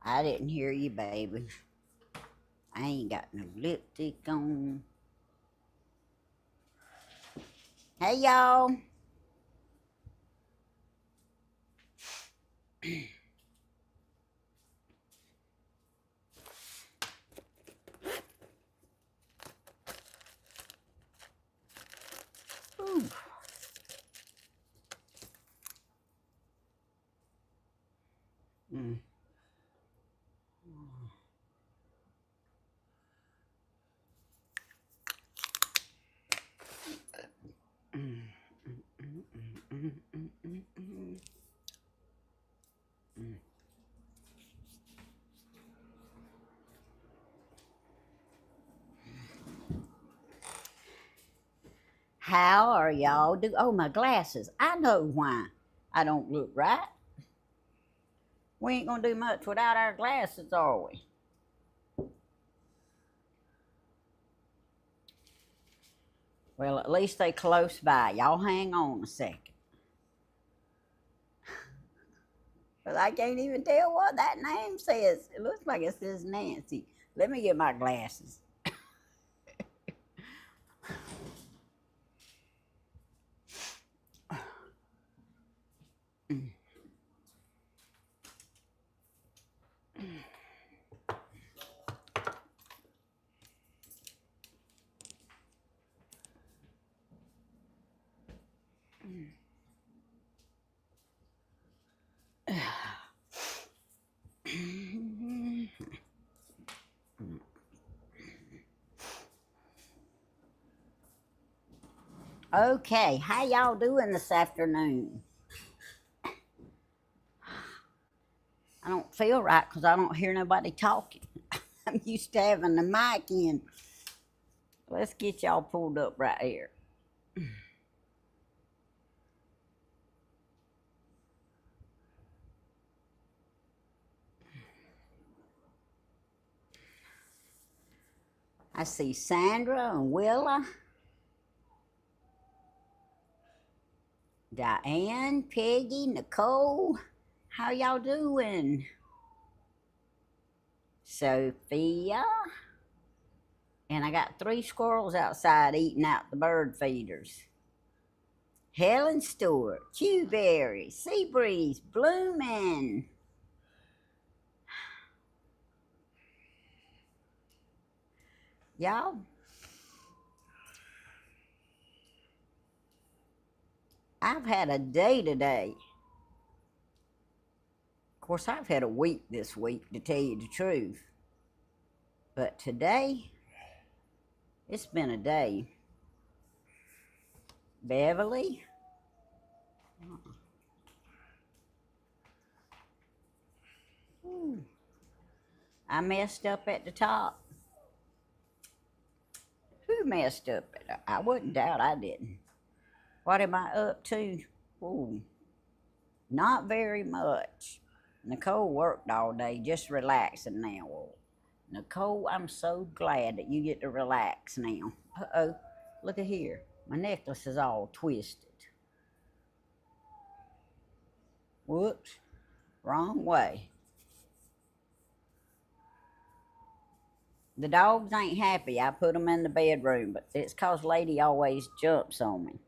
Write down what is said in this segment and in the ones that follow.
I didn't hear you, baby. I ain't got no lipstick on. Hey, y'all. Ooh. Mm. How are y'all do? Oh, my glasses. I know why I don't look right. We ain't gonna do much without our glasses, are we? Well, at least they close by. Y'all hang on a second. But I can't even tell what that name says. It looks like it says Nancy. Let me get my glasses. Okay, how y'all doing this afternoon? I don't feel right because I don't hear nobody talking. I'm used to having the mic in. Let's get y'all pulled up right here. I see Sandra and Willa, Diane, Peggy, Nicole. How y'all doing? Sophia. And I got 3 squirrels outside eating out the bird feeders. Helen Stewart, Chewberry, Seabreeze, Bloomin'. Y'all, I've had a day today. Of course, I've had a week this week, to tell you the truth. But today, it's been a day. Beverly. Ooh. I messed up at the top. Who messed up? I wouldn't doubt I didn't. What am I up to? Ooh, not very much. Nicole worked all day, just relaxing now. Nicole, I'm so glad that you get to relax now. Uh-oh, look at here. My necklace is all twisted. Whoops, wrong way. The dogs ain't happy. I put them in the bedroom, but it's 'cause Lady always jumps on me.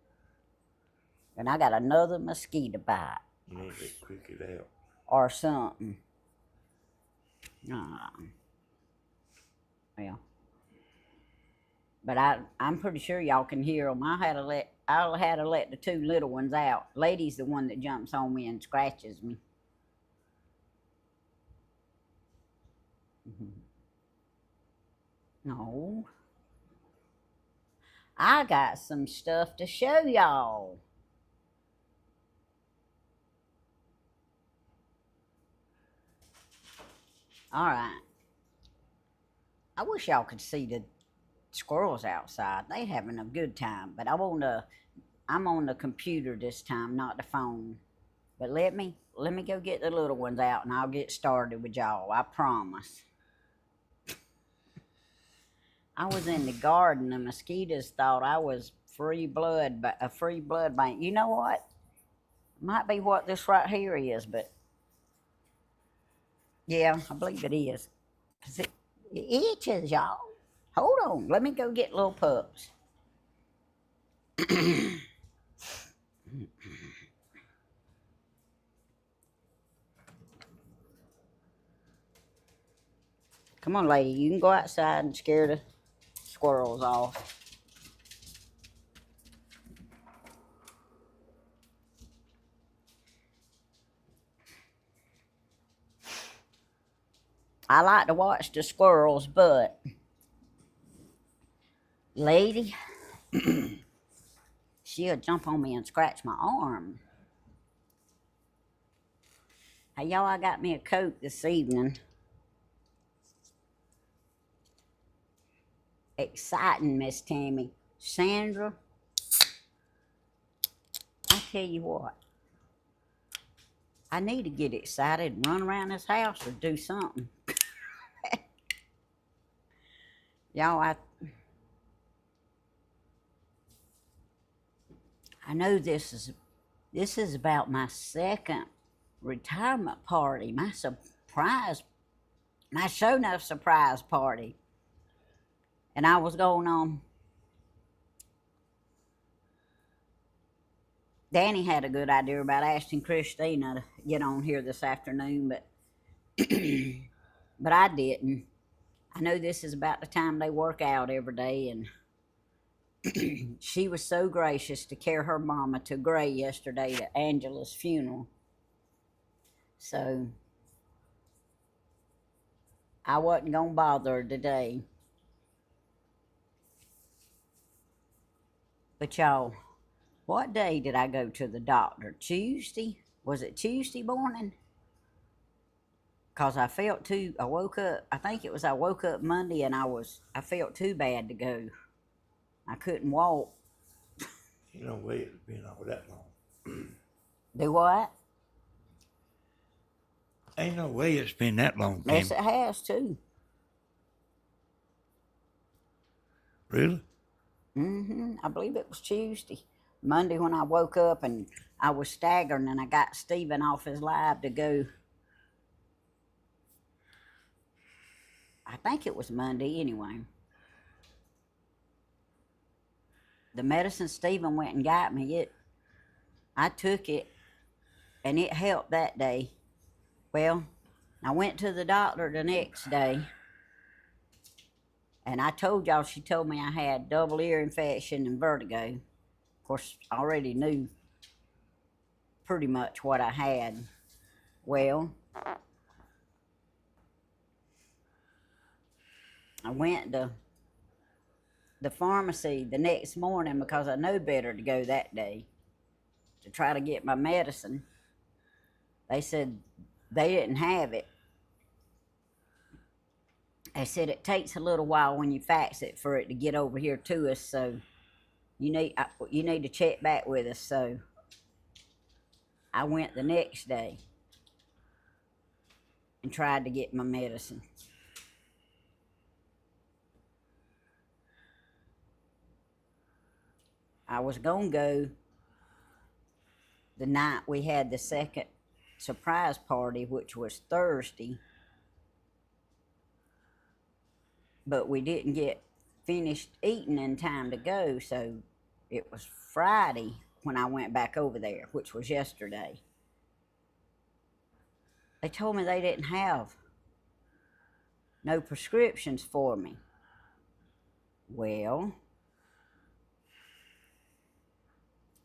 And I got another mosquito bite. You need to quick it out. Or something. Well. But I'm pretty sure y'all can hear them. I had to let the 2 little ones out. Lady's the one that jumps on me and scratches me. No. I got some stuff to show y'all. All right. I wish y'all could see the squirrels outside. They having a good time. But I'm on the computer this time, not the phone. But let me go get the little ones out and I'll get started with y'all. I promise. I was in the garden. The mosquitoes thought I was a free blood bank. You know what? Might be what this right here is, but Yeah, I believe it is. 'Cause it itches, y'all. Hold on. Let me go get little pups. Come on, lady. You can go outside and scare the squirrels off. I like to watch the squirrels, but lady, she'll jump on me and scratch my arm. Hey, y'all, I got me a Coke this evening. Exciting, Miss Tammy. Sandra, I tell you what, I need to get excited and run around this house or do something. Y'all, I know this is about my second retirement party, my show enough surprise party. And I was going on. Danny had a good idea about asking Christina to get on here this afternoon, but but I didn't. I know this is about the time they work out every day, and she was so gracious to carry her mama to Gray yesterday to Angela's funeral. So I wasn't gonna bother her today. But y'all, what day did I go to the doctor? Tuesday? Was it Tuesday morning? Cause I woke up, I think it was I woke up Monday and I felt too bad to go. I couldn't walk. You know, way it's been all that long. Do what? Ain't no way it's been that long, Tammy. Yes, it has too. Really? I believe it was Tuesday. Monday when I woke up and I was staggering and I got Stephen off his lab to go. I think it was Monday anyway. The medicine Stephen went and got me, I took it and it helped that day. Well, I went to the doctor the next day and I told y'all, she told me I had double ear infection and vertigo. Of course, I already knew pretty much what I had. Well, I went to the pharmacy the next morning because I know better to go that day to try to get my medicine. They said they didn't have it. They said it takes a little while when you fax it for it to get over here to us, so you need to check back with us. So I went the next day and tried to get my medicine. I was gonna go the night we had the second surprise party, which was Thursday, but we didn't get finished eating in time to go, so it was Friday when I went back over there, which was yesterday. They told me they didn't have no prescriptions for me. Well,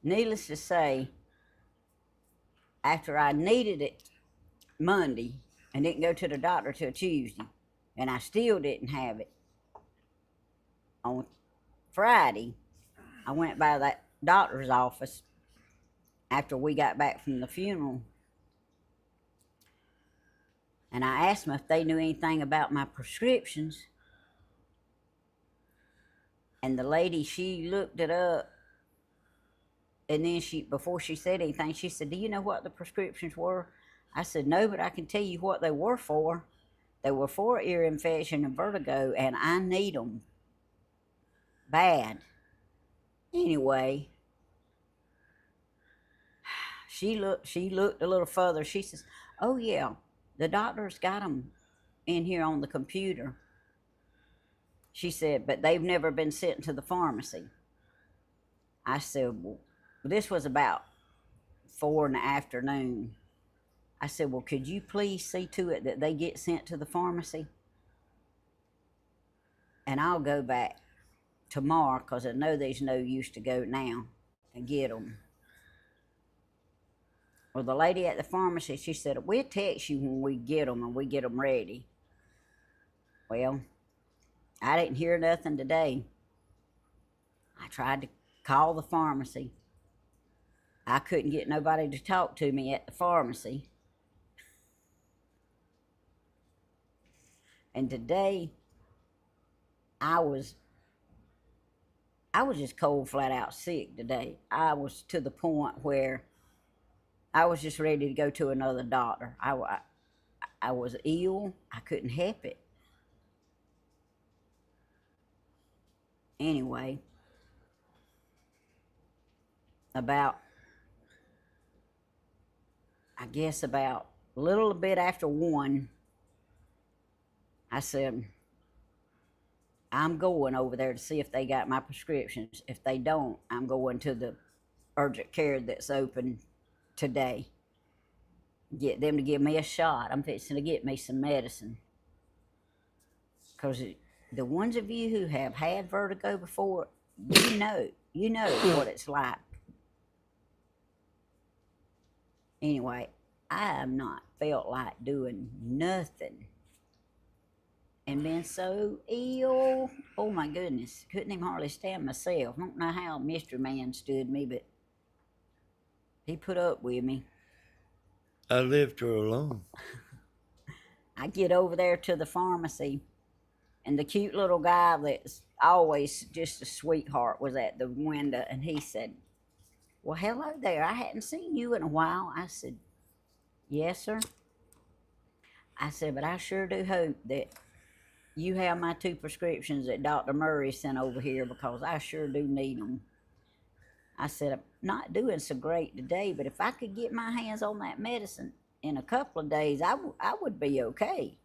needless to say, after I needed it Monday and didn't go to the doctor till Tuesday, and I still didn't have it, on Friday, I went by that doctor's office after we got back from the funeral, and I asked them if they knew anything about my prescriptions. And the lady, she looked it up, and then before she said anything, she said, "Do you know what the prescriptions were?" I said, "No, but I can tell you what they were for. They were for ear infection and vertigo, and I need them bad." Anyway, she looked a little further. She says, "Oh yeah, the doctor's got them in here on the computer. She said, but they've never been sent to the pharmacy. I said, well, this was about 4 in the afternoon. I said, well, could you please see to it that they get sent to the pharmacy? And I'll go back tomorrow because I know there's no use to go now and get them. Well, the lady at the pharmacy, she said, we'll text you when we get them and we get them ready. Well, I didn't hear nothing today. I tried to call the pharmacy. I couldn't get nobody to talk to me at the pharmacy. And today, I was just cold, flat out sick today. I was to the point where I was just ready to go to another doctor. I was ill. I couldn't help it. Anyway, about a little bit after 1, I said, I'm going over there to see if they got my prescriptions. If they don't, I'm going to the urgent care that's open today. Get them to give me a shot. I'm fixing to get me some medicine. Because the ones of you who have had vertigo before, you know what it's like. Anyway, I have not felt like doing nothing. And been so ill. Oh my goodness. Couldn't even hardly stand myself. I don't know how Mr. Man stood me, but he put up with me. I left her alone. I get over there to the pharmacy, and the cute little guy that's always just a sweetheart was at the window, and he said, well, hello there. I hadn't seen you in a while. I said, yes, sir. I said, but I sure do hope that you have my 2 prescriptions that Dr. Murray sent over here because I sure do need them. I said, I'm not doing so great today, but if I could get my hands on that medicine in a couple of days, I would be okay.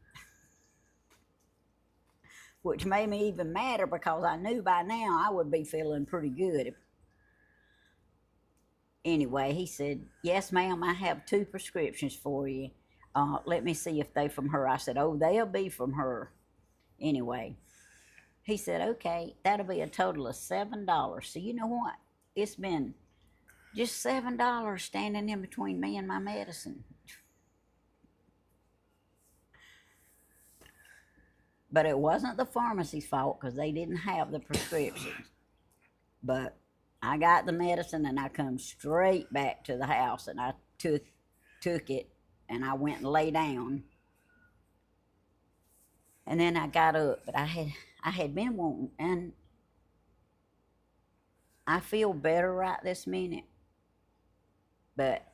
Which made me even madder because I knew by now I would be feeling pretty good. Anyway, he said, yes, ma'am, I have 2 prescriptions for you. Let me see if they from her. I said, oh, they'll be from her. Anyway, he said, okay, that'll be a total of $7. So you know what? It's been just $7 standing in between me and my medicine. But it wasn't the pharmacy's fault because they didn't have the prescriptions. But I got the medicine and I come straight back to the house and I took it and I went and lay down. And then I got up, but I had been wanting, and I feel better right this minute. But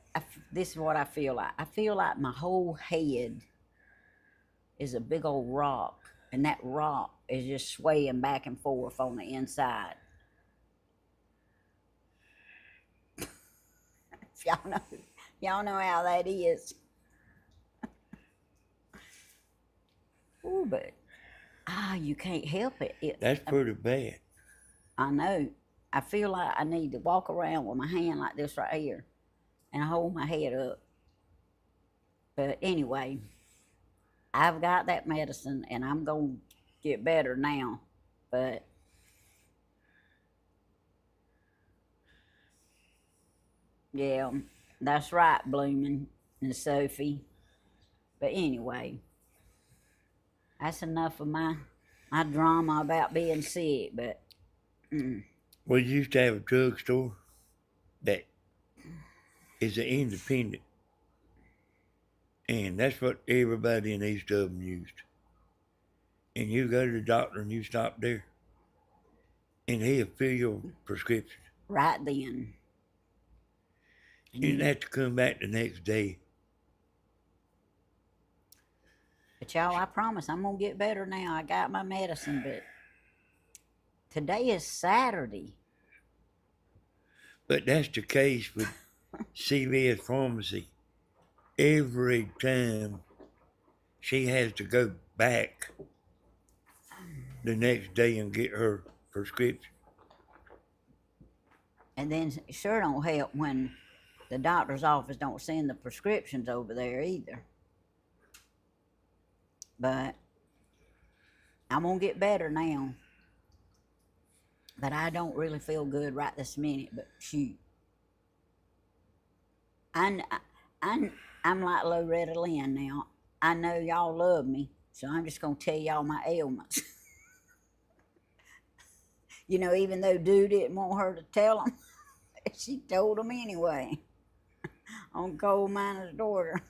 this is what I feel like. I feel like my whole head is a big old rock, and that rock is just swaying back and forth on the inside. If y'all know how that is. Ooh, but you can't help it. That's pretty bad. I know. I feel like I need to walk around with my hand like this right here and hold my head up. But anyway, I've got that medicine and I'm going to get better now. But yeah, that's right, Bloomin' and Sophie. But anyway, that's enough of my drama about being sick, but We used to have a drugstore that is an independent. And that's what everybody in East Dublin used. And you go to the doctor and you stop there. And he'll fill your prescription. right then. You didn't have to come back the next day. But y'all, I promise I'm gonna get better now. I got my medicine, but today is Saturday. But that's the case with CVS Pharmacy. Every time she has to go back the next day and get her prescription. And then it sure don't help when the doctor's office don't send the prescriptions over there either. But I'm gonna get better now. But I don't really feel good right this minute. But shoot, I'm like Loretta Lynn now. I know y'all love me, so I'm just gonna tell y'all my ailments. You know, even though Dude didn't want her to tell them, she told them anyway. On Coal Miner's Daughter.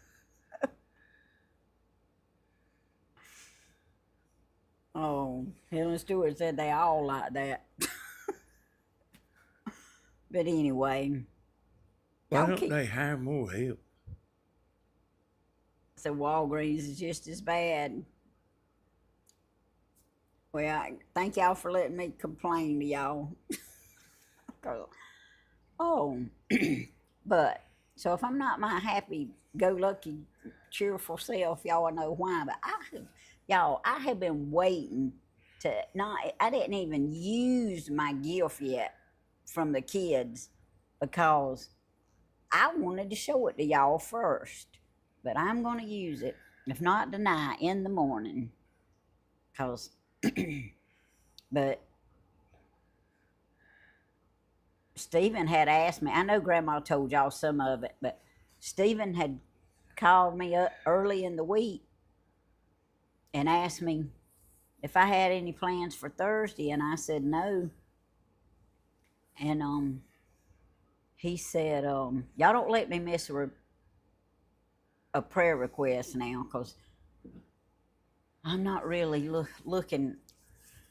Oh, Helen Stewart said they all like that. But anyway, Why don't they hire more help? so Walgreens is just as bad. Well, thank y'all for letting me complain to y'all. Oh, but so if I'm not my happy-go-lucky, cheerful self, y'all know why. But I have been waiting to not. I didn't even use my gift yet from the kids because I wanted to show it to y'all first. But I'm gonna use it, if not tonight, in the morning. Cause, but Stephen had asked me. I know Grandma told y'all some of it, but Stephen had called me up early in the week and asked me if I had any plans for Thursday, and I said no. And he said, y'all don't let me miss a prayer request now, because I'm not really looking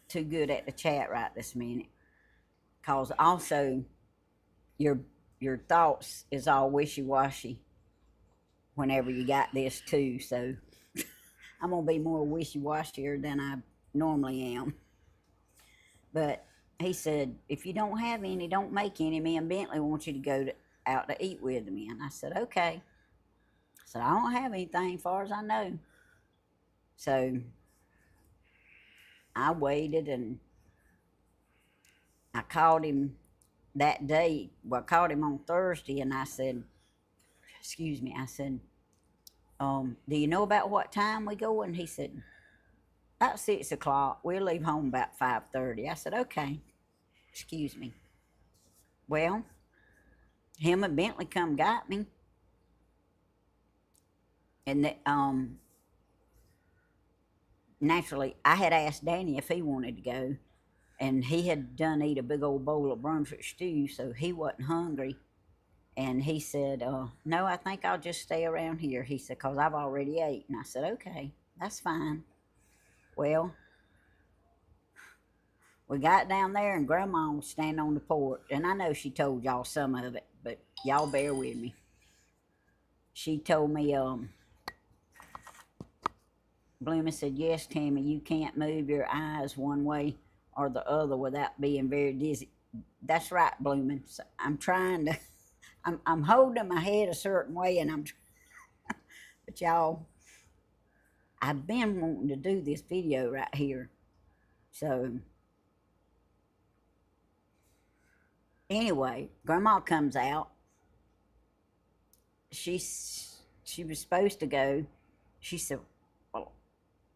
too good at the chat right this minute. Because also, your thoughts is all wishy-washy whenever you got this too, so I'm going to be more wishy-washier than I normally am. But he said, if you don't have any, don't make any. Me and Bentley want you to go out to eat with me. And I said, okay. So I don't have anything, far as I know. So I waited, and I called him that day. Well, I called him on Thursday, and I said, excuse me, I said, do you know about what time we go? And he said, about 6 o'clock. We'll leave home about 5:30. I said, okay. Excuse me. Well, him and Bentley come got me. And naturally, I had asked Danny if he wanted to go, and he had done eat a big old bowl of Brunswick stew, so he wasn't hungry. And he said, no, I think I'll just stay around here. He said, because I've already ate. And I said, okay, that's fine. Well, we got down there, and Grandma was standing on the porch. And I know she told y'all some of it, but y'all bear with me. She told me, Bloomin said, yes, Tammy, you can't move your eyes one way or the other without being very dizzy. That's right, Bloomin. So I'm trying to, I'm holding my head a certain way, and but y'all, I've been wanting to do this video right here. So anyway, Grandma comes out. She was supposed to go. She said, well,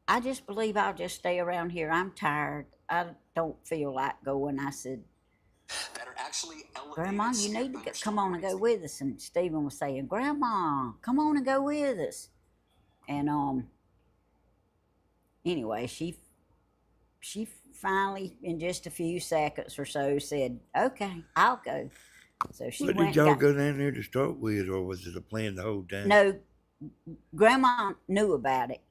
I just believe I'll just stay around here. I'm tired. I don't feel like going. I said, that are actually Grandma, you need to come on and go with us. And Stephen was saying, Grandma, come on and go with us. And anyway, she finally, in just a few seconds or so, said, okay, I'll go. So she went. Did y'all go down there to start with, or was it a plan the whole time? No, Grandma knew about it.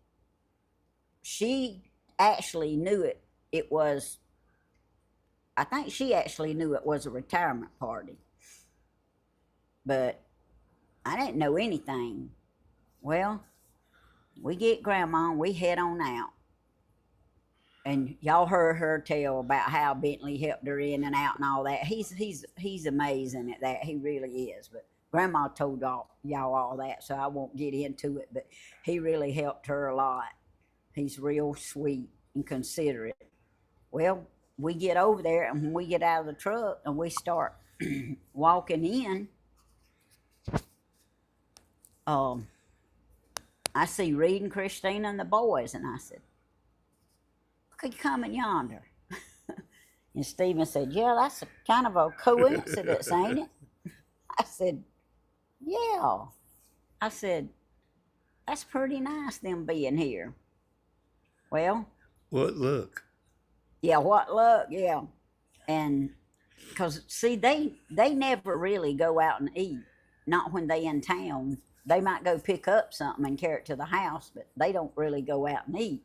She actually knew it. It was, I think she actually knew it was a retirement party. But I didn't know anything. Well, we get Grandma and we head on out. And y'all heard her tell about how Bentley helped her in and out and all that. He's amazing at that. He really is. But Grandma told y'all all that, so I won't get into it, but he really helped her a lot. He's real sweet and considerate. Well, we get over there, and when we get out of the truck and we start walking in, um, I see Reed and Christina and the boys, and I said, "Look at you coming yonder." And Stephen said, "Yeah, that's kind of a coincidence, ain't it?" I said, "Yeah." I said, "That's pretty nice, them being here." Well, What luck? yeah, what luck, yeah. And because, see, they never really go out and eat, not when they in town. They might go pick up something and carry it to the house, but they don't really go out and eat.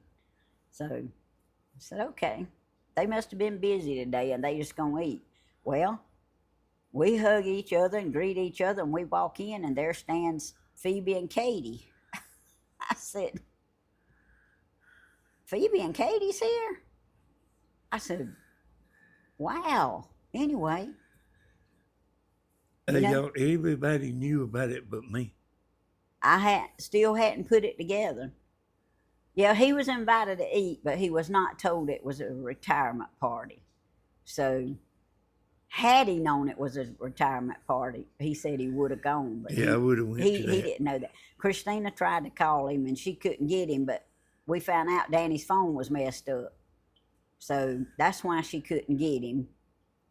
So I said, okay, they must have been busy today and they just gonna eat. Well, we hug each other and greet each other, and we walk in, and there stands Phoebe and Katie. I said, "Phoebe and Katie's here?" I said, "Wow." Anyway, you know, Y'all, everybody knew about it but me. I still hadn't put it together. Yeah, he was invited to eat, but he was not told it was a retirement party. So, had he known it was a retirement party, he said he would have gone. But Yeah, I would have went to he that. didn't know that. Christina tried to call him, and she couldn't get him, but we found out Danny's phone was messed up. So that's why she couldn't get him.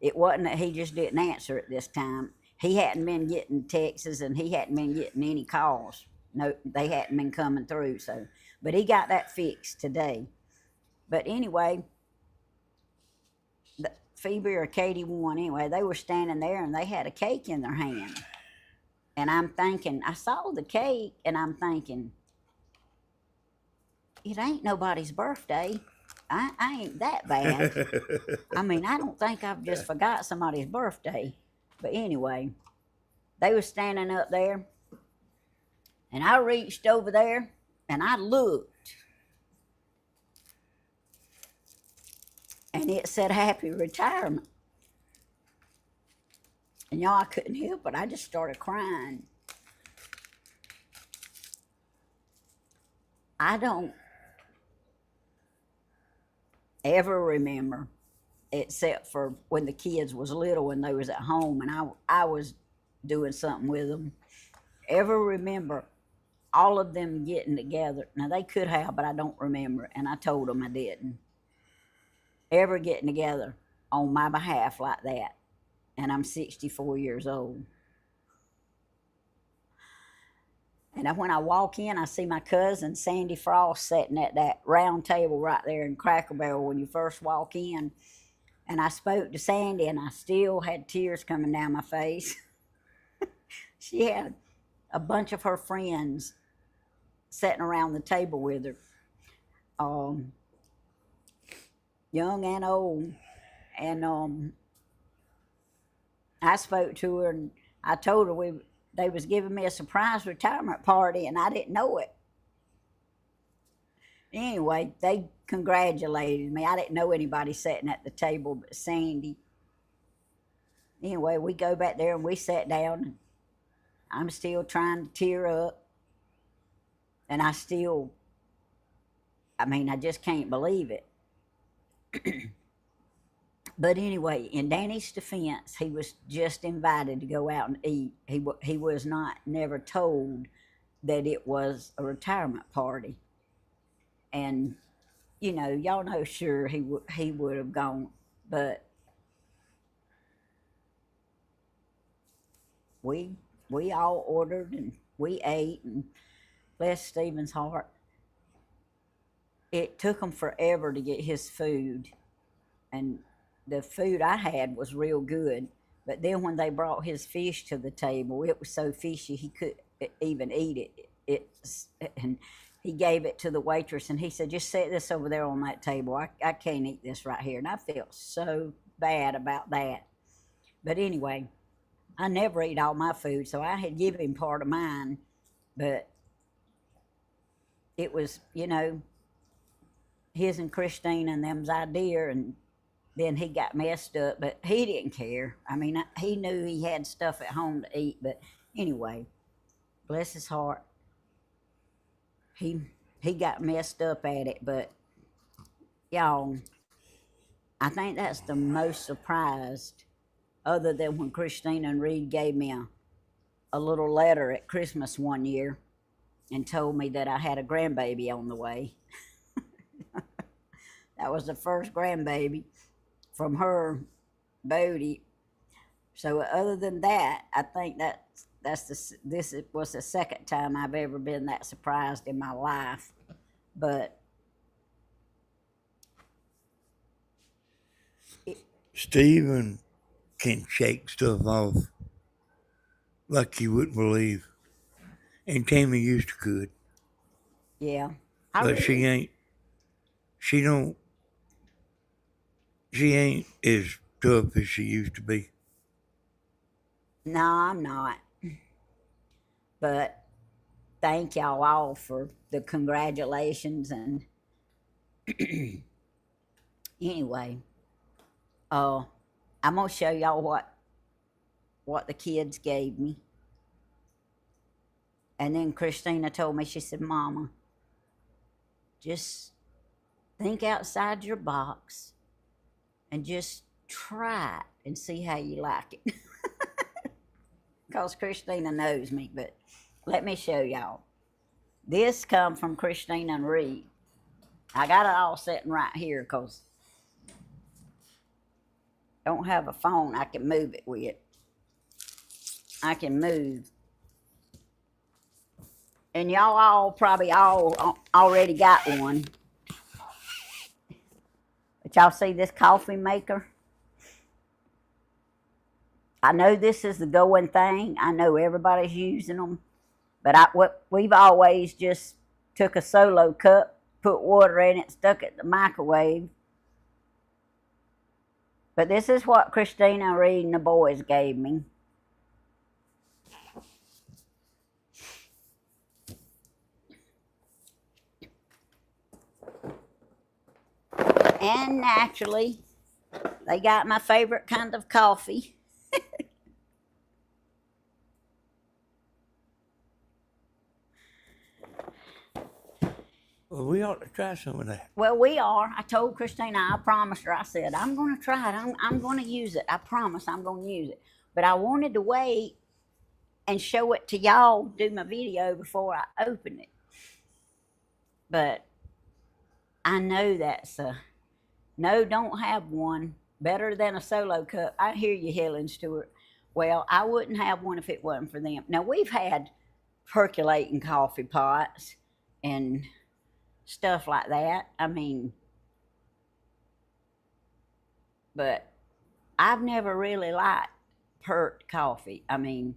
It wasn't that he just didn't answer at this time. He hadn't been getting texts, and he hadn't been getting any calls. No, they hadn't been coming through. So, but he got that fixed today. But anyway, Phoebe or Katie won anyway. They were standing there, and they had a cake in their hand. And I'm thinking, I saw the cake, and I'm thinking, it ain't nobody's birthday. I ain't that bad. I mean, I don't think I've just forgot somebody's birthday. But anyway, they were standing up there, and I reached over there, and I looked, and it said happy retirement. And y'all, I couldn't help it. I just started crying. I don't ever remember, except for when the kids was little and they was at home and I was doing something with them, ever remember all of them getting together. Now, they could have, but I don't remember, and I told them I didn't. Ever getting together on my behalf like that. And I'm 64 years old. And when I walk in, I see my cousin Sandy Frost sitting at that round table right there in Cracker Barrel when you first walk in. And I spoke to Sandy, and I still had tears coming down my face. She had a bunch of her friends sitting around the table with her, young and old. And I spoke to her, and I told her they was giving me a surprise retirement party, and I didn't know it. Anyway, they congratulated me. I didn't know anybody sitting at the table but Sandy. Anyway, we go back there, and we sat down, and I'm still trying to tear up. And I just can't believe it. But anyway, in Danny's defense, he was just invited to go out and eat. He was not never told that it was a retirement party. And y'all know, sure he would have gone, but we all ordered, and we ate, and bless Stephen's heart, it took him forever to get his food, and the food I had was real good. But then when they brought his fish to the table, it was so fishy he couldn't even eat it. And he gave it to the waitress, and he said, "Just set this over there on that table. I can't eat this right here." And I felt so bad about that. But anyway, I never eat all my food, so I had given him part of mine. But it was, his and Christina and them's idea, and then he got messed up, but he didn't care. I mean, he knew he had stuff at home to eat, but Anyway, bless his heart. He he got messed up at it, but y'all, I think that's the most surprised, other than when Christina and Reed gave me a little letter at Christmas one year and told me that I had a grandbaby on the way. That was the first grandbaby from her, Bodie. So other than that, I think this was the second time I've ever been that surprised in my life. But Stephen can shake stuff off like you wouldn't believe. And Tammy used to could. yeah, But she don't, she ain't as tough as she used to be. no, I'm not. But thank y'all all for the congratulations. And anyway, I'm gonna show y'all what the kids gave me. And then Christina told me, she said, Mama, just think outside your box and just try it and see how you like it. Because Christina knows me, but let me show y'all. This come from Christina and Reed. I got it all sitting right here because I don't have a phone I can move it with. I can move. And y'all all probably all already got one. But y'all see this coffee maker? I know this is the going thing. I know everybody's using them. But we've always just took a solo cup, put water in it, stuck it in the microwave. But this is what Christina, Reed, and the boys gave me. And naturally, they got my favorite kind of coffee. Well, we ought to try some of that. Well, we are. I told Christina, I promised her, I said, I'm going to try it. I'm going to use it. I promise I'm going to use it. But I wanted to wait and show it to y'all, do my video before I open it. But I know that's no, don't have one. Better than a solo cup. I hear you, Helen Stewart. Well, I wouldn't have one if it wasn't for them. Now, we've had percolating coffee pots and stuff like that. I mean, but I've never really liked pert coffee. I mean,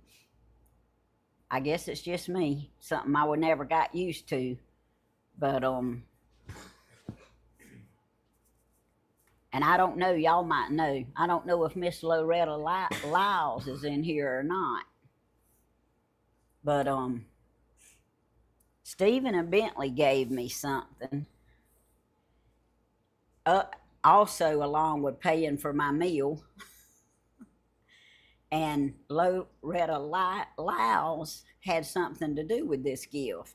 I guess it's just me. Something I would never got used to. But and I don't know, y'all might know. I don't know if Miss Loretta Lyles is in here or not. But Stephen and Bentley gave me something. Also, along with paying for my meal. And Loretta Lyles had something to do with this gift.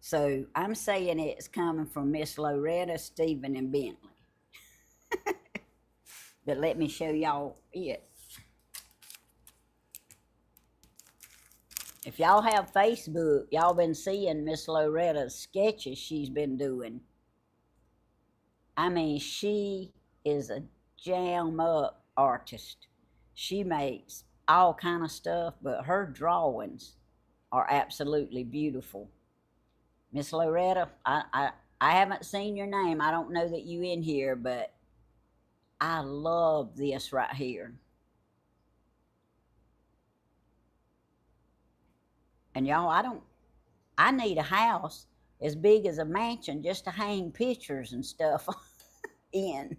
So I'm saying it's coming from Miss Loretta, Stephen, and Bentley. But let me show y'all it. If y'all have Facebook, y'all been seeing Miss Loretta's sketches she's been doing. I mean, she is a jam up artist. She makes all kind of stuff, but her drawings are absolutely beautiful. Miss Loretta, I haven't seen your name. I don't know that you in here, but I love this right here. And y'all, I need a house as big as a mansion just to hang pictures and stuff in.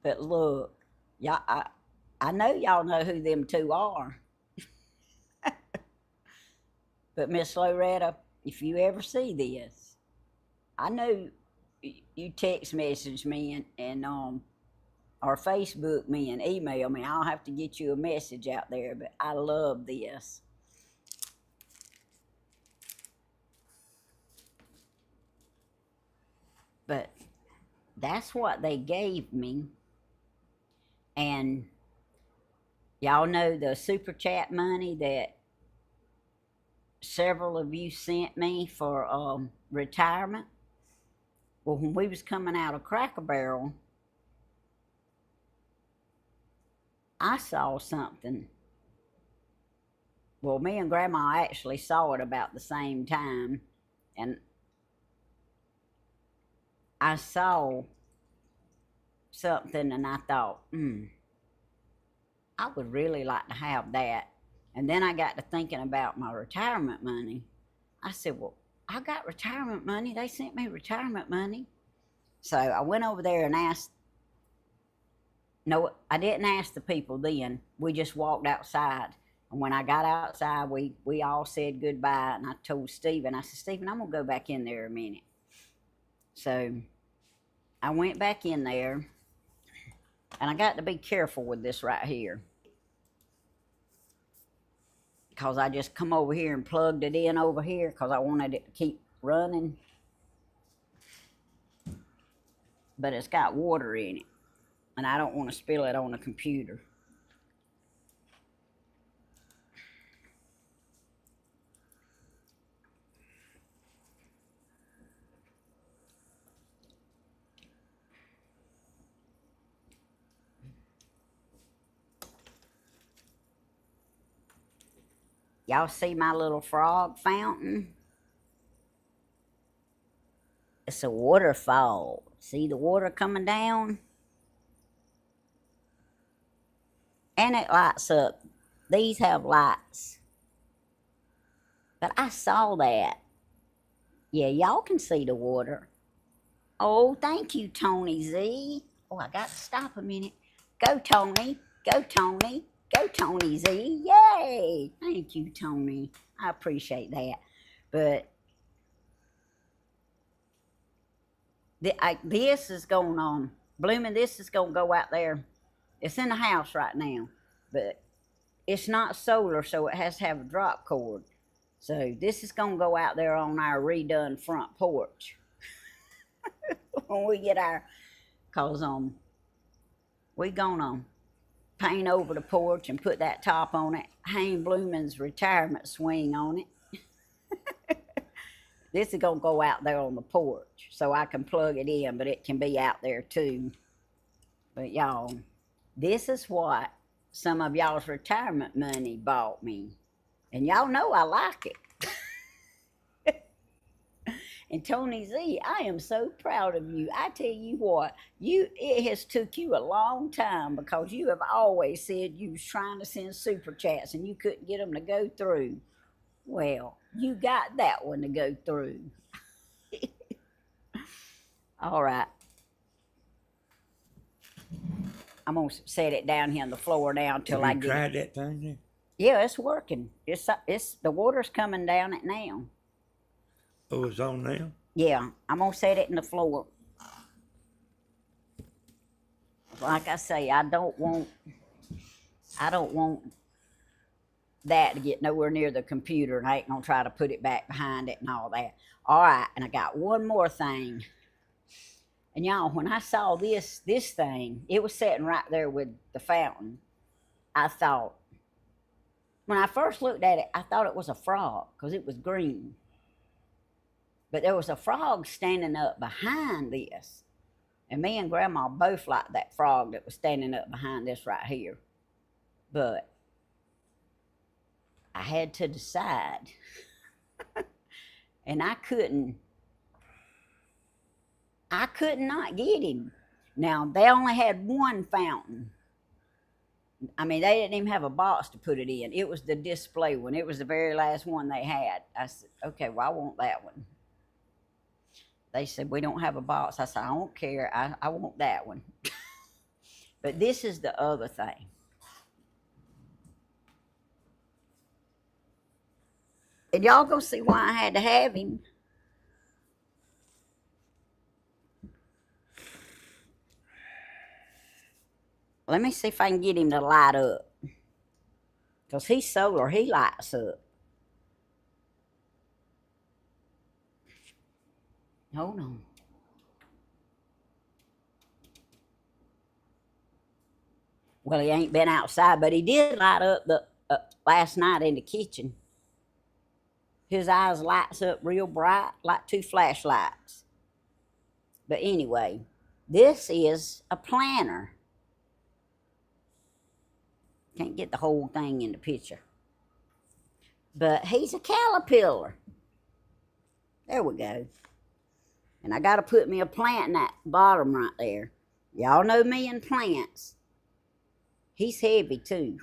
But look, y'all, I know y'all know who them two are. But Miss Loretta, if you ever see this, I know you text message me and or Facebook me and email me. I'll have to get you a message out there, but I love this. But that's what they gave me. And y'all know the super chat money that several of you sent me for retirement? Well, when we was coming out of Cracker Barrel, I saw something. Well, me and Grandma actually saw it about the same time, and I saw something and I thought, I would really like to have that. And then I got to thinking about my retirement money. I said, well, I got retirement money. They sent me retirement money. So I went over there and asked. No, I didn't ask the people then. We just walked outside. And when I got outside, we all said goodbye. And I told Stephen, I said, Stephen, I'm going to go back in there a minute. So I went back in there. And I got to be careful with this right here, because I just come over here and plugged it in over here because I wanted it to keep running. But it's got water in it, and I don't want to spill it on the computer. Y'all see my little frog fountain? It's a waterfall. See the water coming down? And it lights up. These have lights. But I saw that. Yeah, y'all can see the water. Oh, thank you, Tony Z. Oh, I got to stop a minute. Go, Tony. Go, Tony. Go, Tony Z. Yay! Thank you, Tony. I appreciate that. But this is going on. Blooming, this is going to go out there. It's in the house right now. But it's not solar, so it has to have a drop cord. So this is going to go out there on our redone front porch. When we get our, because we gonna paint over the porch and put that top on it, hang Blooming's retirement swing on it. This is gonna go out there on the porch so I can plug it in, but it can be out there too. But y'all, this is what some of y'all's retirement money bought me, and y'all know I like it. And Tony Z, I am so proud of you. I tell you what, it has took you a long time, because you have always said you was trying to send super chats and you couldn't get them to go through. Well, you got that one to go through. All right. I'm gonna set it down here on the floor now until I get. You tried that thing there? Yeah, it's working. It's the water's coming down it now. Oh, it's on now? Yeah, I'm gonna set it in the floor. Like I say, I don't want that to get nowhere near the computer, and I ain't gonna try to put it back behind it and all that. All right, and I got one more thing. And y'all, when I saw this thing, it was sitting right there with the fountain. I thought, when I first looked at it, I thought it was a frog because it was green. But there was a frog standing up behind this. And me and Grandma both liked that frog that was standing up behind this right here. But I had to decide. And I could not get him. Now, they only had one fountain. I mean, they didn't even have a box to put it in. It was the display one. It was the very last one they had. I said, okay, well, I want that one. They said, we don't have a box. I said, I don't care. I want that one. But this is the other thing. And y'all gonna see why I had to have him. Let me see if I can get him to light up. Because he's solar, he lights up. Hold on. Well, he ain't been outside, but he did light up the last night in the kitchen. His eyes lights up real bright, like 2 flashlights. But anyway, this is a planter. Can't get the whole thing in the picture. But he's a caterpillar. There we go. And I got to put me a plant in that bottom right there. Y'all know me and plants. He's heavy too.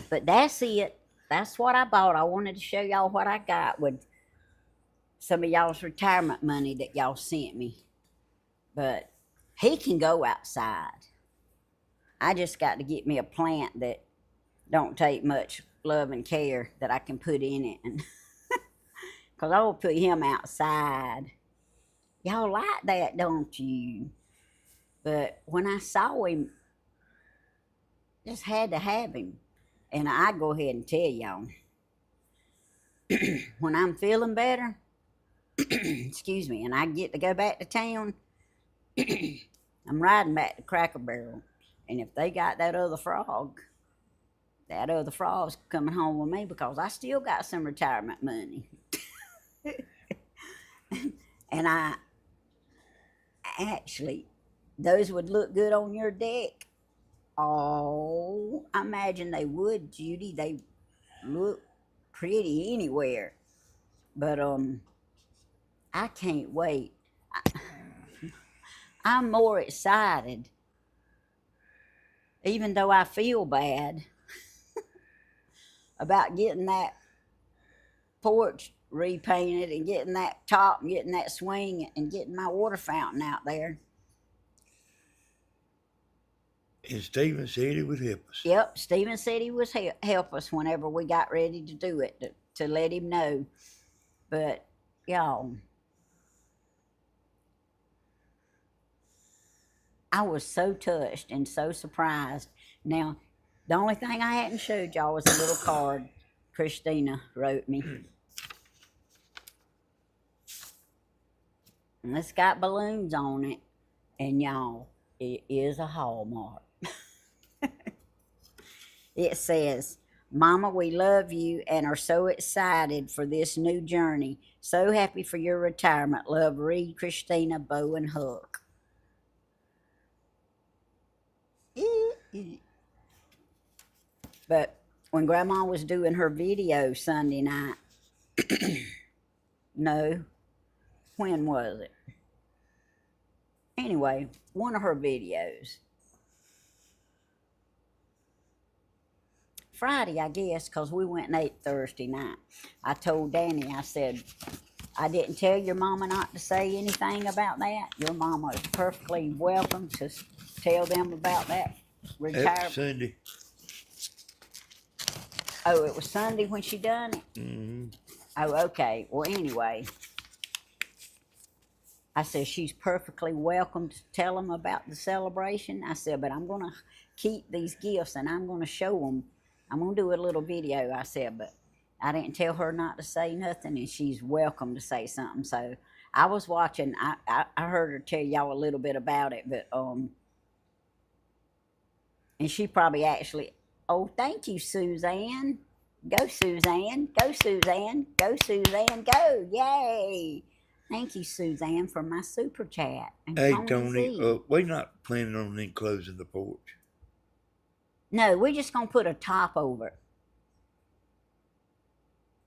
But that's it. That's what I bought. I wanted to show y'all what I got with some of y'all's retirement money that y'all sent me. But he can go outside. I just got to get me a plant that don't take much love and care that I can put in it. And because I will put him outside. Y'all like that, don't you? But when I saw him, just had to have him. And I go ahead and tell y'all, when I'm feeling better, excuse me, and I get to go back to town, I'm riding back to Cracker Barrel. And if they got that other frog's coming home with me because I still got some retirement money. And I actually, those would look good on your deck. Oh, I imagine they would, Judy. They look pretty anywhere. But I can't wait. I'm more excited, even though I feel bad, about getting that porch repainted and getting that top and getting that swing and getting my water fountain out there. And Stephen said he would help us. Yep, Stephen said he would help us whenever we got ready to do it, to let him know. But, y'all, I was so touched and so surprised. Now, the only thing I hadn't showed y'all was a little card Christina wrote me. And it's got balloons on it. And y'all, it is a Hallmark. It says, Mama, we love you and are so excited for this new journey. So happy for your retirement. Love, Reed, Christina, Bo, and Huck. But when Grandma was doing her video Sunday night, no, when was it? Anyway, one of her videos. Friday, I guess, because we went and ate Thursday night. I told Danny, I said, I didn't tell your mama not to say anything about that. Your mama is perfectly welcome to tell them about that retirement. Sunday. Oh, it was Sunday when she done it? Mm-hmm. Oh, okay. Well, anyway, I said, she's perfectly welcome to tell them about the celebration. I said, but I'm going to keep these gifts and I'm going to show them. I'm going to do a little video, I said, but I didn't tell her not to say nothing, and she's welcome to say something. So I was watching. I heard her tell y'all a little bit about it, but and she probably actually, oh, thank you, Suzanne. Go, Suzanne. Go, Suzanne. Go, Suzanne. Go. Yay. Thank you, Suzanne, for my super chat. And Hey, Tony, we're not planning on enclosing the porch. No, we're just going to put a top over it.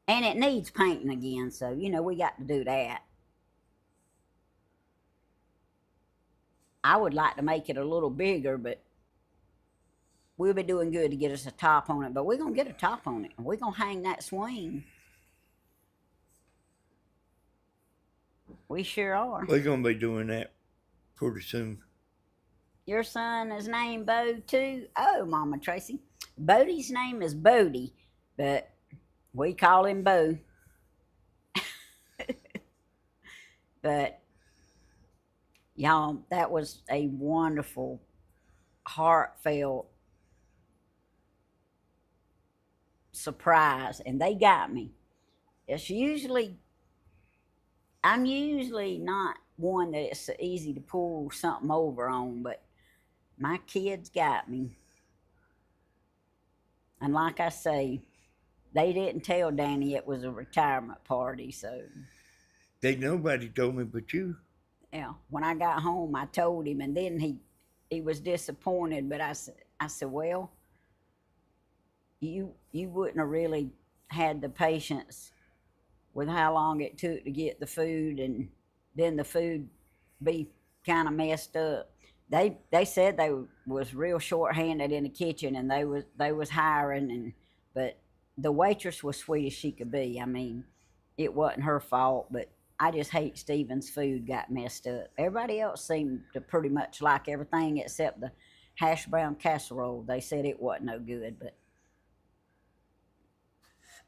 And it needs painting again, so, you know, we got to do that. I would like to make it a little bigger, but we'll be doing good to get us a top on it. But we're going to get a top on it, and we're going to hang that swing. We sure are. We're going to be doing that pretty soon. Your son is named Bo, too? Oh, Mama Tracy. Bodie's name is Bodie, but we call him Bo. But y'all, that was a wonderful, heartfelt surprise, and they got me. It's usually I'm usually not one that it's easy to pull something over on, but my kids got me. And like I say, they didn't tell Danny it was a retirement party, so They nobody told me but you. yeah. When I got home, I told him, and then he was disappointed. But I said, well, you wouldn't have really had the patience with how long it took to get the food, and then the food be kind of messed up. They said they was real short-handed in the kitchen, and they was hiring, and but the waitress was sweet as she could be. I mean, it wasn't her fault, but I just hate Steven's food got messed up. Everybody else seemed to pretty much like everything except the hash brown casserole. They said it wasn't no good, but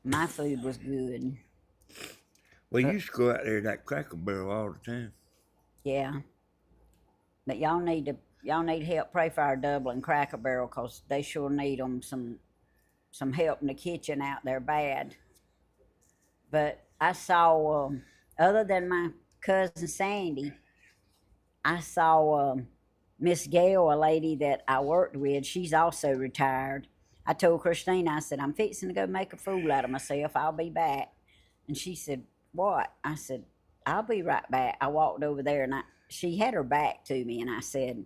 my food was good. Well, you But used to go out there to that Cracker Barrel all the time. yeah, but y'all need help. Pray for our Dublin Cracker Barrel, 'cause they sure need them some help in the kitchen out there bad. But I saw, other than my cousin Sandy, I saw Miss Gail, a lady that I worked with. She's also retired. I told Christine, I said, I'm fixing to go make a fool out of myself. I'll be back. And she said, what? I said, I'll be right back. I walked over there, and she had her back to me, and I said,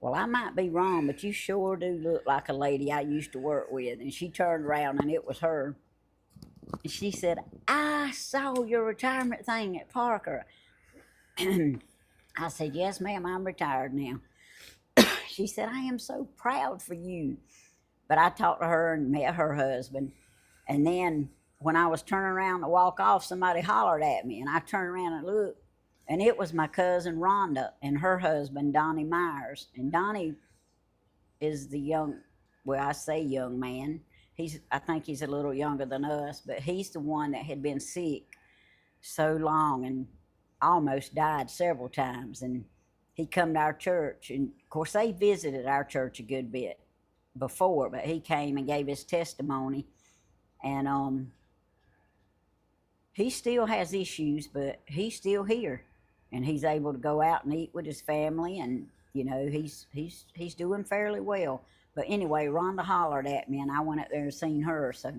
well, I might be wrong, but you sure do look like a lady I used to work with. And she turned around, and it was her. And she said, I saw your retirement thing at Parker. I said, yes, ma'am, I'm retired now. She said, I am so proud for you. But I talked to her and met her husband. And then when I was turning around to walk off, somebody hollered at me. And I turned around and looked. And it was my cousin Rhonda and her husband, Donnie Myers. And Donnie is the young, well, I say young man. I think he's a little younger than us, but he's the one that had been sick so long and almost died several times. And he come to our church, and of course they visited our church a good bit before, but he came and gave his testimony. And he still has issues, but he's still here, and he's able to go out and eat with his family, and he's doing fairly well. But anyway, Rhonda hollered at me, and I went up there and seen her. So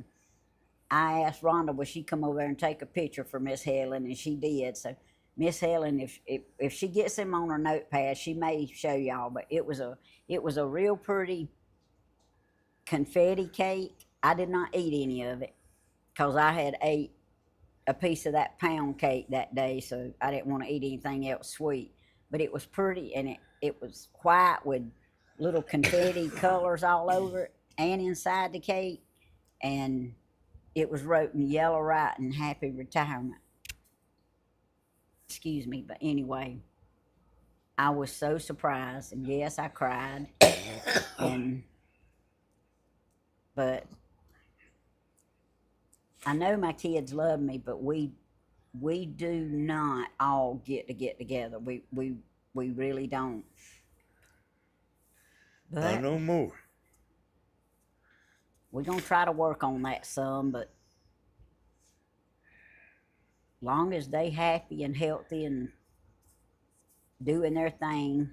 I asked Rhonda, would she come over there and take a picture for Miss Helen, and she did. So Miss Helen, if she gets them on her notepad, she may show y'all. But it was a real pretty confetti cake. I did not eat any of it because I had ate a piece of that pound cake that day, so I didn't want to eat anything else sweet. But it was pretty, and it was white with little confetti colors all over it and inside the cake, and it was wrote in yellow writing, "Happy Retirement." Excuse me, but anyway, I was so surprised, and yes, I cried, and but I know my kids love me, but we do not all get together. We really don't. Not But no more. we're gonna try to work on that some. But long as they happy and healthy and doing their thing,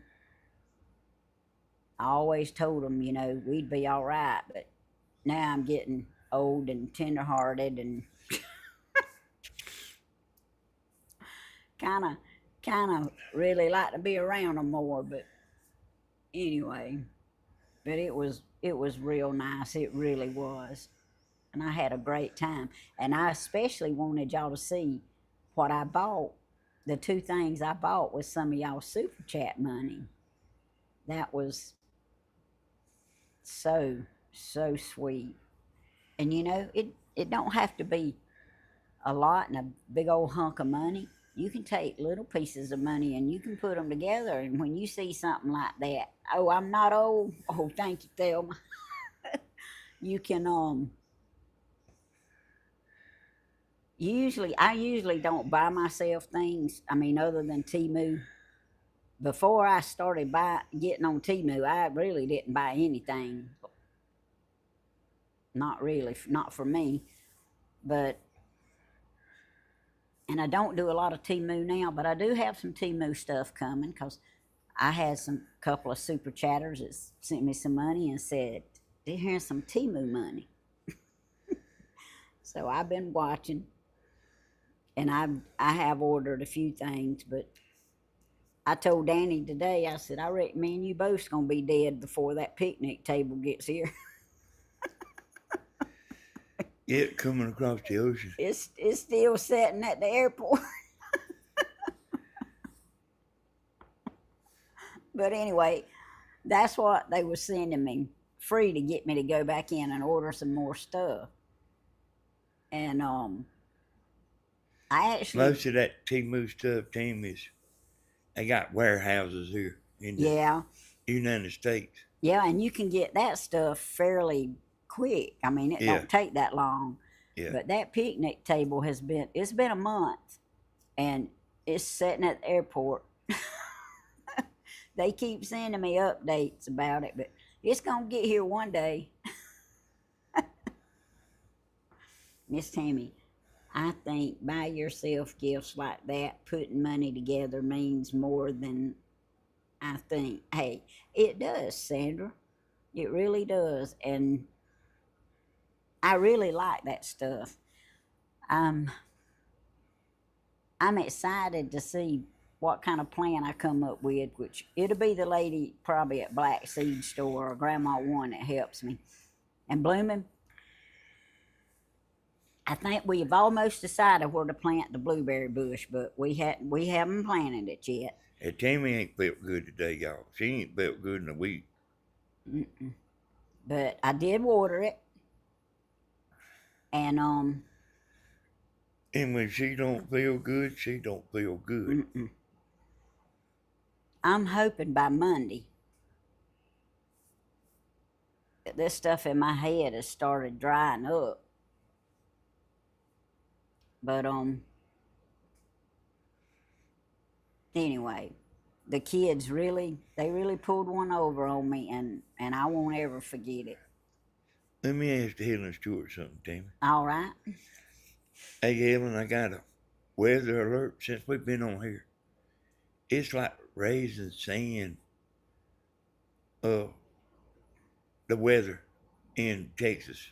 I always told them, we'd be all right. But now I'm getting old and tenderhearted and kind of really like to be around them more. But anyway, but it was real nice. It really was, and I had a great time. And I especially wanted y'all to see what I bought. The two things I bought with some of y'all super chat money. That was so sweet. And it don't have to be a lot and a big old hunk of money. You can take little pieces of money and you can put them together. And when you see something like that, oh, I'm not old. Oh, thank you, Thelma. You can I usually don't buy myself things. I mean, other than Temu. Before I started getting on Temu, I really didn't buy anything. Not really, not for me. But and I don't do a lot of Temu now, but I do have some Temu stuff coming because I had some couple of super chatters that sent me some money and said, "Here's some Temu money." So I've been watching, and I have ordered a few things, but I told Danny today, I said, I reckon me and you both's gonna be dead before that picnic table gets here. Yeah, coming across the ocean. It's still sitting at the airport. But anyway, that's what they were sending me free to get me to go back in and order some more stuff. And I actually, Most of that Temu stuff, Tammys, they got warehouses here in the yeah, United States. yeah, and you can get that stuff fairly quick. I mean, it Yeah. don't take that long. Yeah. But that picnic table it's been a month, and it's sitting at the airport. They keep sending me updates about it, but it's gonna get here one day. Miss Tammy, I think buy yourself gifts like that, putting money together means more than I think. Hey, it does, Sandra. It really does. And I really like that stuff. Um, I'm excited to see what kind of plan I come up with, which it'll be the lady probably at Black Seed Store or Grandma One that helps me. And Blooming, I think we've almost decided where to plant the blueberry bush, but we haven't planted it yet. And Tammy ain't felt good today, y'all. She ain't felt good in a week. Mm-mm. But I did water it, and And when she don't feel good, she don't feel good. mm-mm. I'm hoping by Monday that this stuff in my head has started drying up. But anyway, the kids really pulled one over on me, and I won't ever forget it. Let me ask Helen Stewart something, Tammy. All right. Hey, Helen, I got a weather alert since we've been on here. It's like raising sand. The weather in Texas.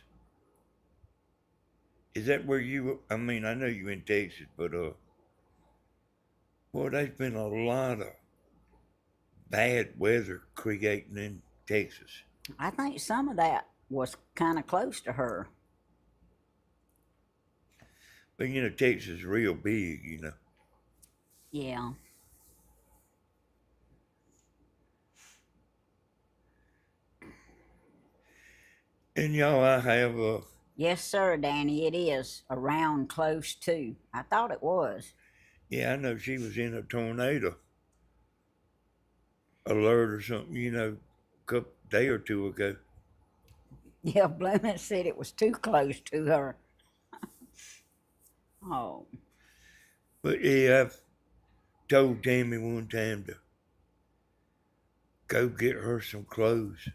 Is that where you? I mean, I know you in Texas, but boy, there's been a lot of bad weather creating in Texas. I think some of that was kind of close to her. But you know, Texas is real big, you know. Yeah. And y'all, I have Yes, sir, Danny. It is around close to. I thought it was. yeah, I know she was in a tornado alert or something, you know, a couple day or two ago. Yeah, Blooming said it was too close to her. Oh, But yeah, I've told Tammy one time to go get her some clothes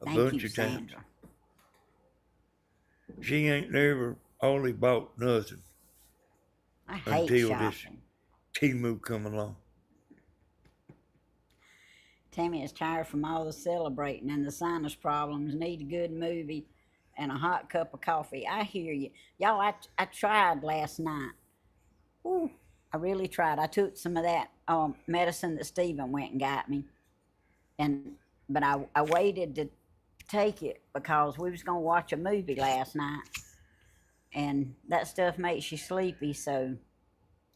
a thank bunch you, of times. Sandra. She ain't never only bought nothing I hate until shopping. this Temu come along. Tammy is tired from all the celebrating and the sinus problems. Need a good movie and a hot cup of coffee. I hear you, y'all. I tried last night. Ooh, I really tried. I took some of that medicine that Stephen went and got me, but I waited to take it because we was gonna watch a movie last night, and that stuff makes you sleepy. So,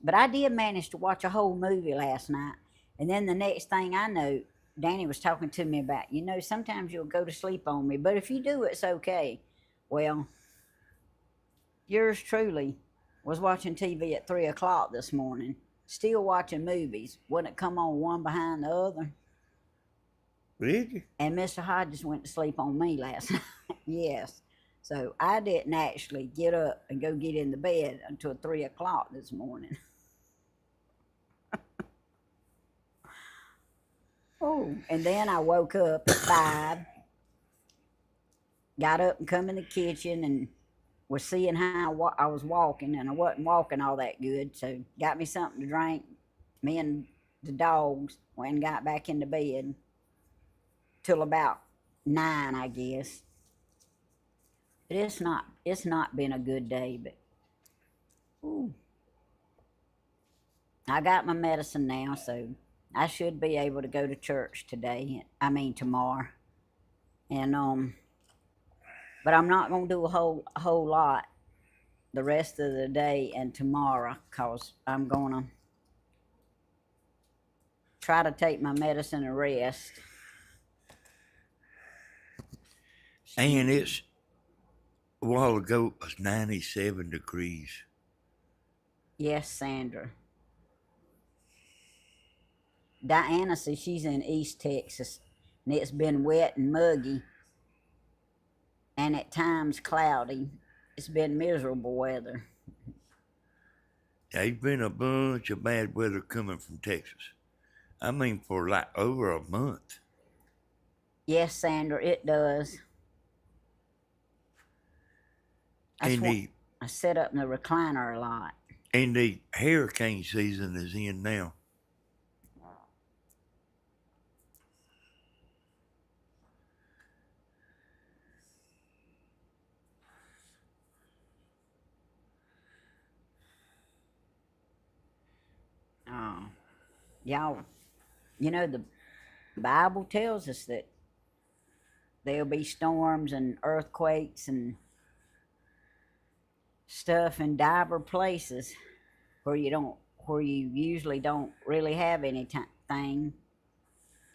but I did manage to watch a whole movie last night, and then the next thing I know, Danny was talking to me about, sometimes you'll go to sleep on me, but if you do, it's okay. Well, yours truly was watching TV at 3 o'clock this morning, still watching movies. Wouldn't it come on one behind the other? Really? And Mr. Hodges went to sleep on me last night. Yes. So I didn't actually get up and go get in the bed until 3 o'clock this morning. Oh, and then I woke up at 5, got up and come in the kitchen and was seeing how I was walking, and I wasn't walking all that good. So got me something to drink. Me and the dogs went and got back into bed till about 9, I guess. But it's not been a good day. But ooh, I got my medicine now, so I should be able to go to church today. I mean tomorrow, and but I'm not gonna do a whole lot the rest of the day and tomorrow, cause I'm gonna try to take my medicine and rest. And it's a while ago it was 97 degrees. Yes, Sandra. Diana says she's in East Texas, and it's been wet and muggy, and at times cloudy. It's been miserable weather. There's been a bunch of bad weather coming from Texas. I mean, for like over a month. Yes, Sandra, it does. And I sit up in the recliner a lot. the hurricane season is in now. Oh, y'all, the Bible tells us that there'll be storms and earthquakes and stuff in diverse places where you usually don't really have anything.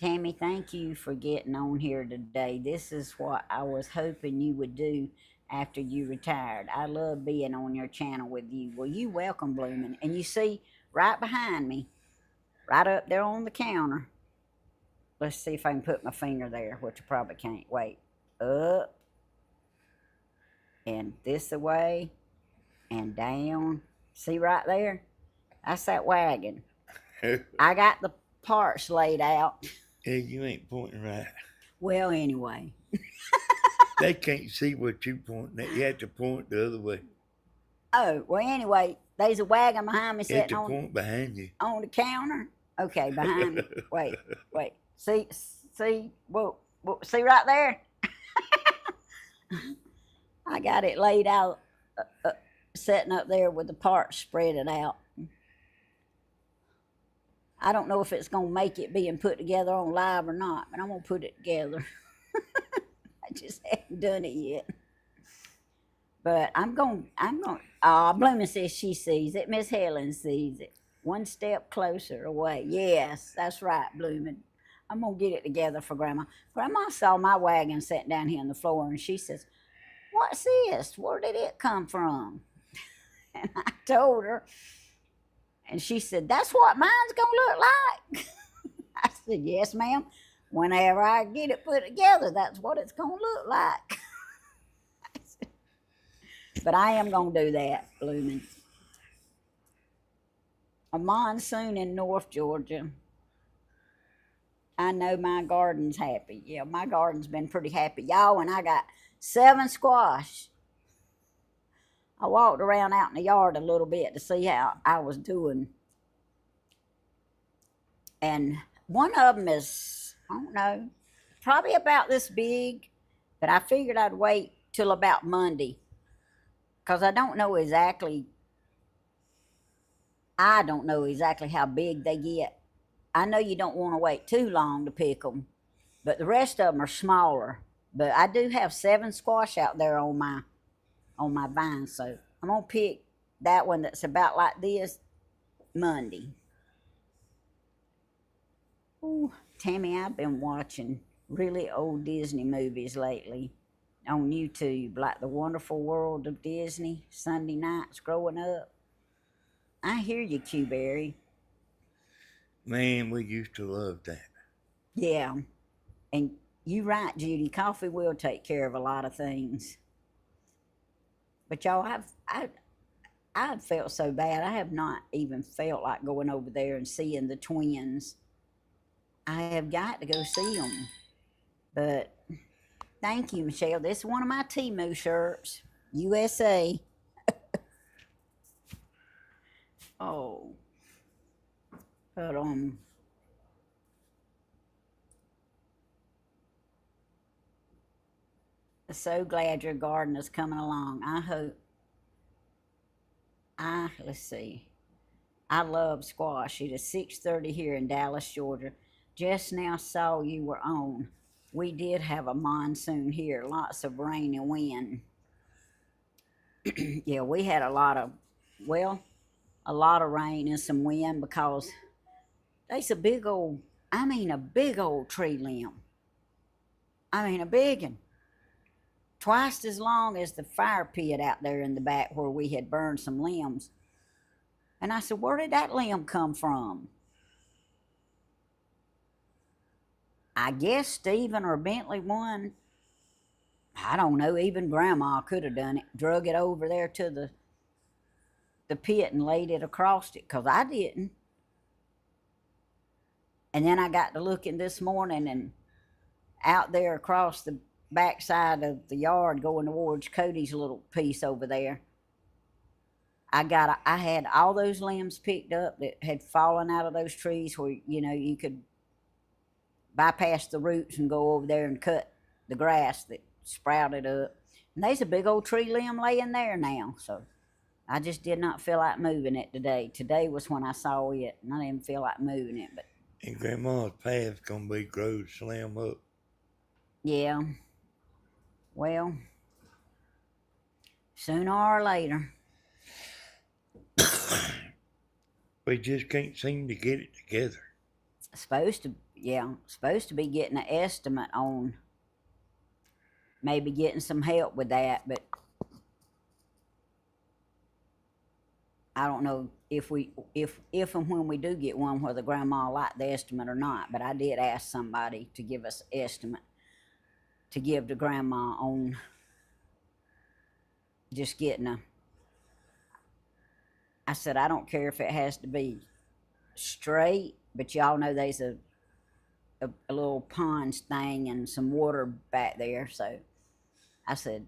Tammy, thank you for getting on here today. This is what I was hoping you would do after you retired. I love being on your channel with you. Well, you welcome, Bloomin'. And you see, right behind me, right up there on the counter, let's see if I can put my finger there, which I probably can't. Wait. Up. And this away. And down. See right there? That's that wagon. I got the parts laid out. Yeah, you ain't pointing right. Well, anyway. They can't see what you pointing at. You have to point the other way. Oh, well, anyway, there's a wagon behind me You have sitting to point behind you. on the counter. Okay, behind me. Wait. See, whoa, see right there? I got it laid out, sitting up there with the parts spread it out. I don't know if it's going to make it being put together on live or not, but I'm going to put it together. I just haven't done it yet. But I'm going, Bloomin' says she sees it. Miss Helen sees it. One step closer away. Yes, that's right, Bloomin'. I'm going to get it together for Grandma. Grandma saw my wagon sitting down here on the floor, and she says, "What's this? Where did it come from?" And I told her, and she said, "That's what mine's going to look like." I said, "Yes, ma'am. Whenever I get it put together, that's what it's going to look like." But I am going to do that, Bloomin'. A monsoon in North Georgia. I know my garden's happy. Yeah, my garden's been pretty happy. Y'all, and I got 7 squash. I walked around out in the yard a little bit to see how I was doing. And one of them is, I don't know, probably about this big, but I figured I'd wait till about Monday, because I don't know exactly how big they get. I know you don't want to wait too long to pick them, but the rest of them are smaller. But I do have 7 squash out there on my vine, so I'm gonna pick that one that's about like this Monday. Ooh, Tammy, I've been watching really old Disney movies lately on YouTube, like The Wonderful World of Disney, Sunday nights growing up. I hear you, Q-Berry. Man, we used to love that. Yeah, and you right, Judy. Coffee will take care of a lot of things. But y'all, I've felt so bad. I have not even felt like going over there and seeing the twins. I have got to go see them. But thank you, Michelle. This is one of my Temu shirts. USA. Oh, but so glad your garden is coming along. I hope. Let's see. I love squash. It is 6:30 here in Dallas, Georgia. Just now saw you were on. We did have a monsoon here, lots of rain and wind. Yeah, we had well, a lot of rain and some wind because there's a big old tree limb. I mean, a big one. Twice as long as the fire pit out there in the back where we had burned some limbs. And I said, where did that limb come from? I guess Stephen or Bentley won. I don't know, even Grandma could have done it. Drug it over there to the pit and laid it across it, because I didn't. And then I got to looking this morning, and out there across the backside of the yard going towards Cody's little piece over there, I had all those limbs picked up that had fallen out of those trees where, you could bypass the roots and go over there and cut the grass that sprouted up. And there's a big old tree limb laying there now. So I just did not feel like moving it today. Today was when I saw it, and I didn't feel like moving it. But And Grandma's path's gonna be growed slam up. yeah, well, sooner or later. We just can't seem to get it together. Supposed to be getting an estimate on maybe getting some help with that, but I don't know if and when we do get one, whether Grandma liked the estimate or not. But I did ask somebody to give us an estimate to give to Grandma on just getting I said, I don't care if it has to be straight, but y'all know there's a little pond thing and some water back there. So I said,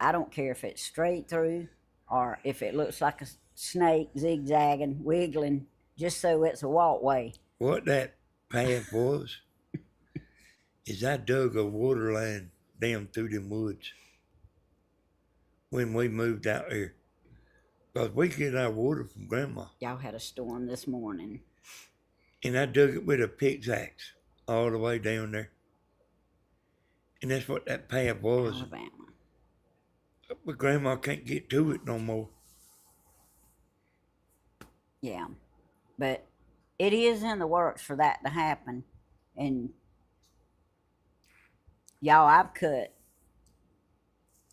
I don't care if it's straight through or if it looks like a snake zigzagging, wiggling, just so it's a walkway. What that path was is I dug a water line down through them woods when we moved out here. Because we get our water from Grandma. Y'all had a storm this morning. And I dug it with a pickaxe all the way down there. And that's what that path was. Alabama. But Grandma can't get to it no more. Yeah. But it is in the works for that to happen. And y'all, I've cut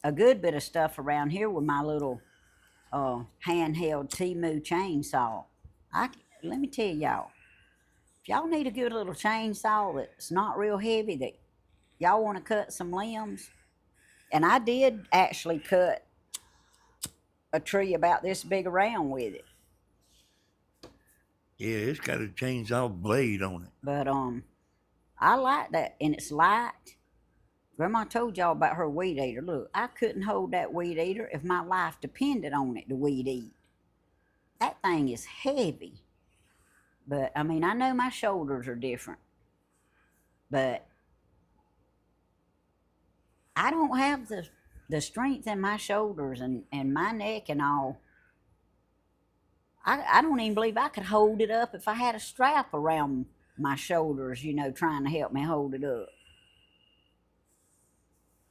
a good bit of stuff around here with my little handheld Temu chainsaw. Let me tell y'all, if y'all need a good little chainsaw that's not real heavy, that y'all want to cut some limbs, and I did actually cut a tree about this big around with it. Yeah, it's got a chainsaw blade on it. But I like that, and it's light. Grandma told y'all about her weed eater. Look, I couldn't hold that weed eater if my life depended on it to weed eat. That thing is heavy. But, I mean, I know my shoulders are different. But I don't have the strength in my shoulders and my neck and all. I don't even believe I could hold it up if I had a strap around my shoulders, trying to help me hold it up.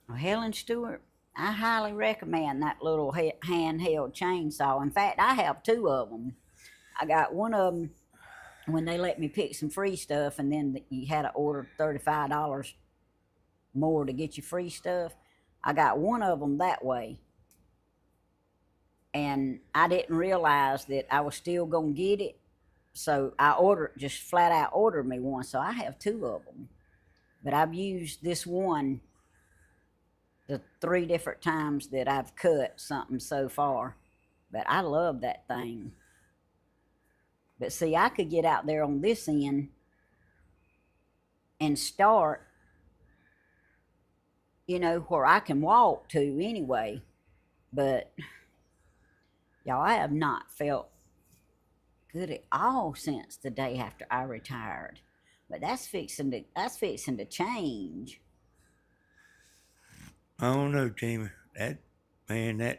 Well, Helen Stewart, I highly recommend that little handheld chainsaw. In fact, I have two of them. I got one of them when they let me pick some free stuff, and then you had to order $35 more to get your free stuff. I got one of them that way. And I didn't realize that I was still going to get it. So I just flat out ordered me one. So I have two of them. But I've used this one the 3 different times that I've cut something so far. But I love that thing. But see, I could get out there on this end and start, where I can walk to anyway. But y'all, I have not felt good at all since the day after I retired. But that's fixing to change. I don't know, Tammy. Man,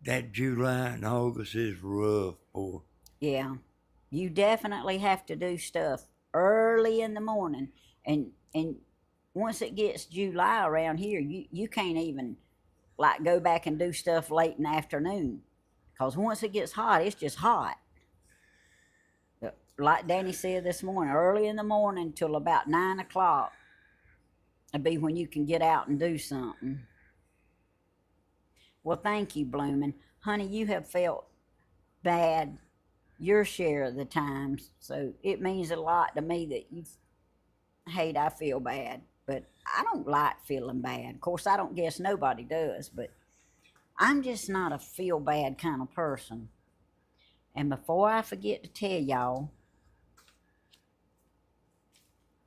that July and August is rough, boy. Yeah. You definitely have to do stuff early in the morning. And once it gets July around here, you can't even like go back and do stuff late in the afternoon. Because once it gets hot, it's just hot. Like Danny said this morning, early in the morning till about 9 o'clock would be when you can get out and do something. Well, thank you, Bloomin'. Honey, you have felt bad your share of the times, so it means a lot to me that you hate I feel bad. But I don't like feeling bad. Of course, I don't guess nobody does, but I'm just not a feel bad kind of person. And before I forget to tell y'all,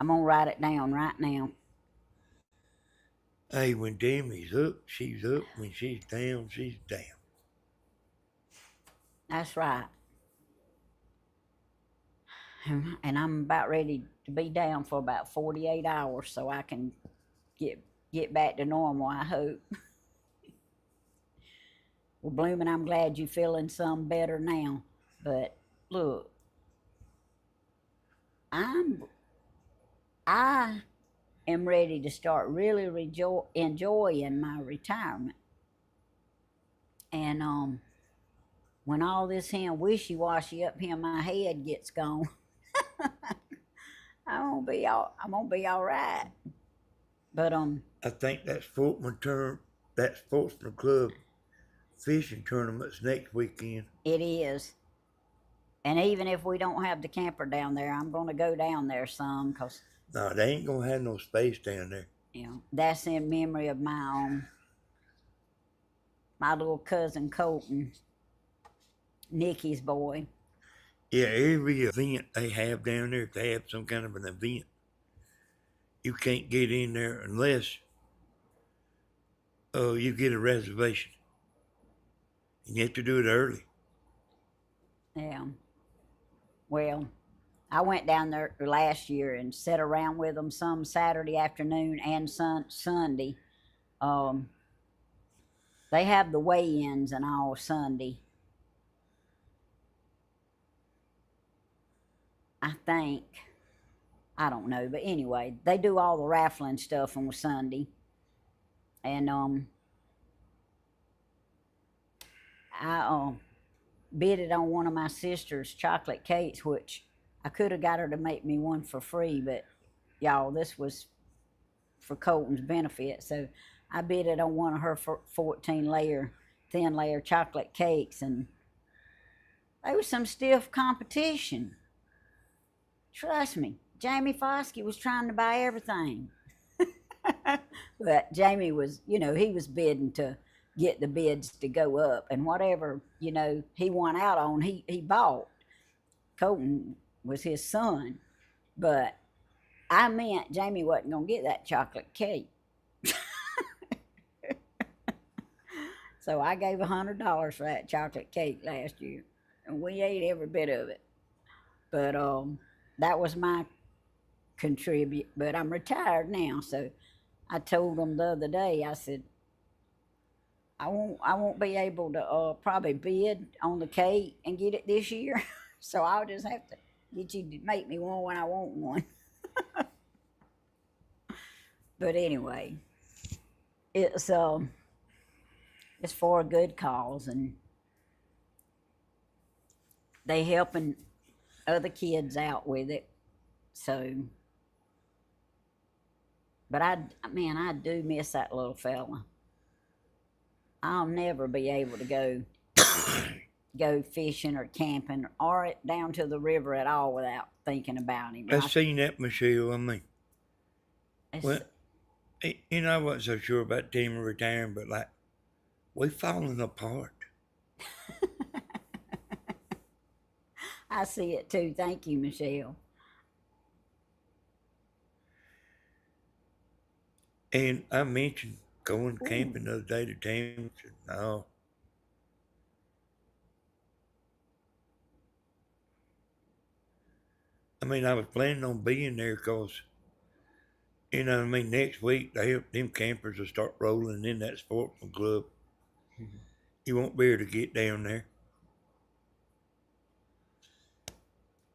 I'm gonna write it down right now. Hey, when Tammy's up, she's up. When she's down, she's down. That's right. And I'm about ready to be down for about 48 hours so I can get back to normal, I hope. Well, Bloomin', I'm glad you're feeling some better now. But look, I am ready to start really enjoying my retirement. And when all this here wishy-washy up here in my head gets gone, I'm gonna be all right. But I think that Sportsman Club fishing tournament's next weekend. it is. And even if we don't have the camper down there, I'm gonna go down there some, cause No, they ain't gonna have no space down there. That's in memory of my little cousin Colton, Nikki's boy. Yeah, every event they have down there, if they have some kind of an event, you can't get in there unless you get a reservation. And you have to do it early. Yeah. Well, I went down there last year and sat around with them some Saturday afternoon and Sunday. They have the weigh-ins and all Sunday. I think. I don't know, but anyway, they do all the raffling stuff on Sunday. And I bid it on one of my sister's chocolate cakes, which I could have got her to make me one for free, but y'all, this was for Colton's benefit. So I bid it on one of her 14 thin layer chocolate cakes, and there was some stiff competition. Trust me, Jamie Foskey was trying to buy everything. But Jamie was, he was bidding to get the bids to go up, and whatever, he won out on, he bought. Colton was his son, but I meant Jamie wasn't going to get that chocolate cake. So I gave $100 for that chocolate cake last year, and we ate every bit of it. But that was my contribute. But I'm retired now, so I told them the other day, I said, I won't be able to probably bid on the cake and get it this year. So I'll just have to get you to make me one when I want one. But anyway, it's for a good cause, and they helping other kids out with it. So, but I do miss that little fella. I'll never be able to go fishing or camping or down to the river at all without thinking about him. I seen that, Michelle. I mean, You know, I wasn't so sure about Tammy retiring, but like, we falling apart. I see it too. Thank you, Michelle. And I mentioned going Ooh. camping the other day to Tammy. Said, no. I mean, I was planning on being there because, you know, I mean, next week them campers will start rolling in that sportsman club. You won't be able to get down there.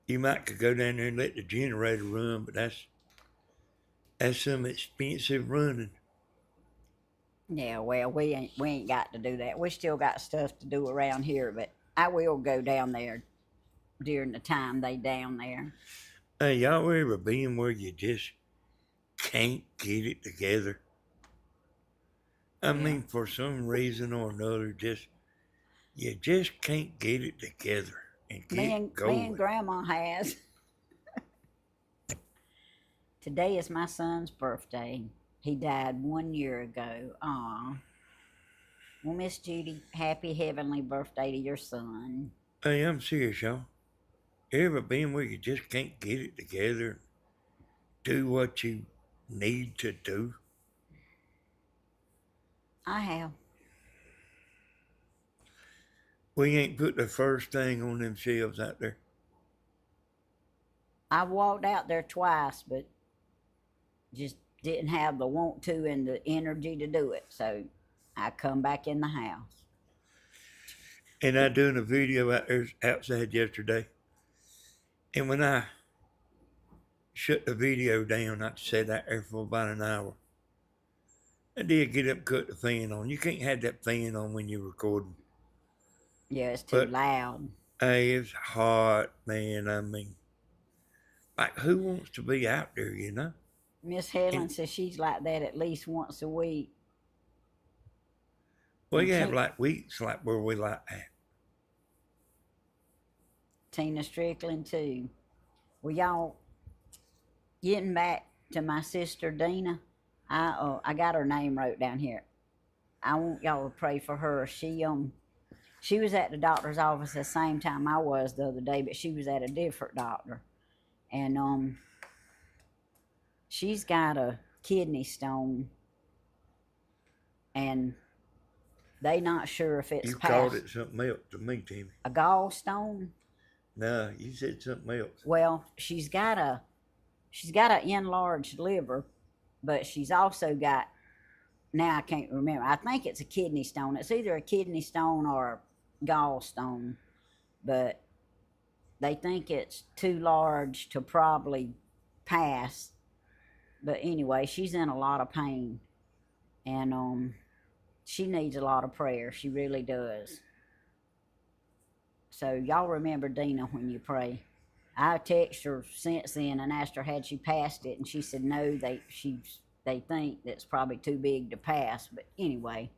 You might could go down there and let the generator run, but that's some expensive running. Yeah, well, we ain't got to do that. We still got stuff to do around here, but I will go down there during the time they down there. Hey, y'all ever been where you just can't get it together? I Yeah. mean, for some reason or another, you just can't get it together and Me get and me and going. Grandma has. Today is my son's birthday. He died 1 year ago. Aw. Well, Miss Judy, happy heavenly birthday to your son. Hey, I'm serious, y'all. You ever been where you just can't get it together, do what you need to do? I have. We ain't put the first thing on them shelves out there. I walked out there twice, but just didn't have the want to and the energy to do it. So I come back in the house. And I doing a video out there outside yesterday. And when I shut the video down, I sat out there for about an hour. I did get up and cut the fan on. You can't have that fan on when you're recording. Yeah, it's too But loud. hey, it's hot, man. I mean, like, who wants to be out there, you know? Miss Helen And says she's like that at least once a week. we And have like weeks like where we like that. Tina Strickland too. Well, y'all, getting back to my sister Dina, I got her name wrote down here. I want y'all to pray for her. She was at the doctor's office the same time I was the other day, but she was at a different doctor, and she's got a kidney stone, and they not sure if it's You called past it something else to me, Timmy. a gallstone. No, you said something else. Well, she's got an enlarged liver, but she's also got, now I can't remember. I think it's a kidney stone. It's either a kidney stone or a gallstone, but they think it's too large to probably pass. But anyway, she's in a lot of pain, and she needs a lot of prayer. She really does. So y'all remember Dina when you pray. I texted her since then and asked her had she passed it, and she said no. They think that's probably too big to pass. But anyway,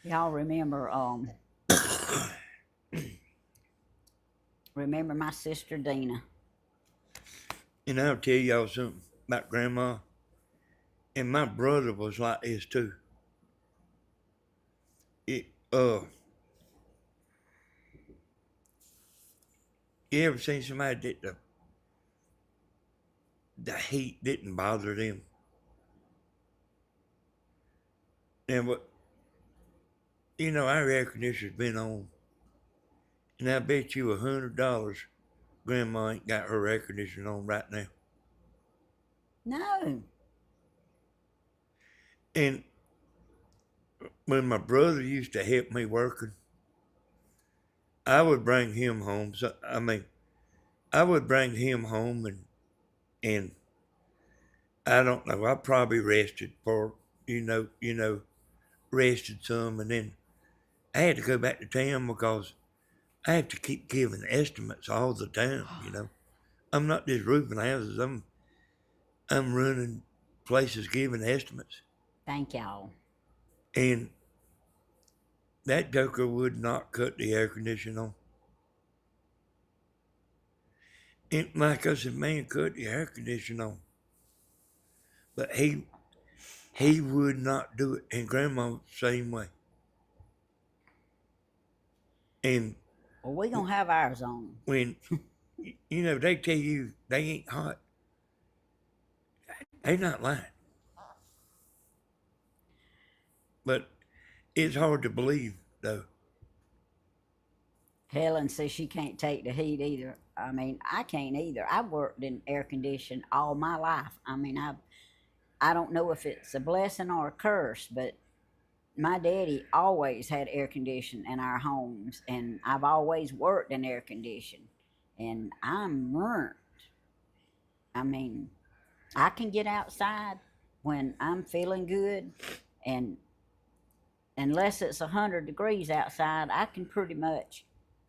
y'all remember my sister Dina. And I'll tell y'all something about Grandma. And my brother was like this too. It you ever seen somebody that the heat didn't bother them? And what, you know, our air conditioner's been on, and I bet you $100 Grandma ain't got her air conditioner on right now. No. And when my brother used to help me working, I would bring him home. So I mean, I would bring him home and I don't know. I probably rested for rested some, and then I had to go back to town because I have to keep giving estimates all the time. You know, I'm not just roofing houses. I'm running places giving estimates, Thank y'all. and that joker would not cut the air conditioning on. And like I said, man, cut the air conditioning on. But he would not do it, and Grandma was the same way. And Well, we gonna have ours on. when they tell you they ain't hot, they not lying. But it's hard to believe though. Helen says she can't take the heat either. I mean, I can't either. I've worked in air conditioning all my life. I mean, I don't know if it's a blessing or a curse, but my daddy always had air conditioning in our homes, and I've always worked in air conditioning, and I'm burnt. I mean, I can get outside when I'm feeling good, and unless it's 100 degrees outside, I can pretty much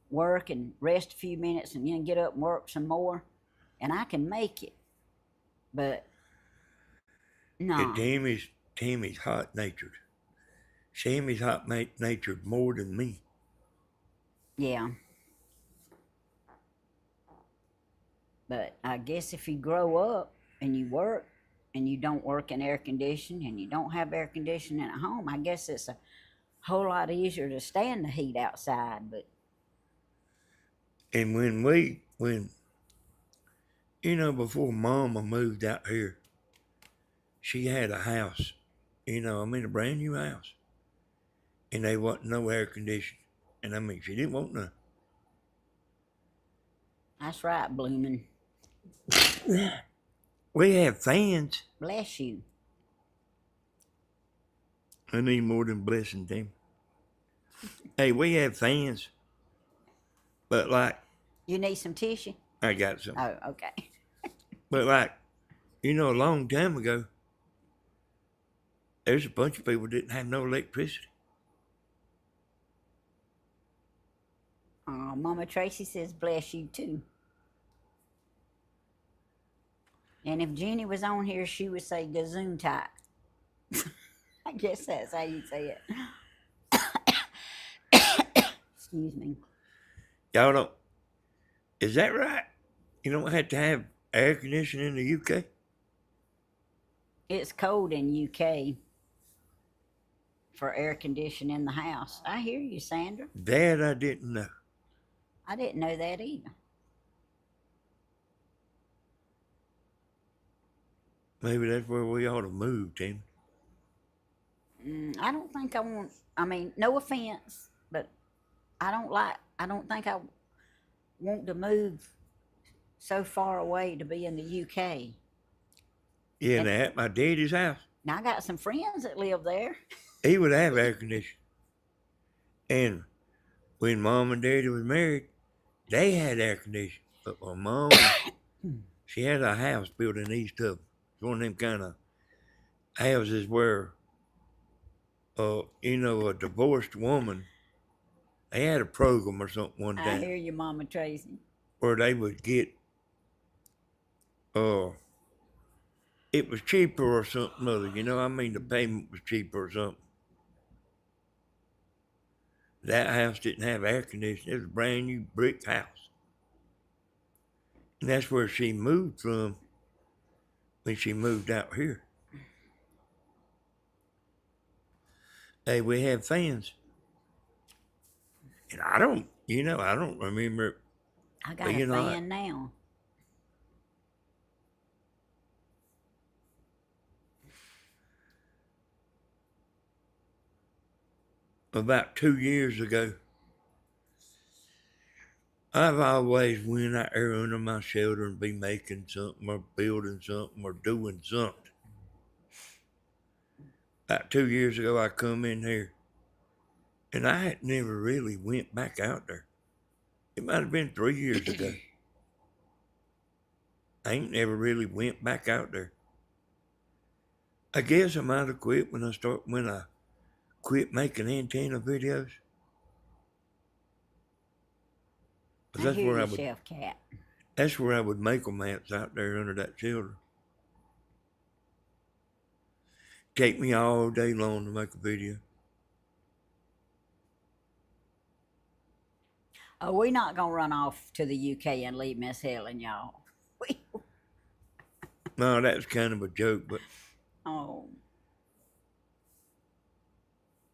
work and rest a few minutes and then get up and work some more, and I can make it. But no, Tammy's hot natured. Sammy's hot natured more than me. yeah. But I guess if you grow up and you work and you don't work in air conditioning and you don't have air conditioning at home, I guess it's a whole lot easier to stand the heat outside. But And when before Mama moved out here, she had a house, a brand new house, and they wasn't no air conditioning, and she didn't want none. that's right, blooming. We have fans. Bless you. I need more than blessing, Tim. Hey, we have fans, but like You need some tissue? I got some. Oh, okay. But like, a long time ago, there's a bunch of people that didn't have no electricity. Mama Tracy says bless you too. And if Jenny was on here, she would say gazoon tight. I guess that's how you say it. Excuse me. Y'all don't. Is that right? You don't have to have air conditioning in the UK? It's cold in UK for air conditioning in the house. I hear you, Sandra. That I didn't know. I didn't know that either. Maybe that's where we ought to move, Tim. I don't think I want. I mean, no offense, but I don't think I want to move so far away to be in the UK. Yeah, and at my daddy's house, Now I got some friends that live there. he would have air conditioning. And when Mom and Daddy was married, they had air conditioning. But my mom, she had a house built in East Dublin. It's one of them kind of houses where, a divorced woman, they had a program or something one I time hear you, Mama Tracy. where they would get, it was cheaper or something other, the payment was cheaper or something. That house didn't have air conditioning. It was a brand new brick house. And that's where she moved from when she moved out here. Hey, we have fans. And I don't remember I got a being fan now. about 2 years ago. I've always went out there under my shelter and be making something or building something or doing something. About 2 years ago, I come in here, and I had never really went back out there. It might have been 3 years ago. I ain't never really went back out there. I guess I might have quit when I quit making antenna videos. I hear you, Chef Cat. That's where I would make them out there under that shelter. Take me all day long to make a video. Oh, we're not gonna run off to the UK and leave Miss Helen, y'all. No, that's kind of a joke, but Oh,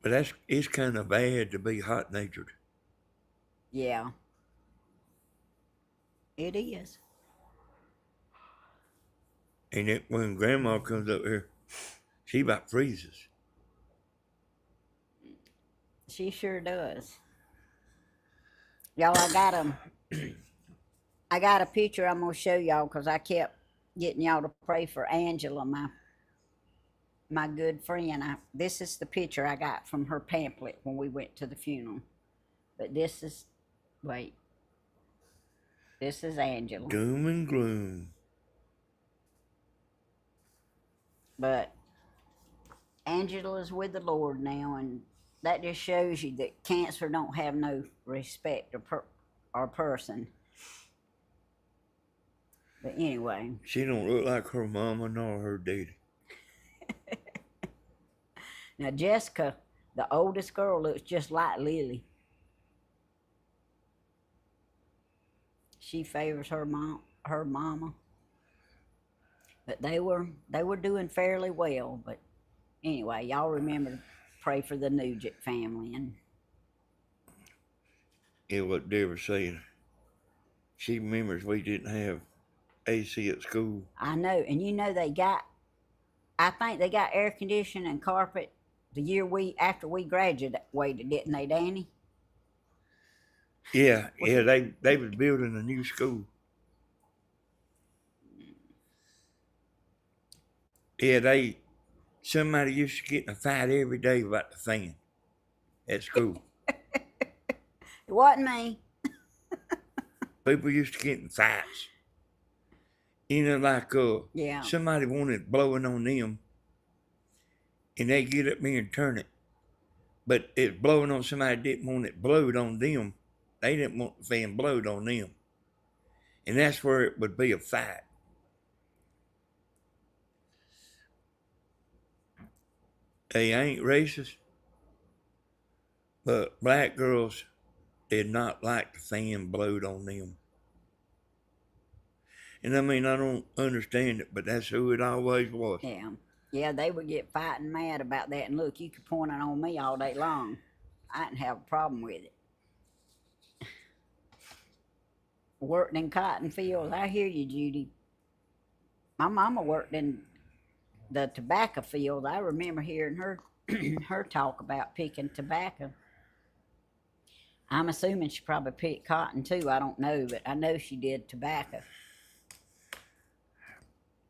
But it's kind of bad to be hot natured. yeah, it is. And when Grandma comes up here, she about freezes. She sure does. Y'all, I got a picture I'm gonna show y'all because I kept getting y'all to pray for Angela, my good friend. This is the picture I got from her pamphlet when we went to the funeral. But this is, wait, this is Angela. Doom and gloom. But Angela's with the Lord now, and that just shows you that cancer don't have no respect or person. But anyway, She don't look like her mama nor her daddy. now Jessica, the oldest girl, looks just like Lily. She favors her mama. But they were doing fairly well. But anyway, y'all remember to pray for the Nugent family. And Yeah, what Deborah saying. She remembers we didn't have AC at school. I know, and you know I think they got air conditioning and carpet the year after we graduated, didn't they, Danny? Yeah, they was building a new school. Yeah, somebody used to get in a fight every day about the fan at school. It wasn't me. People used to get in fights. You know, like Yeah. somebody wanted blowing on them, and they get up there and turn it. But it's blowing on somebody didn't want it blowed on them. They didn't want the fan blowed on them. And that's where it would be a fight. Hey, I ain't racist, but black girls did not like the fan blowed on them. And I mean, I don't understand it, but that's who it always was. Yeah. Yeah, they would get fighting mad about that. And look, you could point it on me all day long. I didn't have a problem with it. Worked in cotton fields. I hear you, Judy. My mama worked in the tobacco field. I remember hearing her her talk about picking tobacco. I'm assuming she probably picked cotton too. I don't know, but I know she did tobacco.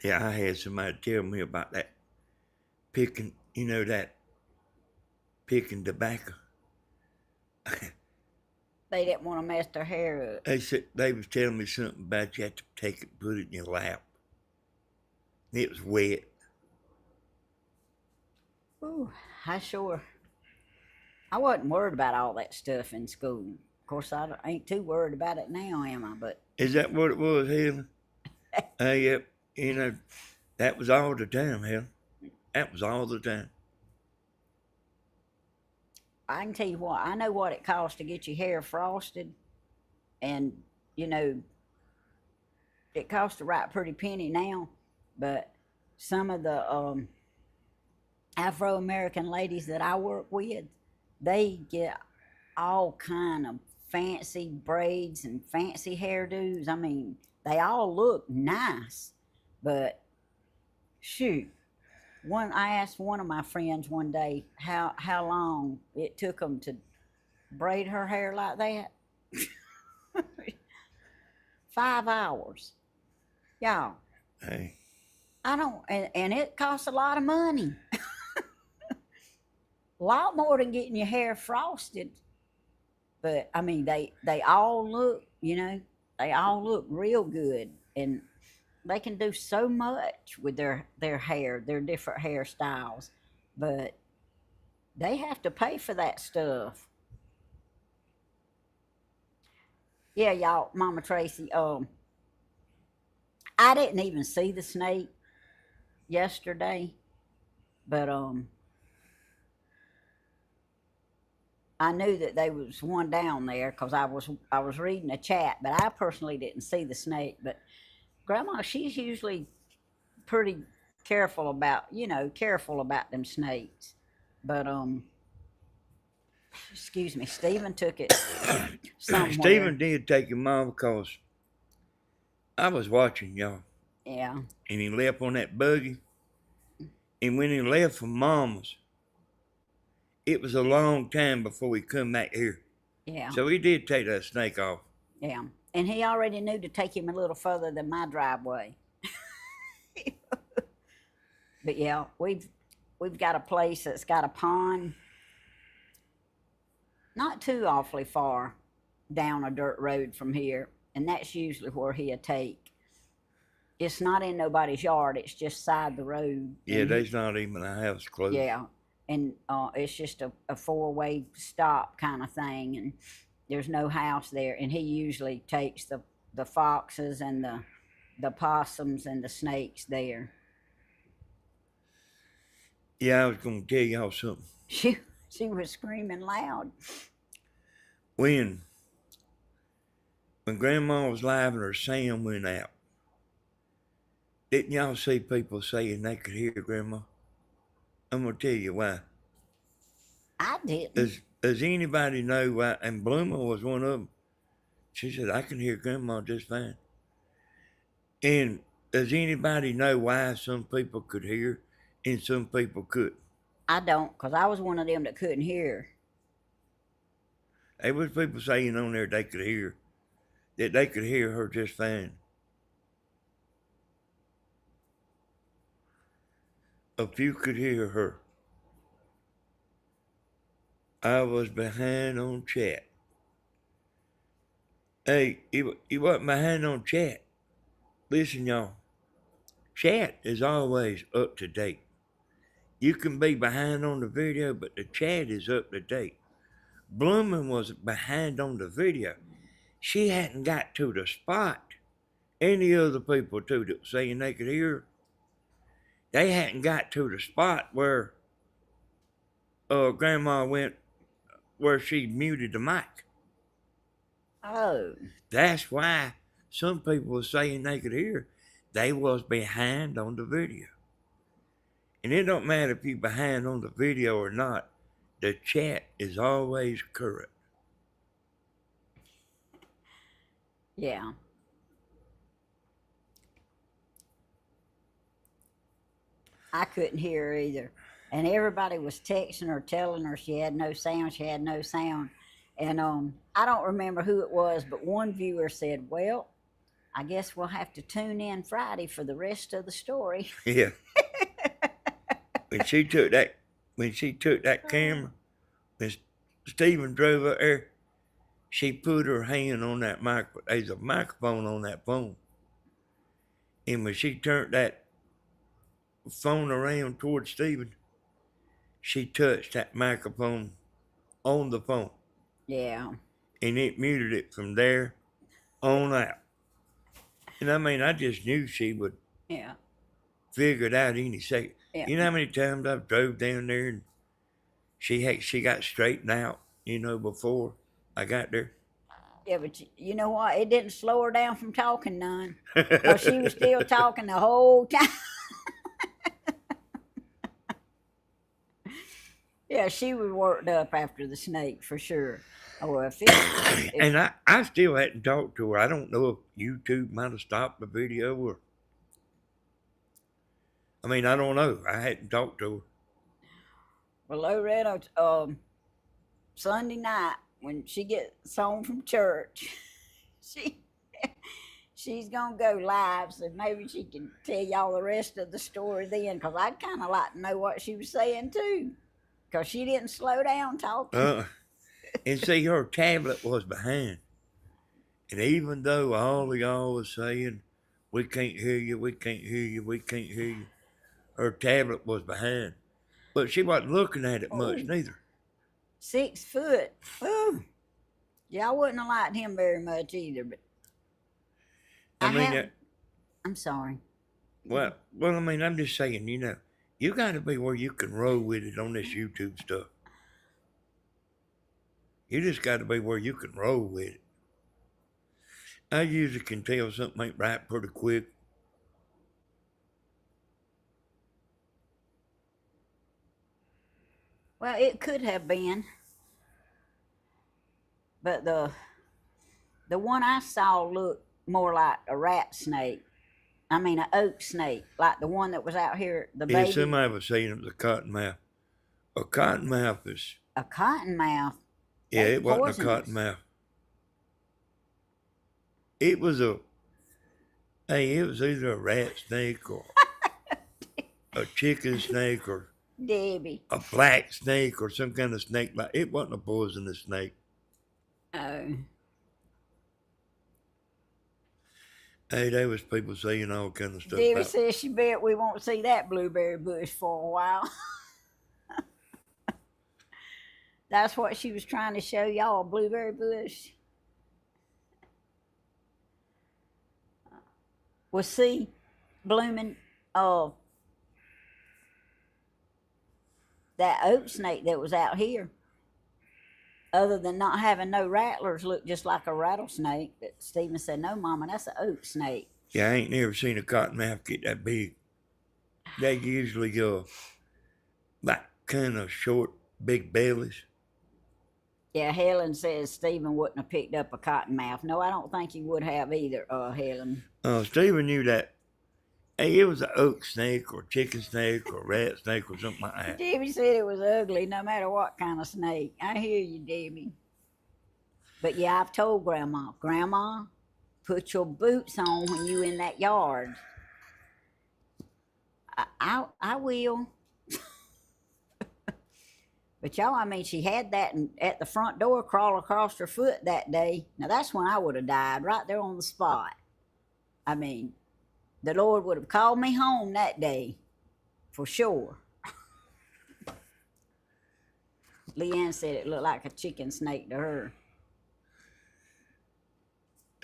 Yeah, I had somebody tell me about that picking, that picking tobacco. They didn't want to mess their hair up. They said they was telling me something about you had to take it and put it in your lap. It was wet. Ooh, I wasn't worried about all that stuff in school. Of course, I ain't too worried about it now, am I? But Is that what it was, Helen? Yep. That was all the time, Helen. That was all the time. I can tell you what, I know what it costs to get your hair frosted. And, it costs a right pretty penny now. But some of the Afro-American ladies that I work with, they get all kind of fancy braids and fancy hairdos. I mean, they all look nice, but shoot. I asked one of my friends one day how long it took them to braid her hair like that. 5 hours. Y'all. Hey. I don't, and it costs a lot of money. A lot more than getting your hair frosted. But I mean, they all look, they all look real good, and they can do so much with their hair, their different hairstyles. But they have to pay for that stuff. Yeah, y'all, Mama Tracy, I didn't even see the snake yesterday, but I knew that there was one down there because I was reading a chat, but I personally didn't see the snake. But Grandma, she's usually pretty careful about, careful about them snakes. But excuse me, Stephen took it somewhere. Stephen did take him off because I was watching y'all, Yeah, and he left on that buggy. And when he left for Mama's, it was a long time before he come back here. yeah, So he did take that snake off. yeah. And he already knew to take him a little further than my driveway. But yeah, we've got a place that's got a pond, not too awfully far down a dirt road from here, and that's usually where he'll take. It's not in nobody's yard; it's just side the road. Yeah, there's not even a house close. Yeah, and it's just a four-way stop kind of thing, and there's no house there. And he usually takes the foxes and the possums and the snakes there. Yeah, I was gonna tell y'all something. She was screaming loud. When Grandma was live and her sound went out, didn't y'all see people saying they could hear Grandma? I'm gonna tell you why. I didn't. Does anybody know why? And Bloomer was one of them. She said, I can hear Grandma just fine. And does anybody know why some people could hear and some people couldn't? I don't, because I was one of them that couldn't hear. There was people saying on there they could hear, that they could hear her just fine. A few could hear her. I was behind on chat. Hey, you wasn't behind on chat. Listen, y'all. Chat is always up to date. You can be behind on the video, but the chat is up to date. Bloomin' was behind on the video. She hadn't got to the spot. Any other people too that were saying they could hear her, they hadn't got to the spot where Grandma went, where she muted the mic. Oh. That's why some people were saying they could hear. They was behind on the video. And it don't matter if you behind on the video or not, the chat is always current. Yeah. I couldn't hear her either. And everybody was texting her, telling her she had no sound, she had no sound. And I don't remember who it was, but one viewer said, well, I guess we'll have to tune in Friday for the rest of the story. Yeah. when she took that camera, when Stephen drove up there, she put her hand on that microphone. There's a microphone on that phone. And when she turned that phone around towards Stephen, she touched that microphone on the phone. Yeah. And it muted it from there on out. And I mean, I just knew she would figure it out any second. Yeah. You know how many times I've drove down there and she got straightened out, before I got there. Yeah, but you know what? It didn't slow her down from talking none. Because she was still talking the whole time. Yeah, she was worked up after the snake for sure. Oh, and I still hadn't talked to her. I don't know if YouTube might have stopped the video or. I mean, I don't know. I hadn't talked to her. Well, Loretta, Sunday night when she gets home from church, she's gonna go live, so maybe she can tell y'all the rest of the story then. Cause I'd kind of like to know what she was saying too, cause she didn't slow down talking. And see, her tablet was behind. And even though all of y'all was saying, we can't hear you, we can't hear you, we can't hear you, her tablet was behind. But she wasn't looking at it much neither. 6 foot. Ooh. Yeah, I wouldn't have liked him very much either, but I'm sorry. Well, I mean, I'm just saying, you got to be where you can roll with it on this YouTube stuff. You just got to be where you can roll with it. I usually can tell something ain't right pretty quick. Well, it could have been, but the one I saw looked more like a rat snake. I mean, an oak snake, like the one that was out here, the Yeah, baby. somebody was saying it was a cottonmouth. A cottonmouth is, A cottonmouth. yeah, They it wasn't a poisonous. cottonmouth. It was a, hey, it was either a rat snake or a chicken snake or Debbie. a black snake or some kind of snake. Like it wasn't a poisonous snake. Oh, Hey, there was people saying all kind of stuff Debbie about. says she bet we won't see that blueberry bush for a while. That's what she was trying to show y'all, a blueberry bush. Well, see, blooming that oak snake that was out here, other than not having no rattlers, looked just like a rattlesnake. But Stephen said, "No, Mama, that's an oak snake." Yeah, I ain't never seen a cottonmouth get that big. They usually go like kind of short, big bellies. Yeah, Helen says Stephen wouldn't have picked up a cottonmouth. No, I don't think he would have either, Helen. Stephen knew that. Hey, it was an oak snake or chicken snake or rat snake or something like that. Debbie said it was ugly no matter what kind of snake. I hear you, Debbie. But yeah, I've told Grandma, put your boots on when you in that yard. I will. But y'all, I mean, she had that at the front door crawl across her foot that day. Now that's when I would have died right there on the spot. I mean, the Lord would have called me home that day, for sure. Leanne said it looked like a chicken snake to her.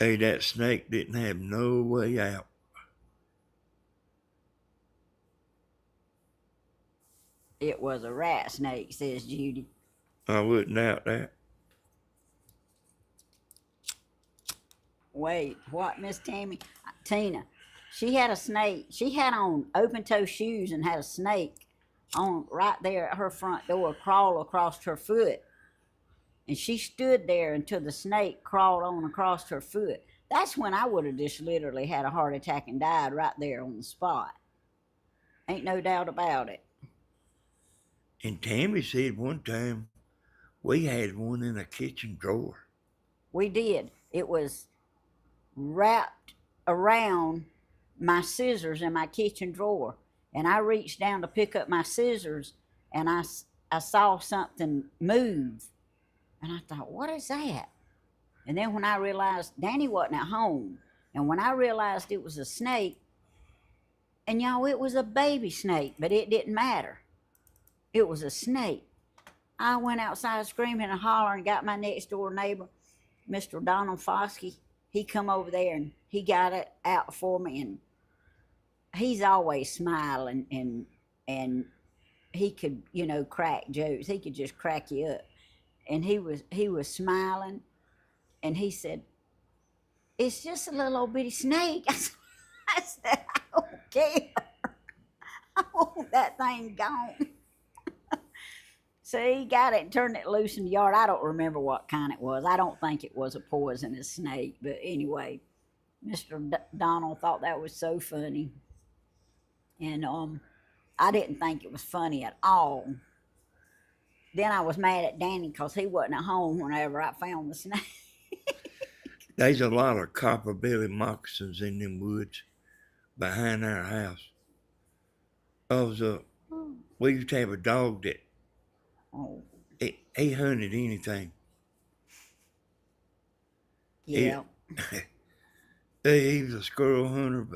Hey, that snake didn't have no way out. It was a rat snake, says Judy. I wouldn't doubt that. Wait, what, Miss Tammy? Tina, she had a snake. She had on open toe shoes and had a snake on right there at her front door crawl across her foot. And she stood there until the snake crawled on across her foot. That's when I would have just literally had a heart attack and died right there on the spot. Ain't no doubt about it. And Tammy said one time we had one in a kitchen drawer. We did. It was wrapped around my scissors in my kitchen drawer. And I reached down to pick up my scissors and I saw something move. And I thought, what is that? And then when I realized Danny wasn't at home, and when I realized it was a snake, and y'all, it was a baby snake, but it didn't matter. It was a snake. I went outside screaming and hollering, got my next door neighbor, Mr. Donald Foskey. He come over there and he got it out for me, and he's always smiling and he could, crack jokes. He could just crack you up. And he was smiling, and he said, "It's just a little old bitty snake." I said, "I don't care. I want that thing gone." So he got it and turned it loose in the yard. I don't remember what kind it was. I don't think it was a poisonous snake. But anyway, Mr. Donald thought that was so funny. And I didn't think it was funny at all. Then I was mad at Danny because he wasn't at home whenever I found the snake. There's a lot of copper belly moccasins in them woods behind our house. We used to have a dog that Oh, he hunted anything. yeah. He was a squirrel hunter,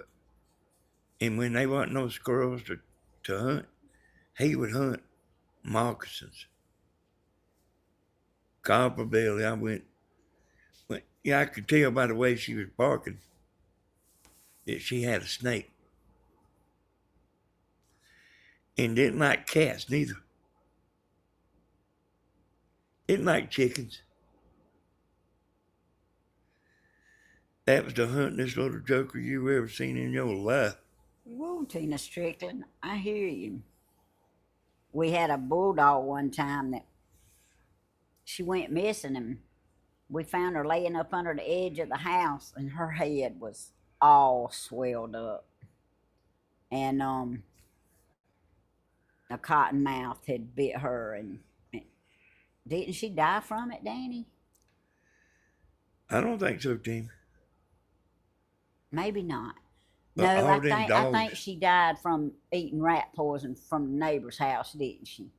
and when there wasn't no squirrels to hunt, he would hunt moccasins. Copper belly, yeah, I could tell by the way she was barking that she had a snake. And didn't like cats neither. Didn't like chickens. That was the huntingest little joker you ever seen in your life. Whoa, Tina Strickland, I hear you. we had a bulldog one time that she went missing, and we found her laying up under the edge of the house, and her head was all swelled up, and a cotton mouth had bit her, and didn't she die from it, Danny? I don't think so, Tim. Maybe not. But No, all them I think dogs, she died from eating rat poison from the neighbor's house, didn't she?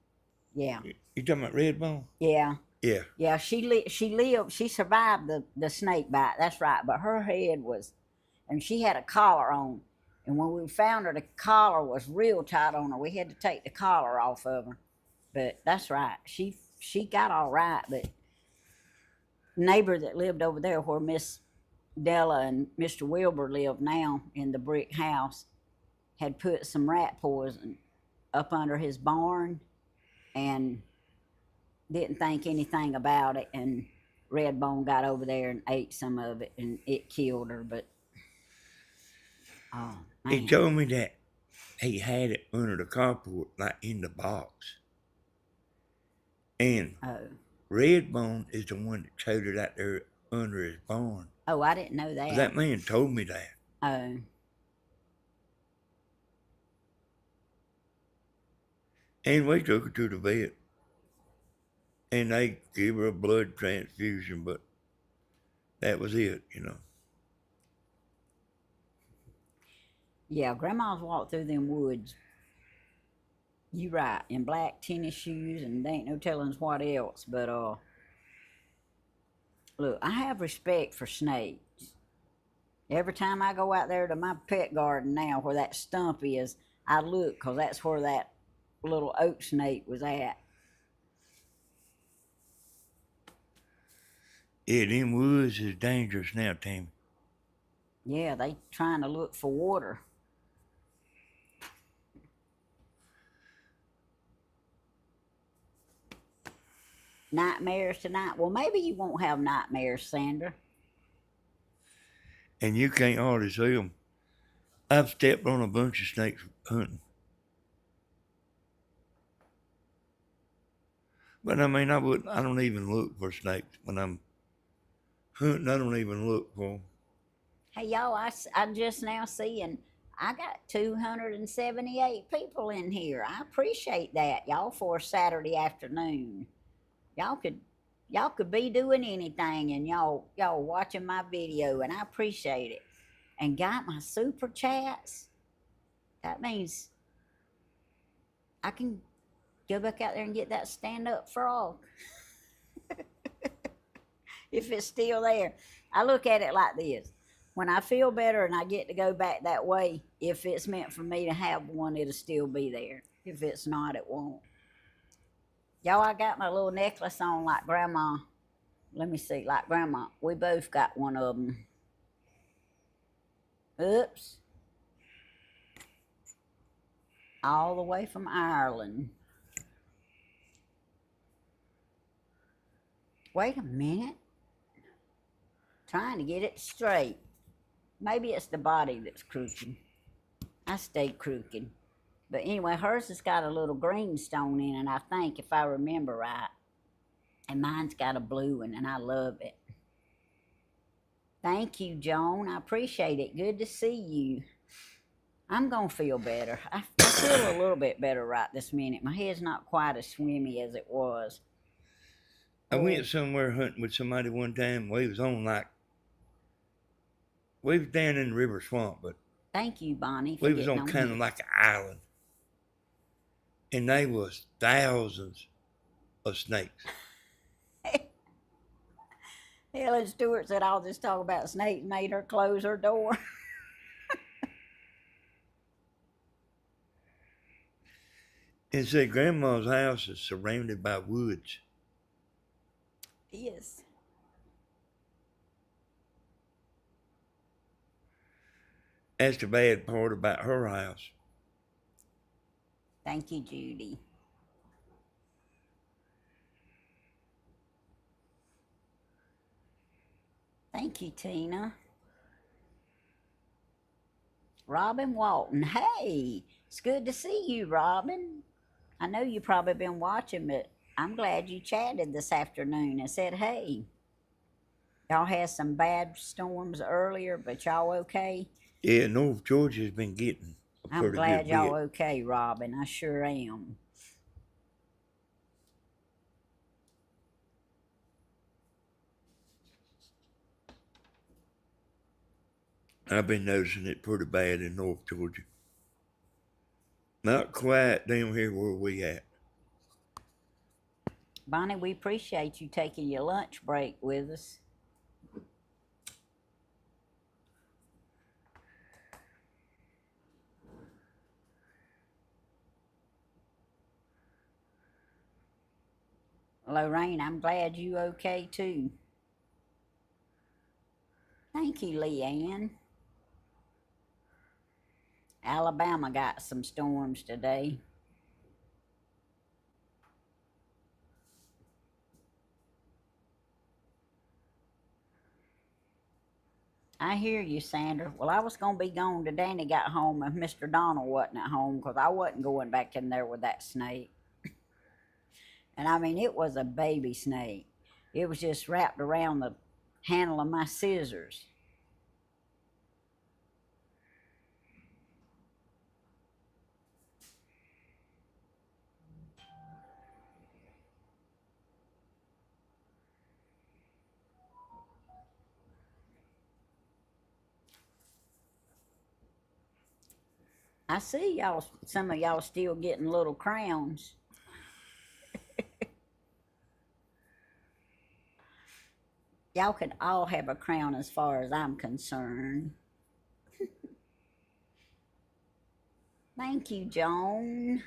Yeah, you talking about Redbone? yeah, Yeah. yeah. She lived. She survived the snake bite. That's right. But her head was, and she had a collar on. And when we found her, the collar was real tight on her. We had to take the collar off of her. But that's right. She got all right. But neighbor that lived over there where Miss Della and Mr. Wilbur live now in the brick house had put some rat poison up under his barn and didn't think anything about it, and Redbone got over there and ate some of it, and it killed her. But oh He man, told me that he had it under the carport, like in the box. And oh Redbone is the one that told it out there under his barn. oh, I didn't know that. That man told me that. Oh And we took her to the vet. And they gave her a blood transfusion, but that was it, you know. yeah, Grandma's walked through them woods. You right, in black tennis shoes, and there ain't no telling what else. But look, I have respect for snakes. Every time I go out there to my pet garden now, where that stump is, I look, 'cause that's where that little oak snake was at. Yeah, them woods is dangerous now, Tammy. Yeah, they trying to look for water. Nightmares tonight? Well, maybe you won't have nightmares, Sandra. And you can't hardly see them. I've stepped on a bunch of snakes hunting. But I mean, I don't even look for snakes when I'm hunting. I don't even look for them. Hey, y'all, I just now seeing I got 278 people in here. I appreciate that, y'all, for a Saturday afternoon. Y'all could y'all could be doing anything, and y'all watching my video, and I appreciate it. And got my super chats. That means I can go back out there and get that stand up frog. If it's still there. I look at it like this. When I feel better and I get to go back that way, if it's meant for me to have one, it'll still be there. If it's not, it won't. Y'all, I got my little necklace on like Grandma. Let me see, like Grandma. We both got one of them. Oops. All the way from Ireland. Wait a minute. Trying to get it straight. Maybe it's the body that's crooked. I stay crooked. But anyway, hers has got a little green stone in it, I think, if I remember right. And mine's got a blue one, and I love it. Thank you, Joan. I appreciate it. Good to see you. I'm going to feel better. I feel a little bit better right this minute. My head's not quite as swimmy as it was. I went somewhere hunting with somebody one time. We was on like, we was down in the river swamp, but Thank you, Bonnie, for we was getting on on kind here. of like an island. And they was thousands of snakes. Helen Stewart said all this talk about snakes made her close her door. And said Grandma's house is surrounded by woods. Yes. That's the bad part about her house. Thank you, Judy. Thank you, Tina. Robin Walton. Hey, it's good to see you, Robin. I know you probably been watching, but I'm glad you chatted this afternoon and said, hey, y'all had some bad storms earlier, but y'all okay? Yeah, North Georgia's been getting a I'm pretty glad good y'all bit. okay, Robin. I sure am. I've been noticing it pretty bad in North Georgia. Not quite down here where we at. Bonnie, we appreciate you taking your lunch break with us. Lorraine, I'm glad you okay too. Thank you, Leanne. Alabama got some storms today. I hear you, Sandra. Well, I was going to be gone till Danny got home if Mr. Donald wasn't at home because I wasn't going back in there with that snake. And I mean, it was a baby snake. It was just wrapped around the handle of my scissors. I see y'all, some of y'all still getting little crowns. Y'all could all have a crown as far as I'm concerned. Thank you, Joan.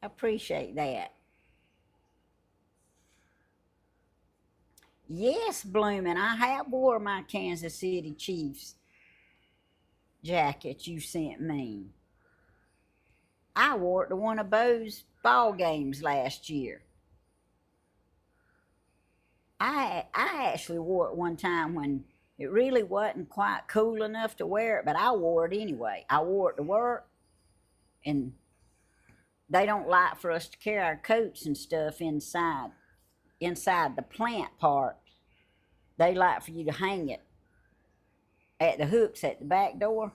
I appreciate that. Yes, Bloomin', I have wore my Kansas City Chiefs jacket you sent me. I wore it to one of Bo's ball games last year. I actually wore it one time when it really wasn't quite cool enough to wear it, but I wore it anyway. I wore it to work, and they don't like for us to carry our coats and stuff inside the plant part. They like for you to hang it at the hooks at the back door.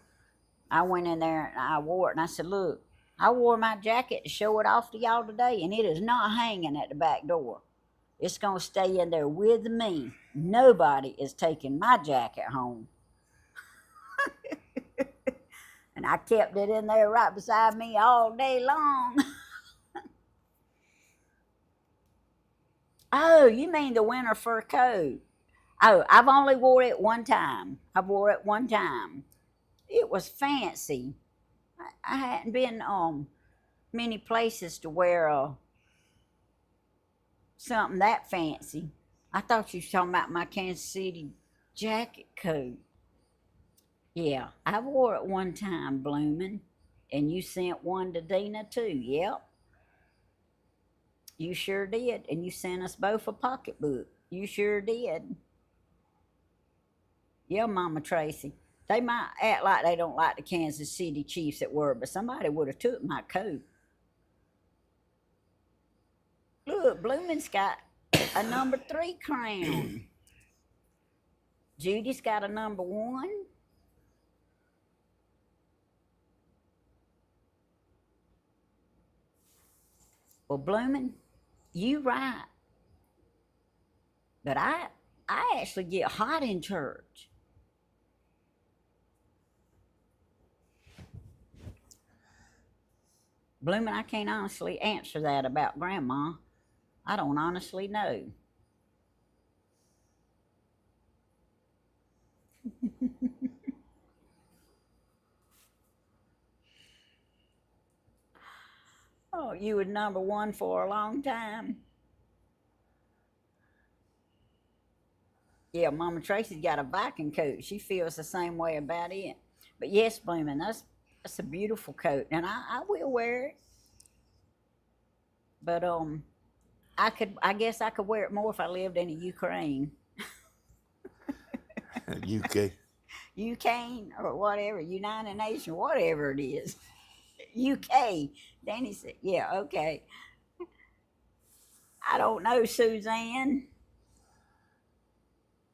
I went in there and I wore it, and I said, look, I wore my jacket to show it off to y'all today, and it is not hanging at the back door. It's going to stay in there with me. Nobody is taking my jacket home. And I kept it in there right beside me all day long. Oh, you mean the winter fur coat? Oh, I've only wore it one time. I wore it one time. It was fancy. I hadn't been many places to wear something that fancy. I thought you was talking about my Kansas City jacket coat. Yeah, I wore it one time, Bloomin'. And you sent one to Dina too. Yep, you sure did. And you sent us both a pocketbook. You sure did. Yeah, Mama Tracy. They might act like they don't like the Kansas City Chiefs at work, but somebody would have took my coat. Look, Bloomin's got a number 3 crown. Judy's got a number 1. Well, Bloomin', you right. But I actually get hot in church. Bloomin', I can't honestly answer that about Grandma. I don't honestly know. Oh, you was number 1 for a long time. Yeah, Mama Tracy's got a Viking coat. She feels the same way about it. But yes, Bloomin', that's a beautiful coat, and I will wear it. But I guess I could wear it more if I lived in the Ukraine. UK. Ukraine or whatever, United Nations, whatever it is. UK. Danny said, yeah, okay. I don't know, Suzanne.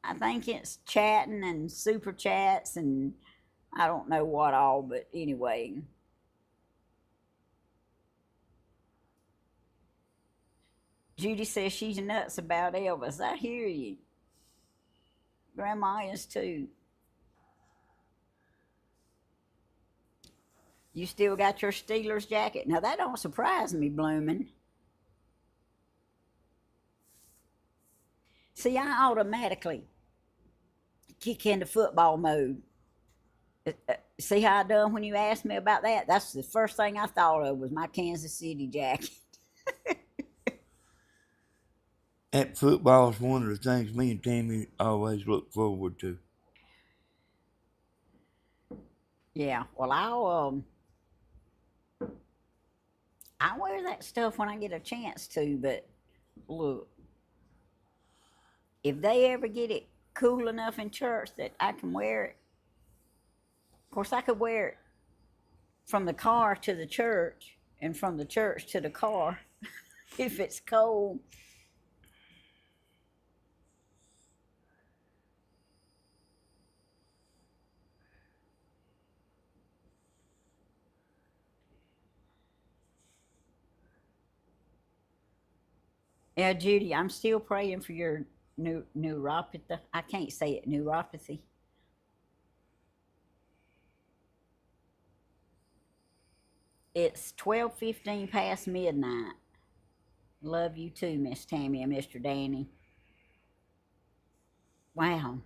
I think it's chatting and super chats and I don't know what all, but anyway. Judy says she's nuts about Elvis. I hear you. Grandma is too. You still got your Steelers jacket? Now that don't surprise me, blooming. See, I automatically kick into football mode. See how I done when you asked me about that? That's the first thing I thought of was my Kansas City jacket. That football is one of the things me and Tammy always look forward to. Yeah, well, I wear that stuff when I get a chance to, but look, if they ever get it cool enough in church that I can wear it, of course, I could wear it from the car to the church and from the church to the car if it's cold. Yeah, Judy, I'm still praying for your neuropathy. I can't say it, neuropathy. It's 12:15 past midnight. Love you too, Miss Tammy and Mr. Danny. Wow.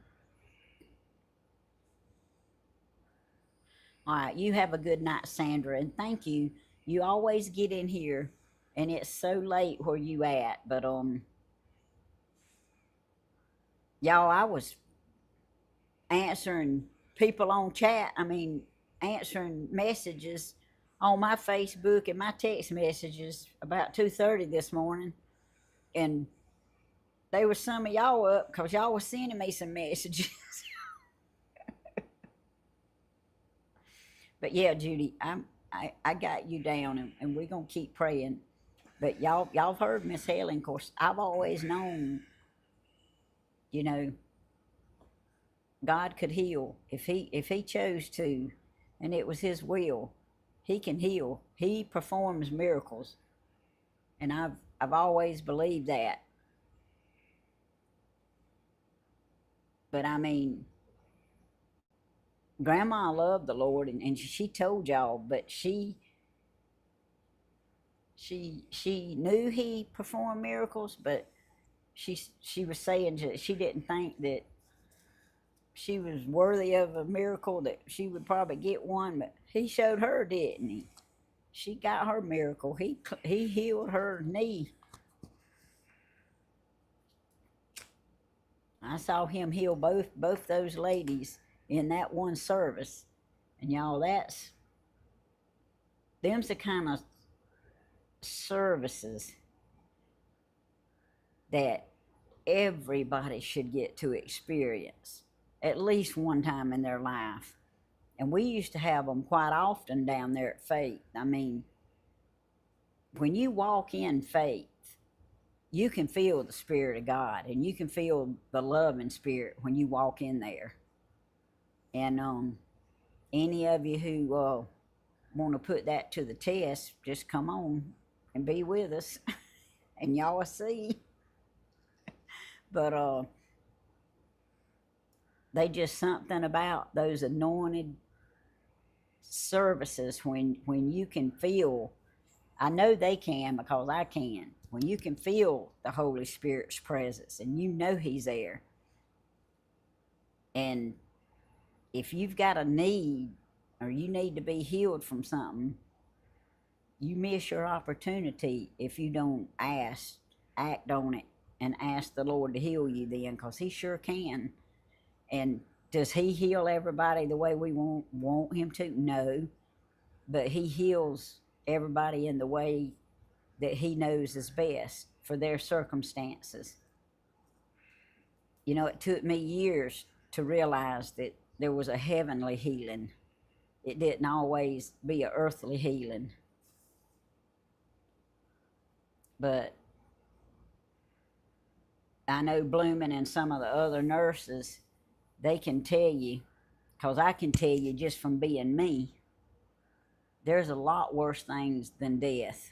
All right, you have a good night, Sandra, and thank you. You always get in here, and it's so late where you at. But y'all, I was answering people on chat. I mean, answering messages on my Facebook and my text messages about 2:30 this morning, and there was some of y'all up because y'all was sending me some messages. But yeah, Judy, I got you down, and we're gonna keep praying. But y'all heard Miss Helen. Of course, I've always known, you know, God could heal if he chose to, and it was His will. He can heal. He performs miracles, and I've always believed that. But I mean, Grandma loved the Lord, and she told y'all, but she knew He performed miracles, but she was saying that she didn't think that she was worthy of a miracle, that she would probably get one, but He showed her, didn't He? She got her miracle. He healed her knee. I saw Him heal both those ladies in that one service, and y'all, them's the kind of services that everybody should get to experience at least one time in their life. And we used to have them quite often down there at Faith. I mean, when you walk in Faith, you can feel the Spirit of God, and you can feel the loving Spirit when you walk in there. And any of you who want to put that to the test, just come on and be with us, and y'all will see. But they just something about those anointed services when you can feel. I know they can because I can. When you can feel the Holy Spirit's presence and you know He's there, and if you've got a need or you need to be healed from something, you miss your opportunity if you don't act on it, and ask the Lord to heal you then, because He sure can. And does He heal everybody the way we want Him to? No. But He heals everybody in the way that He knows is best for their circumstances. You know, it took me years to realize that there was a heavenly healing. it didn't always be a earthly healing. But I know Blooming and some of the other nurses, they can tell you, because I can tell you just from being me, there's a lot worse things than death.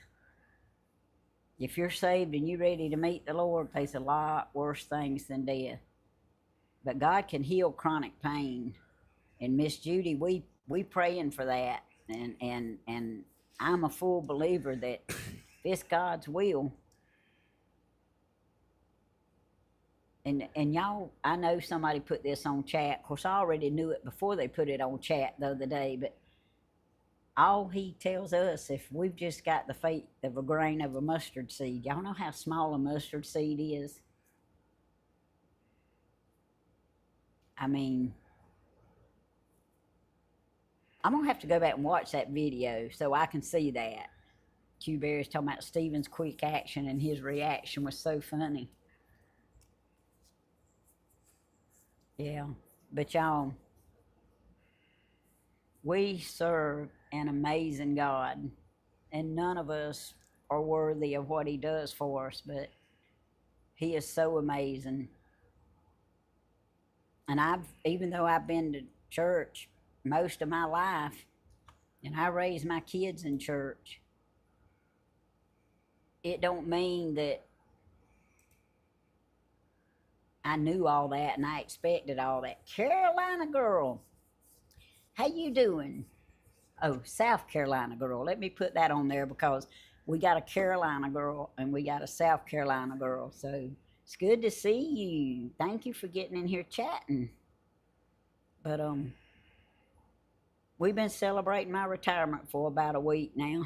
If you're saved and you're ready to meet the Lord, there's a lot worse things than death. But God can heal chronic pain. And Miss Judy, we praying for that. And I'm a full believer that if it's God's will. And y'all, I know somebody put this on chat. Of course, I already knew it before they put it on chat the other day, but all he tells us, if we've just got the faith of a grain of a mustard seed, y'all know how small a mustard seed is? I mean, I'm going to have to go back and watch that video so I can see that. Q Bear's talking about Stephen's quick action, and his reaction was so funny. Yeah, but y'all, we serve an amazing God, and none of us are worthy of what he does for us, but he is so amazing. And even though I've been to church most of my life, and I raised my kids in church, it don't mean that I knew all that and I expected all that. Carolina girl, how you doing? Oh, South Carolina girl. Let me put that on there because we got a Carolina girl and we got a South Carolina girl. So it's good to see you. Thank you for getting in here chatting. But we've been celebrating my retirement for about a week now.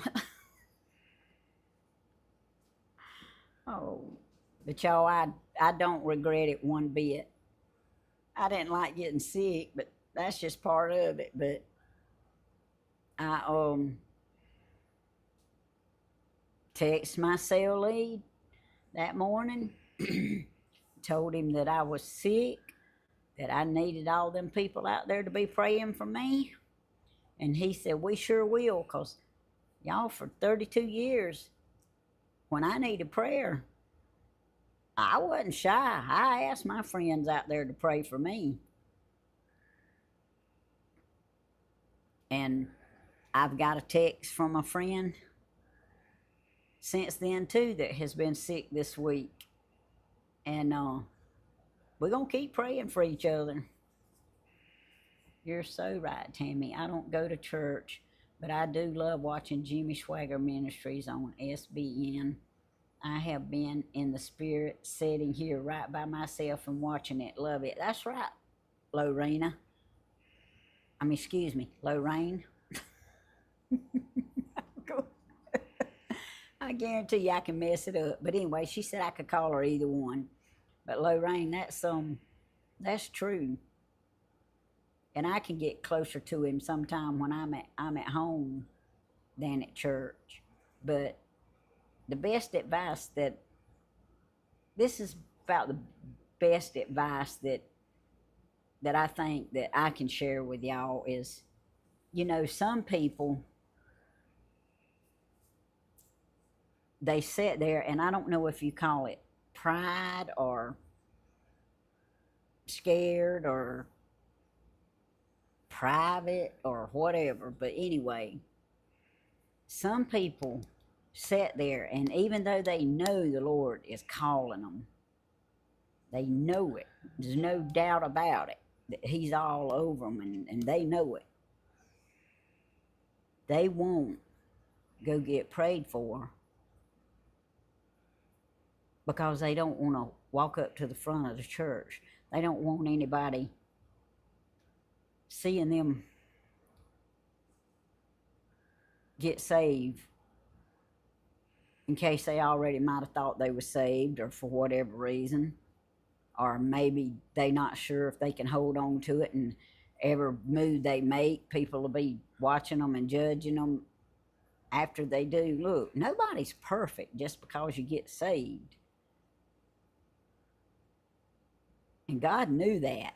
Oh, but y'all, I don't regret it one bit. I didn't like getting sick, but that's just part of it. But I text my cell lead that morning, told him that I was sick, that I needed all them people out there to be praying for me. And he said, we sure will, because y'all, for 32 years, when I needed prayer, I wasn't shy. I asked my friends out there to pray for me. And I've got a text from a friend since then, too, that has been sick this week. And we're going to keep praying for each other. You're so right, Tammy. I don't go to church, but I do love watching Jimmy Swagger Ministries on SBN. I have been in the spirit, sitting here right by myself and watching it. Love it. That's right, Lorena. Excuse me, Lorraine. I guarantee you I can mess it up. But anyway, she said I could call her either one. But Lorraine, that's true. And I can get closer to him sometime when I'm at home than at church. But the best advice this is about the best advice that I think that I can share with y'all is, some people, they sit there, and I don't know if you call it pride or scared or private or whatever, but anyway, some people sit there, and even though they know the Lord is calling them, they know it, there's no doubt about it, that he's all over them, and they know it, they won't go get prayed for because they don't want to walk up to the front of the church. They don't want anybody seeing them get saved in case they already might have thought they were saved, or for whatever reason, or maybe they not sure if they can hold on to it, and every move they make, people will be watching them and judging them after they do. Look, nobody's perfect just because you get saved. And God knew that.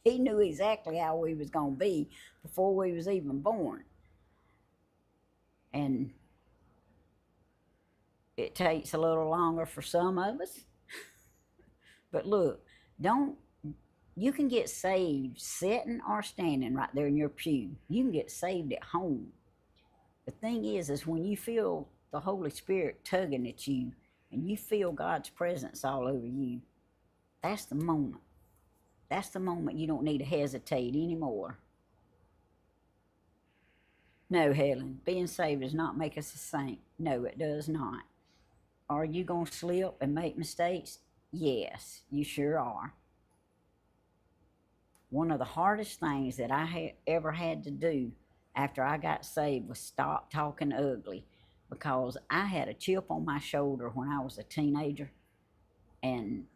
He knew exactly how we was gonna be before we was even born. And it takes a little longer for some of us. But look, don't you can get saved sitting or standing right there in your pew. You can get saved at home. The thing is when you feel the Holy Spirit tugging at you and you feel God's presence all over you, that's the moment. That's the moment you don't need to hesitate anymore. No, Helen, being saved does not make us a saint. No, it does not. Are you going to slip and make mistakes? Yes, you sure are. One of the hardest things that I ever had to do after I got saved was stop talking ugly, because I had a chip on my shoulder when I was a teenager, and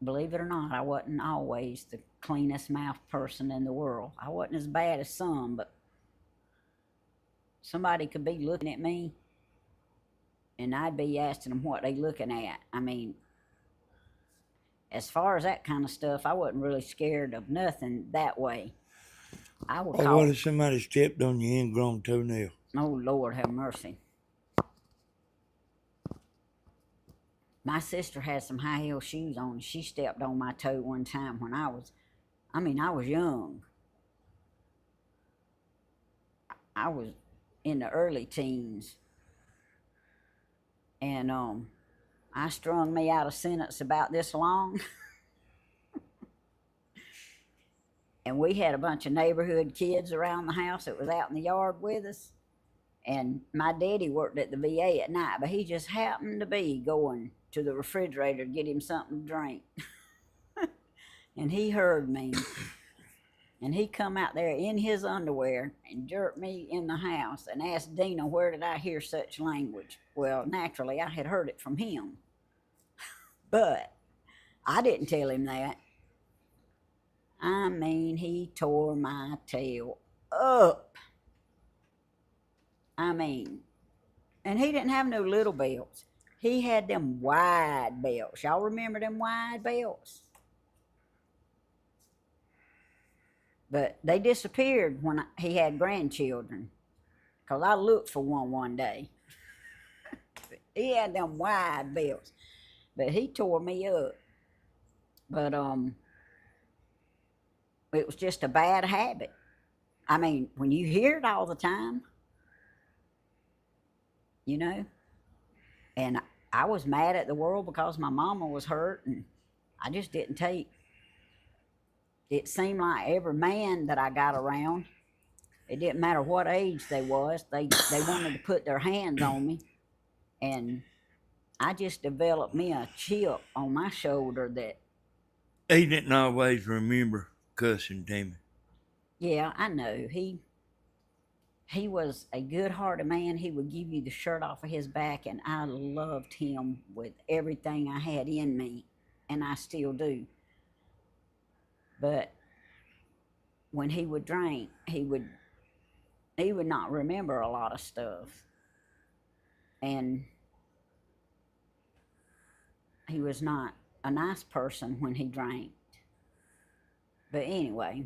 believe it or not, I wasn't always the cleanest mouthed person in the world. I wasn't as bad as some, but somebody could be looking at me and I'd be asking them what they looking at. I mean, as far as that kind of stuff, I wasn't really scared of nothing that way. I would Or call, what if somebody stepped on your ingrown toenail? oh Lord have mercy. My sister had some high heel shoes on and she stepped on my toe one time when I was young. I was in the early teens. And I strung me out a sentence about this long. And we had a bunch of neighborhood kids around the house that was out in the yard with us. And my daddy worked at the VA at night, but he just happened to be going to the refrigerator to get him something to drink. And he heard me. And he come out there in his underwear and jerked me in the house and asked Dina, where did I hear such language? Well, naturally, I had heard it from him. But I didn't tell him that. I mean, he tore my tail up. I mean, and he didn't have no little belts. He had them wide belts. Y'all remember them wide belts? But they disappeared when he had grandchildren, because I looked for one day. He had them wide belts, but he tore me up. But it was just a bad habit. I mean, when you hear it all the time, you know, and I was mad at the world because my mama was hurt, and I just didn't take. It seemed like every man that I got around, it didn't matter what age they was, they wanted to put their hands on me, and I just developed me a chip on my shoulder that. He didn't always remember cussing, Tammy. Yeah, I know. He was a good-hearted man. He would give you the shirt off of his back, and I loved him with everything I had in me, and I still do. But when he would drink, he would not remember a lot of stuff. And he was not a nice person when he drank. But anyway,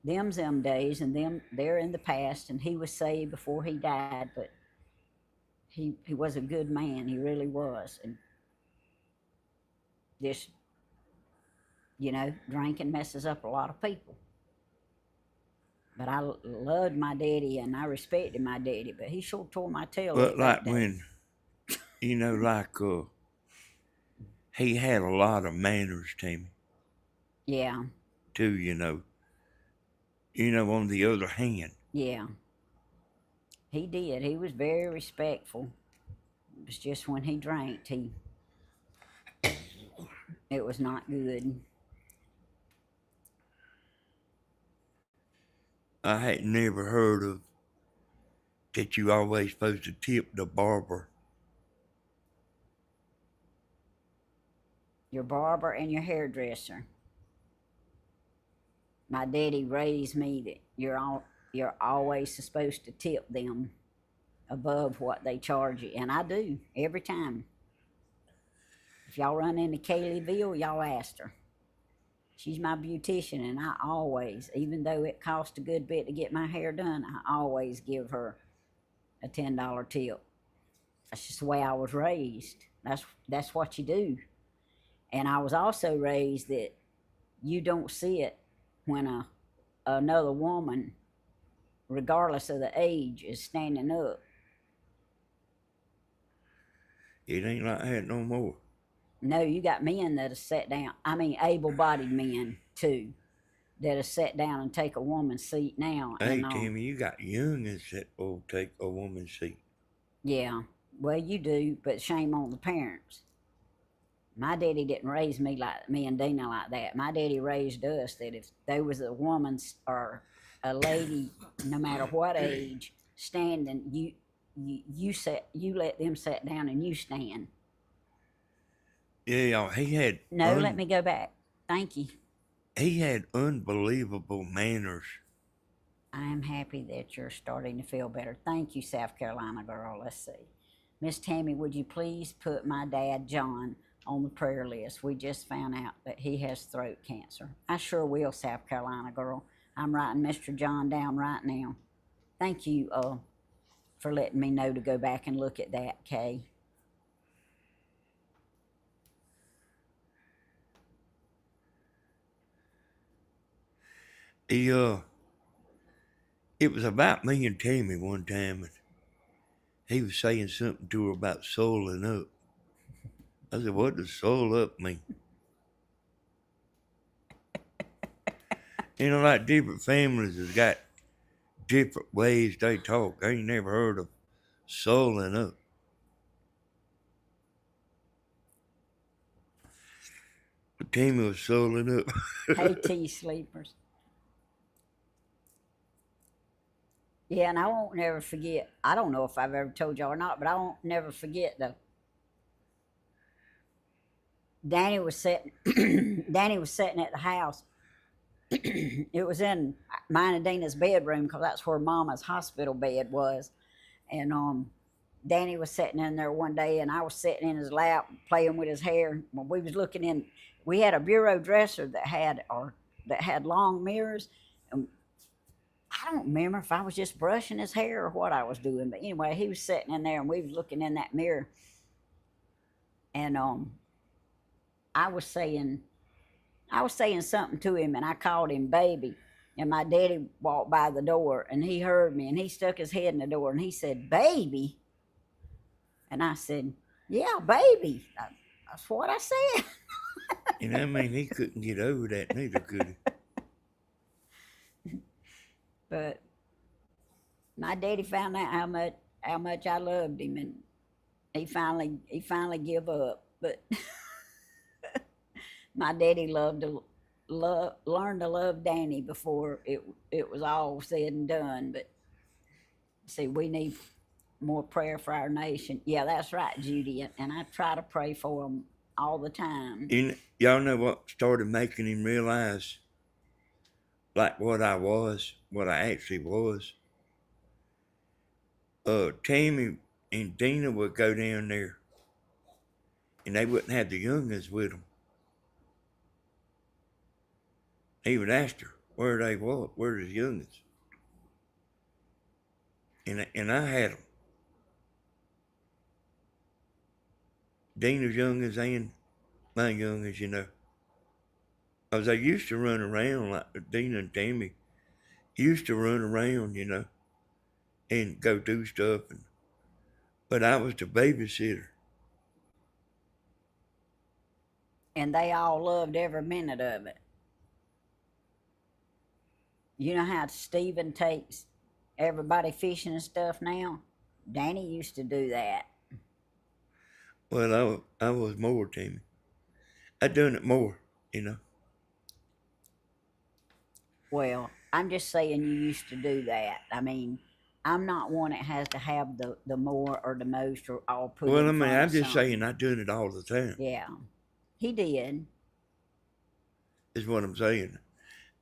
them's them days, and they're in the past, and he was saved before he died, but he was a good man. He really was. And just, drinking messes up a lot of people. But I loved my daddy and I respected my daddy, but he sure tore my tail. But like when, he had a lot of manners, Tammy. Yeah. Too, on the other hand. Yeah. He did. He was very respectful. It was just when he drank, it was not good. I had never heard of that you always supposed to tip the barber. Your barber and your hairdresser. My daddy raised me that you're always supposed to tip them above what they charge you, and I do every time. If y'all run into Kayleeville, y'all asked her. She's my beautician, and I always, even though it costs a good bit to get my hair done, I always give her a $10 tip. That's just the way I was raised. That's what you do. And I was also raised that you don't see it when another woman, regardless of the age, is standing up. It ain't like that no more. No, you got men that have sat down. I mean, able-bodied men too, that have sat down and take a woman's seat now. Hey, And Timmy, you got youngins that will take a woman's seat. yeah, well, you do, but shame on the parents. My daddy didn't raise me like me and Dina like that. My daddy raised us that if there was a woman or a lady, no matter what age, standing, you let them sit down and you stand. Yeah, he had. No, let me go back. Thank you. He had unbelievable manners. I am happy that you're starting to feel better. Thank you, South Carolina girl. Let's see. Miss Tammy, would you please put my dad, John, on the prayer list? We just found out that he has throat cancer. I sure will, South Carolina girl. I'm writing Mr. John down right now. Thank you for letting me know to go back and look at that, Kay. It was about me and Tammy one time, and he was saying something to her about souling up. I said, what does soul up mean? You know, like different families has got different ways they talk. I ain't never heard of souling up. But Tammy was souling up. Hey, tea sleepers. Yeah, and I won't never forget. I don't know if I've ever told y'all or not, but I won't never forget the Danny was sitting Danny was sitting at the house. It was in mine and Dina's bedroom because that's where Mama's hospital bed was. And Danny was sitting in there one day, and I was sitting in his lap playing with his hair. When we was looking in, we had a bureau dresser that had long mirrors. And I don't remember if I was just brushing his hair or what I was doing, but anyway, he was sitting in there, and we was looking in that mirror. And I was saying something to him, and I called him baby. And my daddy walked by the door, and he heard me, and he stuck his head in the door, and he said, "Baby." And I said, "Yeah, baby." That's what I said. And I mean, he couldn't get over that neither, could he? But my daddy found out how much I loved him, and he finally gave up. But my daddy learned to love Danny before it was all said and done. But see, we need more prayer for our nation. Yeah, that's right, Judy, and I try to pray for them all the time. Y'all know what started making him realize like what I actually was? Tammy and Dina would go down there, and they wouldn't have the youngins with them. He would ask her where they was, where's the youngins? And I had them. Dina's youngins and my youngins, you know. Because they used to run around like Dina and Tammy used to run around, you know, and go do stuff. But I was the babysitter. And they all loved every minute of it. You know how Stephen takes everybody fishing and stuff now? Danny used to do that. Well, I was more, Tammy. I done it more, you know. Well, I'm just saying you used to do that. I mean, I'm not one that has to have the more or the most or all put in front of I'm just something. saying I done it all the time. Yeah, he did. Is what I'm saying.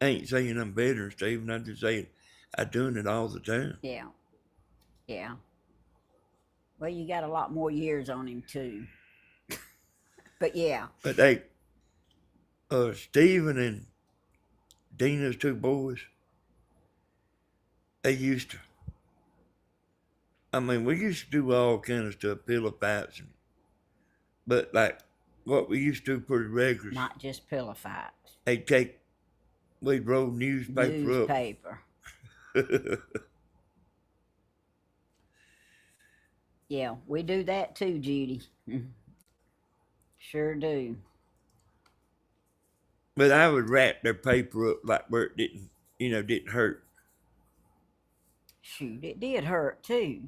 I ain't saying I'm better than Stephen. I'm just saying I done it all the time. Yeah, yeah. Well, you got a lot more years on him too. But yeah. But hey, Stephen and Dina's two boys, they used to, we used to do all kind of stuff, pillow fights, but like what we used to do pretty regular. Not just pillow fights. We'd roll newspaper up. Yeah, we do that too, Judy. Sure do. But I would wrap their paper up like where it didn't hurt. Shoot, it did hurt too.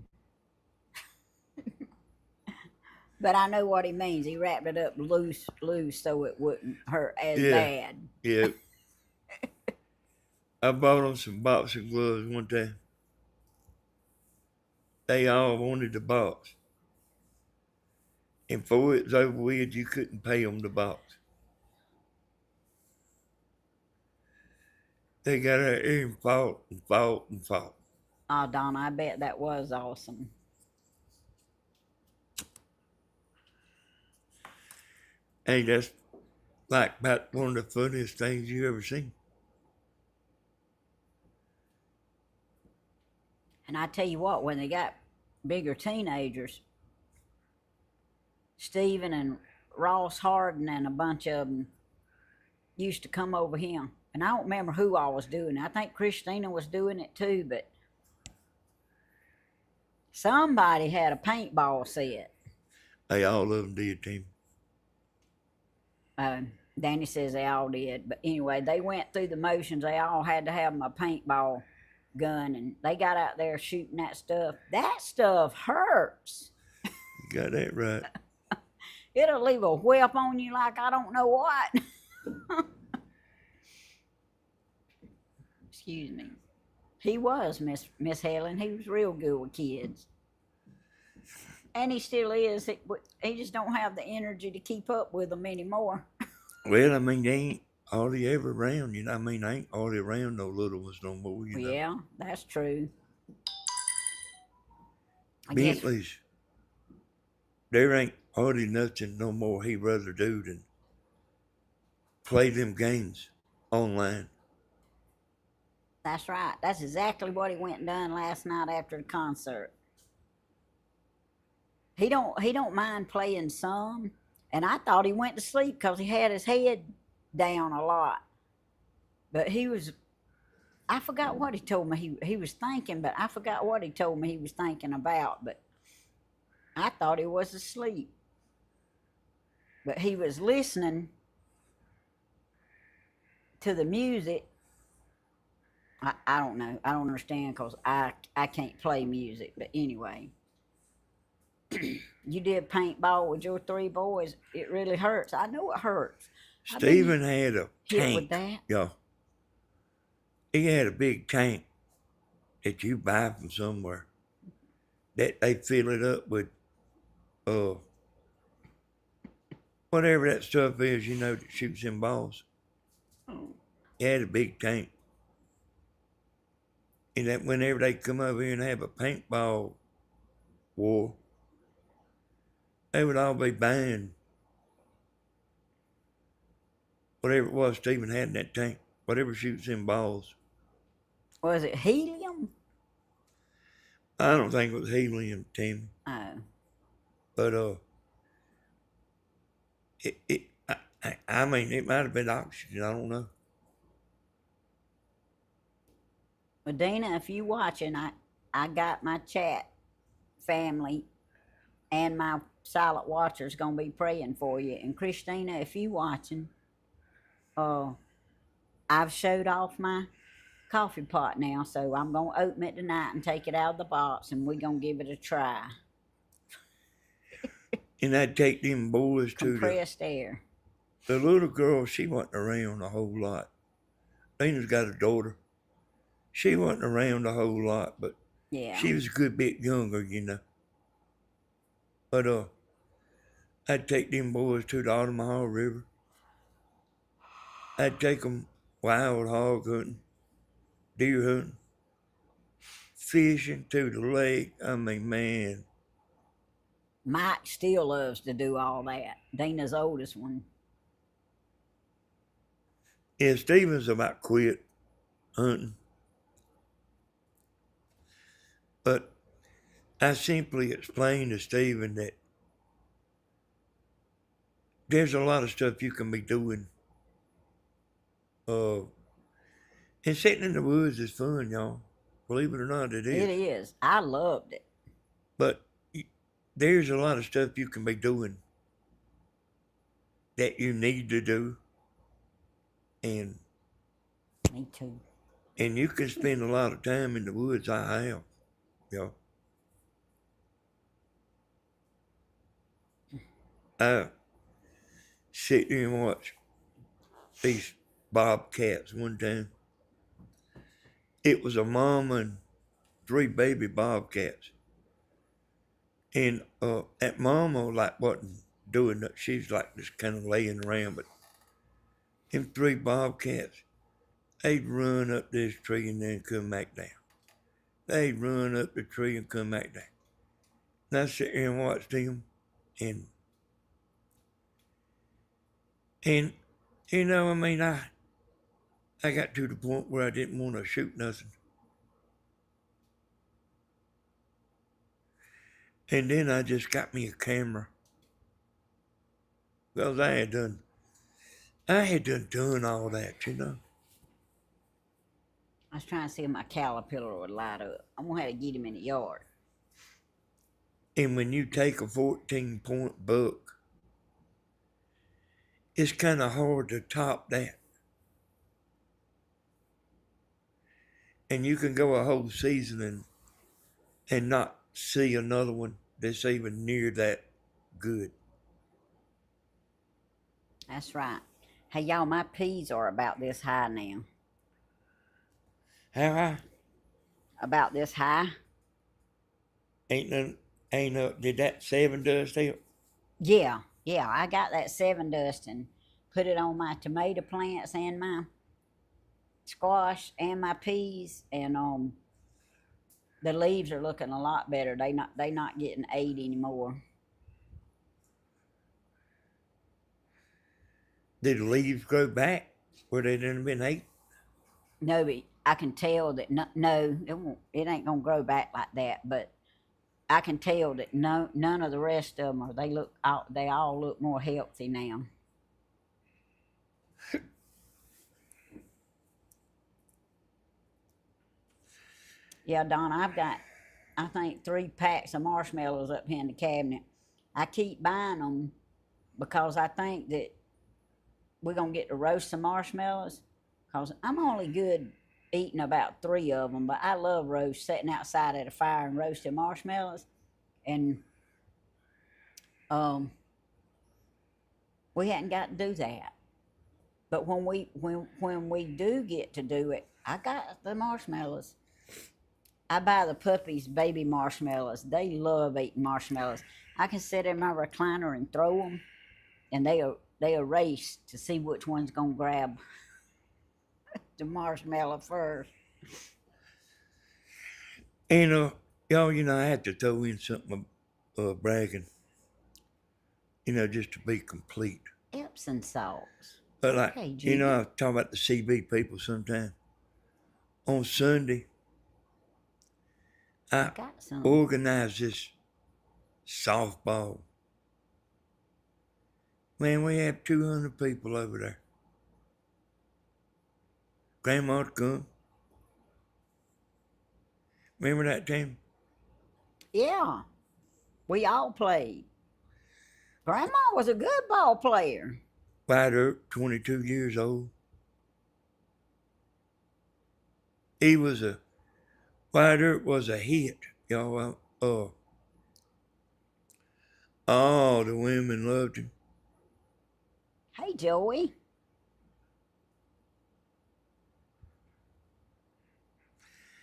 But I know what he means. He wrapped it up loose, so it wouldn't hurt as bad. Yeah. I bought them some boxing gloves one time. They all wanted the box. And before it was over with, you couldn't pay them the box. They got out there and fought. Oh, Donna, I bet that was awesome. Hey, that's like about one of the funniest things you ever seen. And I tell you what, when they got bigger teenagers, Stephen and Ross Harden and a bunch of them used to come over here. And I don't remember who all was doing it. I think Christina was doing it too, but somebody had a paintball set. They all of them did, Tim. Danny says they all did. But anyway, they went through the motions. They all had to have a paintball gun, and they got out there shooting that stuff. That stuff hurts. You got that right. It'll leave a whelp on you like I don't know what. Excuse me. He was, Miss Helen. He was real good with kids. And he still is. He just don't have the energy to keep up with them anymore. Well, they ain't hardly ever around, I ain't hardly around no little ones no more, Yeah, that's true. Bentleys. There ain't hardly nothing no more he'd rather do than play them games online. That's right. That's exactly what he went and done last night after the concert. He don't mind playing some, and I thought he went to sleep because he had his head down a lot. But I forgot what he told me he was thinking, but I forgot what he told me he was thinking about, but I thought he was asleep. But he was listening to the music. I don't know. I don't understand because I can't play music, but anyway. You did paintball with your three boys. It really hurts. I know it hurts. Stephen had a tank. With that? Yeah. He had a big tank that you buy from somewhere. That they fill it up with whatever that stuff is, that shoots in balls. He had a big tank. And that whenever they come over here and have a paintball war, they would all be buying whatever it was Stephen had in that tank, whatever shoots in balls. Was it helium? I don't think it was helium, Tim. Oh. But it might have been oxygen. I don't know. Well, Dana, if you watching, I got my chat family and my silent watchers gonna be praying for you. And Christina, if you watching, I've showed off my coffee pot now, so I'm gonna open it tonight and take it out of the box, and we're gonna give it a try. And I'd take them boys to compressed air. The little girl, she wasn't around a whole lot. Dana's got a daughter. She wasn't around a whole lot, but yeah, she was a good bit younger, But I'd take them boys to the Ottawa River. I'd take them wild hog hunting, deer hunting, fishing to the lake. Man. Mike still loves to do all that. Dana's oldest one. Yeah, Stephen's about quit hunting. But I simply explained to Stephen that there's a lot of stuff you can be doing. Uh, and sitting in the woods is fun, y'all. Believe it or not, it It is. is. I loved it. But there's a lot of stuff you can be doing that you need to do, and Me too. you can spend a lot of time in the woods. I have, y'all. I sit here and watch these bobcats one time. It was a mom and 3 baby bobcats. And that mama like wasn't doing that. She's like just kind of laying around. But them 3 bobcats, they'd run up this tree and then come back down. They'd run up the tree and come back down. And I sit here and watch them, and and you know, I mean, I got to the point where I didn't want to shoot nothing. And then I just got me a camera. Because I had done all that, you know. I was trying to see if my caterpillar would light up. I'm gonna have to get him in the yard. And when you take a 14-point buck, it's kind of hard to top that. And you can go a whole season and not see another one that's even near that good. That's right. Hey, y'all, my peas are about this high now. How high? About this high. Ain't up. Did that 7 dust help? Yeah, I got that 7 dust and put it on my tomato plants and my squash and my peas, and the leaves are looking a lot better. They not getting 8 anymore. Did the leaves grow back where they didn't been ate? No, but I can tell that no, it won't. It ain't gonna grow back like that. But I can tell that none of the rest of them are. They all look more healthy now. Yeah, Don, I've got, I think, 3 packs of marshmallows up here in the cabinet. I keep buying them because I think that we're gonna get to roast some marshmallows. Cause I'm only good eating about 3 of them, but I love sitting outside at a fire and roasting marshmallows. And we hadn't got to do that. But when we do get to do it, I got the marshmallows. I buy the puppies baby marshmallows. They love eating marshmallows. I can sit in my recliner and throw them, and they race to see which one's gonna grab the marshmallow first. And y'all, I had to throw in something bragging, just to be complete. Epsom salts. But like, Okay, I was talking about the CB people sometime. On Sunday, I got some. organized this softball. Man, we had 200 people over there. Grandma'd come. Remember that time? Yeah, we all played. Grandma was a good ball player. White Earp, 22 years old. White Earp was a hit, y'all. All the women loved him. Hey, Joey.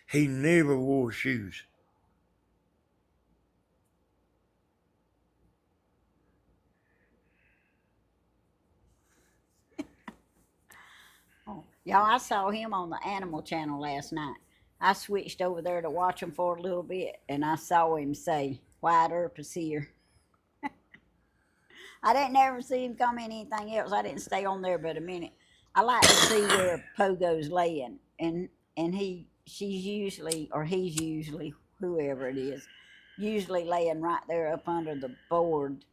He never wore shoes. Oh, y'all, I saw him on the Animal Channel last night. I switched over there to watch him for a little bit, and I saw him say, White Earp is here. I didn't ever see him comment anything else. I didn't stay on there but a minute. I like to see where Pogo's laying, and she's usually, or he's usually, whoever it is, usually laying right there up under the board.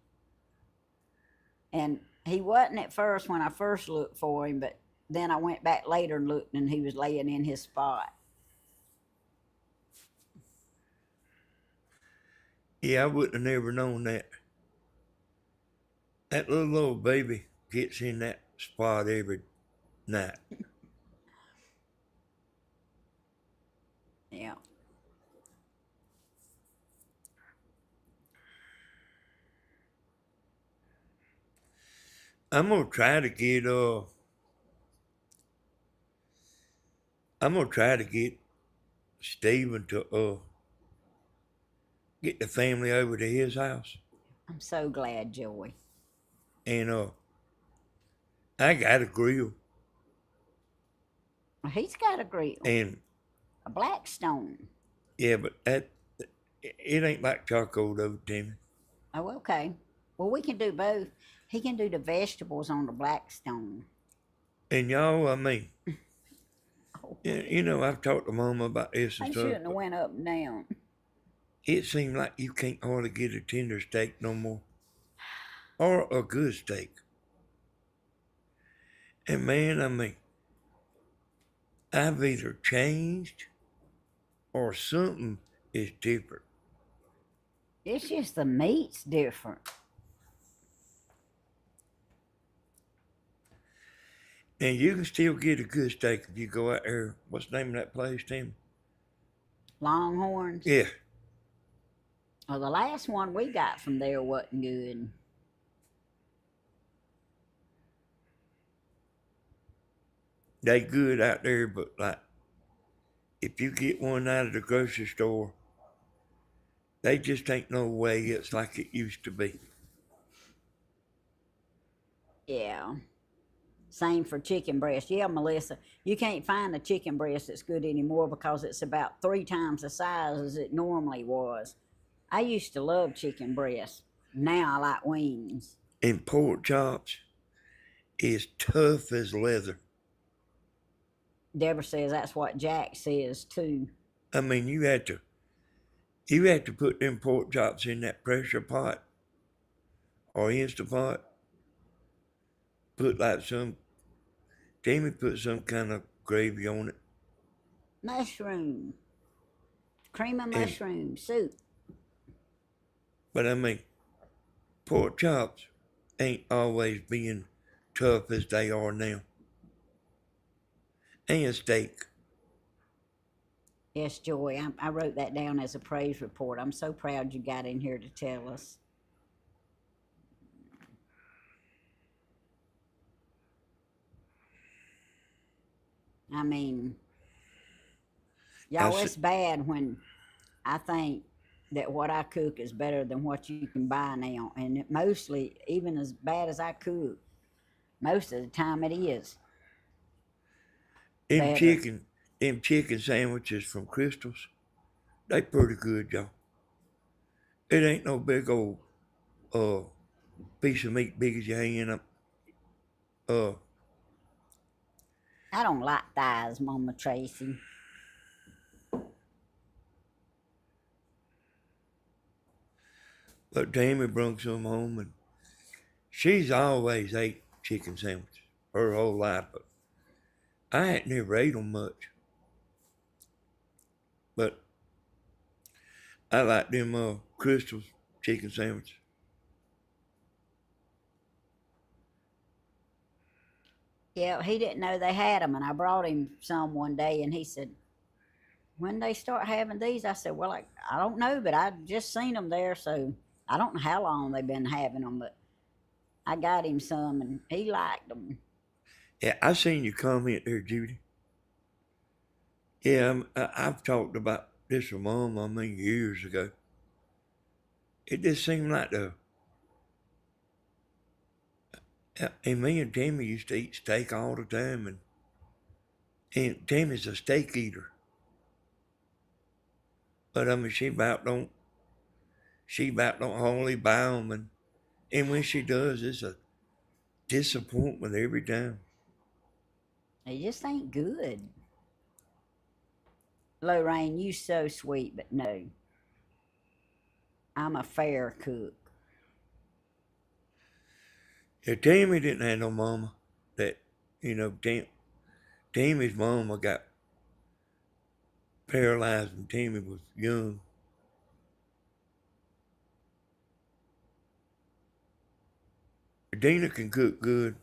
And he wasn't at first when I first looked for him, but then I went back later and looked, and he was laying in his spot. Yeah, I wouldn't have never known that. That little old baby gets in that spot every night. Yeah. I'm gonna try to get I'm gonna try to get Steven to get the family over to his house. I'm so glad, Joey. And I got a grill. He's got a grill, And a Blackstone. yeah, but that it ain't like charcoal though, Timmy. Oh, okay. Well, we can do both. He can do the vegetables on the Blackstone. And y'all, I mean, Oh, you know, I've talked to Mama about this and I stuff, shouldn't have but went up and down. it seems like you can't hardly get a tender steak no more. Or a good steak. And man, I mean, I've either changed or something is different. It's just the meat's different. And you can still get a good steak if you go out there. What's the name of that place, Tim? Longhorns. Yeah. Well, the last one we got from there wasn't good. They good out there, but like if you get one out of the grocery store, they just ain't no way it's like it used to be. Yeah. Same for chicken breast. Yeah, Melissa, you can't find a chicken breast that's good anymore because it's about 3 times the size as it normally was. I used to love chicken breast. Now I like wings. And pork chops is tough as leather. Deborah says that's what Jack says too. I mean, you have to put them pork chops in that pressure pot or Instapot. Put like Jamie put some kind of gravy on it. Mushroom. Cream of And, mushroom soup. but I mean, pork chops ain't always being tough as they are now. And steak. Yes, Joy. I wrote that down as a praise report. I'm so proud you got in here to tell us. I mean, y'all, it's bad when I think that what I cook is better than what you can buy now. And it mostly, even as bad as I cook, most of the time it is Them better. chicken sandwiches from Crystal's, they pretty good, y'all. It ain't no big old uh piece of meat big as your hand. Uh, I don't like thighs, Mama Tracy. but Tammy brung some home, and she's always ate chicken sandwiches her whole life, but I ain't never ate them much. But I like them Crystal's chicken sandwiches. Yeah, he didn't know they had them, and I brought him some one day, and he said, "When they start having these?" I said, "Well, I don't know, but I just seen them there, so I don't know how long they've been having them, but I got him some, and he liked them." Yeah, I seen your comment there, Judy. Yeah, I've talked about this with Mom, I mean, years ago. It just seemed like and me and Tammy used to eat steak all the time, and Tammy's a steak eater. But I mean, she about don't hardly buy them, and when she does, it's a disappointment every time. It just ain't good. Lorraine, you so sweet, but no. I'm a fair cook. Yeah, Tammy didn't have no mama. That you know, Tammy's mama got paralyzed when Tammy was young. Dina can cook good.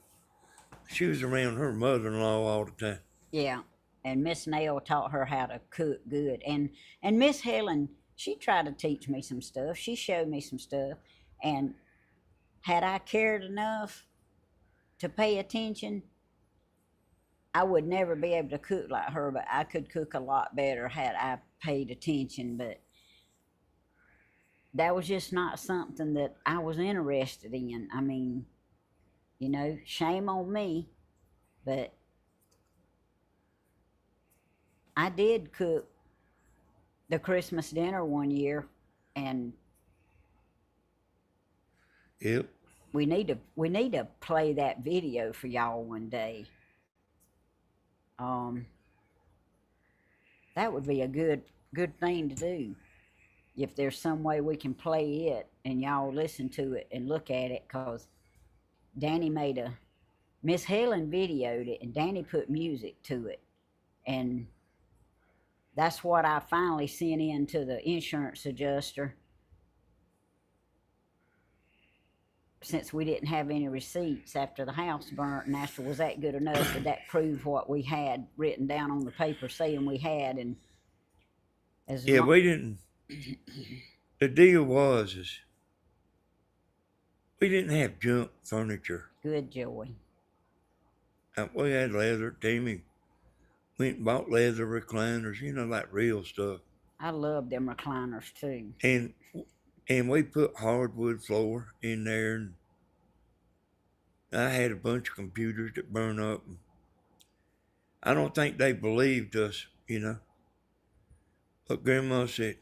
She was around her mother-in-law all the time. Yeah. And Miss Nell taught her how to cook good. And Miss Helen, she tried to teach me some stuff. She showed me some stuff. And had I cared enough to pay attention, I would never be able to cook like her, but I could cook a lot better had I paid attention. But that was just not something that I was interested in. I mean, shame on me, but I did cook the Christmas dinner one year, and Yep. we need to play that video for y'all one day. Um, that would be a good thing to do if there's some way we can play it and y'all listen to it and look at it, cause Danny made a Miss Helen videoed it and Danny put music to it, and that's what I finally sent in to the insurance adjuster, since we didn't have any receipts after the house burnt, and asked her, was that good enough? Did that prove what we had written down on the paper saying we had? And as Yeah, long, we didn't. The deal was is we didn't have junk furniture. good Joy. We had leather. Tammy went and bought leather recliners, like real stuff. I love them recliners too. And and we put hardwood floor in there. And I had a bunch of computers that burned up. I don't think they believed us. But Grandma said,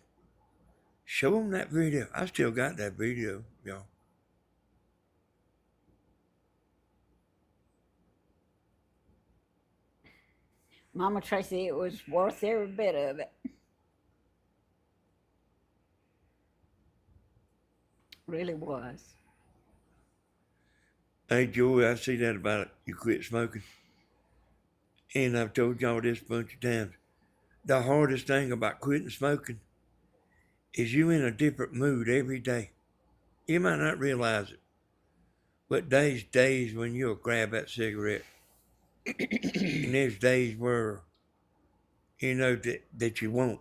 show them that video. I still got that video, y'all. Mama Tracy, it was worth every bit of it. Really was. Hey, Joey, I see that about it. You quit smoking. And I've told y'all this a bunch of times. The hardest thing about quitting smoking is you in a different mood every day. You might not realize it, but there's days when you'll grab that cigarette, and there's days where that you won't.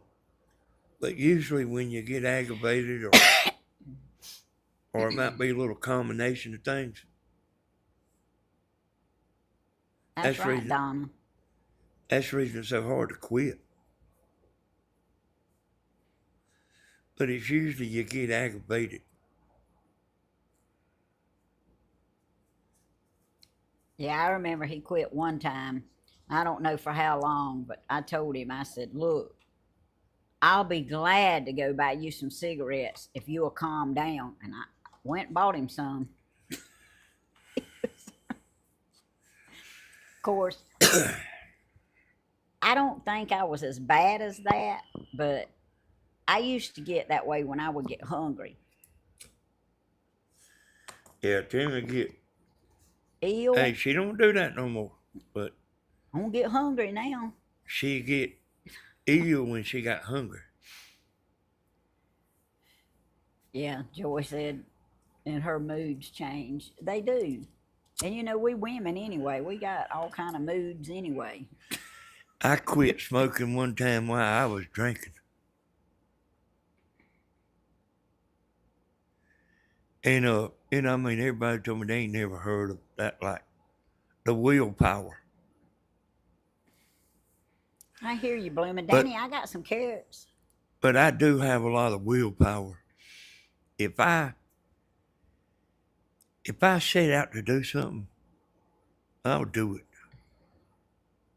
But usually when you get aggravated, or it might be a little combination of things. That's That's the right, reason. Donna. That's the reason it's so hard to quit. But it's usually you get aggravated. Yeah, I remember he quit one time. I don't know for how long, but I told him, I said, look, I'll be glad to go buy you some cigarettes if you'll calm down. And I went and bought him some. Of course, I don't think I was as bad as that, but I used to get that way when I would get hungry. Yeah, Timmy get. Ill, Hey, she don't do that no more. But I don't get hungry now. she get ill when she got hungry. Yeah, Joy said, and her moods change. They do. And we women anyway, we got all kind of moods anyway. I quit smoking one time while I was drinking. And I mean, everybody told me they ain't never heard of that, like the willpower. I hear you, Blooming. But Danny, I got some carrots. but I do have a lot of willpower. If I set out to do something, I'll do it.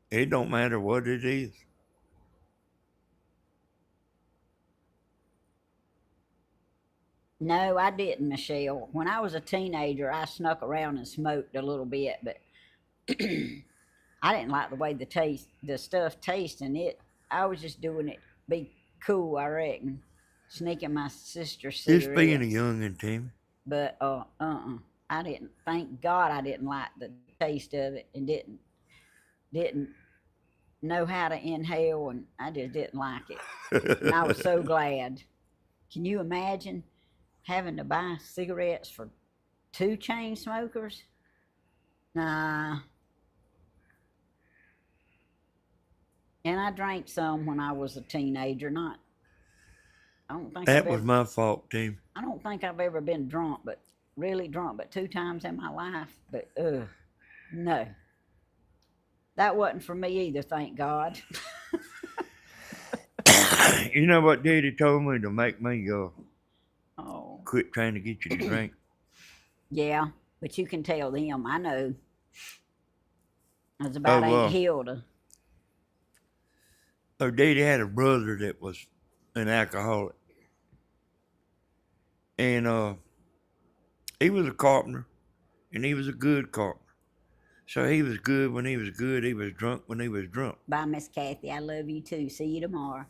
It don't matter what it is. No, I didn't, Michelle. When I was a teenager, I snuck around and smoked a little bit, but I didn't like the way the stuff tasted. It. I was just doing it to be cool, I reckon. Sneaking my sister's Just being a cigarettes. youngin', Tammy. But I didn't. Thank God I didn't like the taste of it, and didn't know how to inhale, and I just didn't like it. And I was so glad. Can you imagine having to buy cigarettes for two chain smokers? Nah. And I drank some when I was a teenager. Not. I don't think I've That was ever. my fault, Tim. I don't think I've ever been drunk, but really drunk, but two times in my life. But no, that wasn't for me either. Thank God. You know what Daddy told me to make me Oh, quit trying to get you to drink? yeah, but you can tell them. I know. It's about Oh, Aunt Hilda. Daddy had a brother that was an alcoholic. And he was a carpenter, and he was a good carpenter. So he was good when he was good. He was drunk when he was drunk. Bye, Miss Kathy. I love you too. See you tomorrow.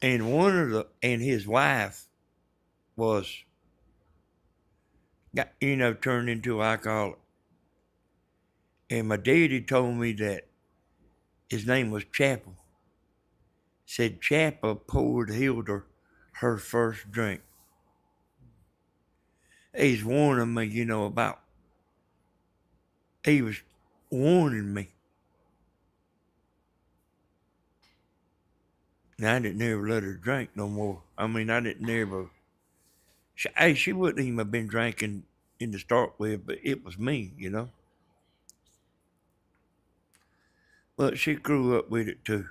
And his wife was, turned into an alcoholic. And my daddy told me that his name was Chapel. Said Chapel poured Hilda her first drink. He's warning me, about. He was warning me. And I didn't ever let her drink no more. I mean, I didn't ever. She wouldn't even have been drinking in the start with, but it was me. But she grew up with it too.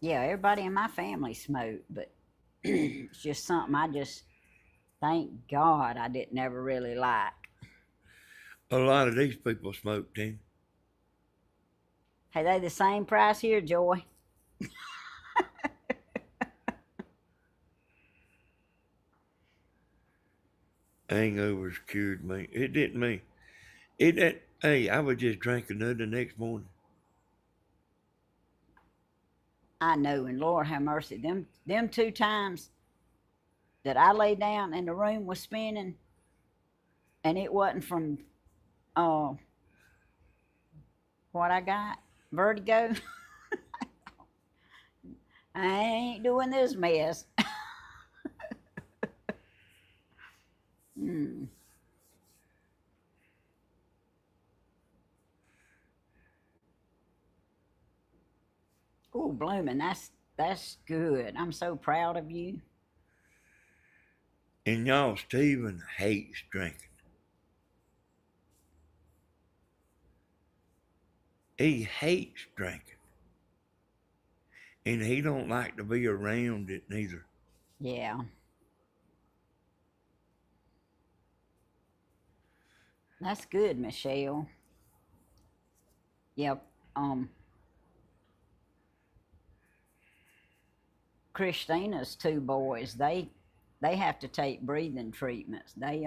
Yeah, everybody in my family smoked, but it's just something I just thank God I didn't ever really like. A lot of these people smoked, Tim. Hey, they the same price here, Joy. Hangovers cured me. It didn't me. Hey, I would just drink another the next morning. I know, and Lord have mercy. Them two times that I lay down and the room was spinning, and it wasn't from what I got, vertigo. I ain't doing this mess. mm. Oh, blooming, that's good. I'm so proud of you. And y'all, Stephen hates drinking. He hates drinking. And he don't like to be around it neither. Yeah. That's good, Michelle. Yep. Christina's two boys, they have to take breathing treatments. They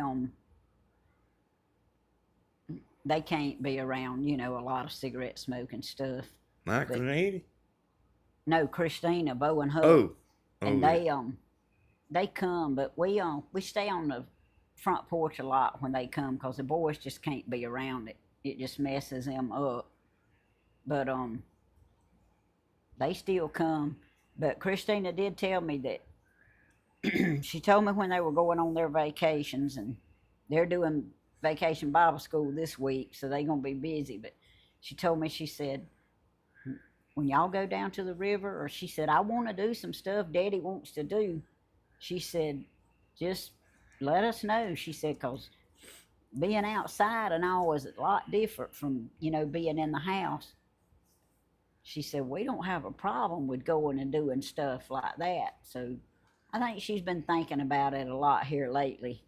can't be around, a lot of cigarette smoking stuff. Michael and Eddie? No, Christina, Bo and Huck. Oh. And yeah. they come, but we stay on the front porch a lot when they come because the boys just can't be around it. It just messes them up. But they still come. But Christina did tell me that she told me when they were going on their vacations, and they're doing vacation Bible school this week, so they're gonna be busy. But she told me, she said, when y'all go down to the river, or she said, I want to do some stuff Daddy wants to do. She said, just let us know. She said, because being outside and all was a lot different from, being in the house. She said, we don't have a problem with going and doing stuff like that. So I think she's been thinking about it a lot here lately.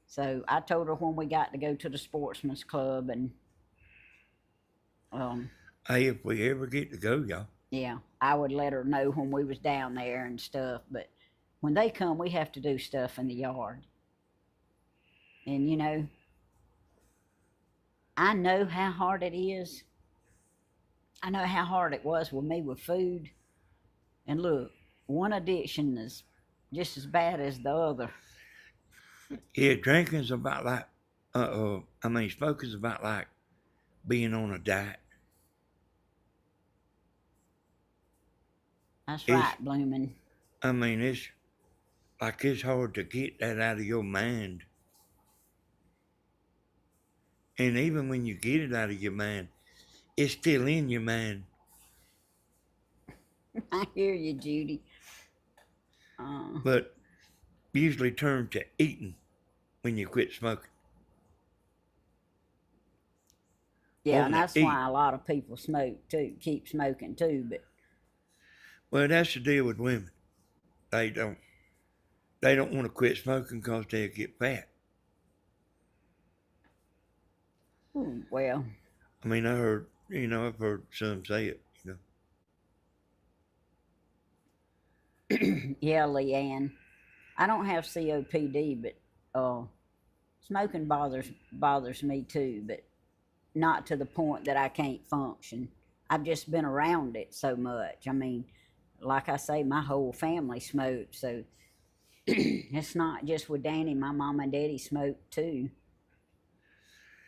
So I told her when we got to go to the sportsman's club, and hey, if we ever get to go, y'all. Yeah, I would let her know when we was down there and stuff. But when they come, we have to do stuff in the yard. And I know how hard it is. I know how hard it was with me with food. And look, one addiction is just as bad as the other. Yeah, drinking's about like, smoking's about like being on a diet. That's It's, right, Bloomin'. it's like it's hard to get that out of your mind. And even when you get it out of your mind, it's still in your mind. I hear you, Judy. Uh, But usually turn to eating when you quit smoking. yeah, and Wanting to that's eat. why a lot of people smoke too, keep smoking too. But Well, that's the deal with women. They don't. They don't want to quit smoking because they'll get fat. well, I heard, I've heard some say it. yeah, Leanne. I don't have COPD, but smoking bothers me too, but not to the point that I can't function. I've just been around it so much. I mean, like I say, my whole family smoked, so it's not just with Danny. My mom and daddy smoked too,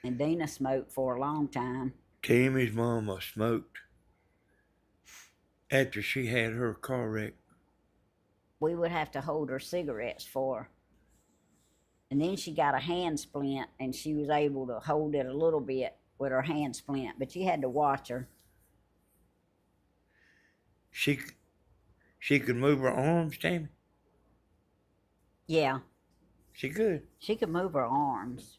and Dina smoked for a long time. Tammy's mama smoked after she had her car wreck. We would have to hold her cigarettes for her. And then she got a hand splint, and she was able to hold it a little bit with her hand splint, but you had to watch her. She she could move her arms, Tammy. Yeah, She could. she could move her arms.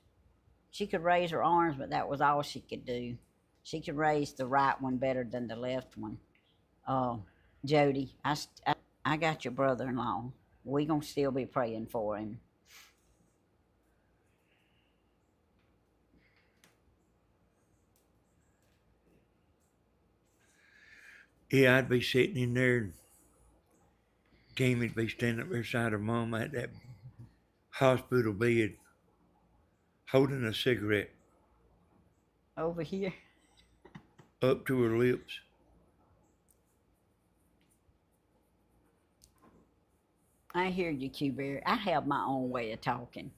She could raise her arms, but that was all she could do. She could raise the right one better than the left one. Oh, Jody, I got your brother-in-law. We gonna still be praying for him. Yeah, I'd be sitting in there, and Tammy'd be standing up beside her mama at that hospital bed, holding a cigarette Over here. up to her lips. I hear you, Q-Berry. I have my own way of talking.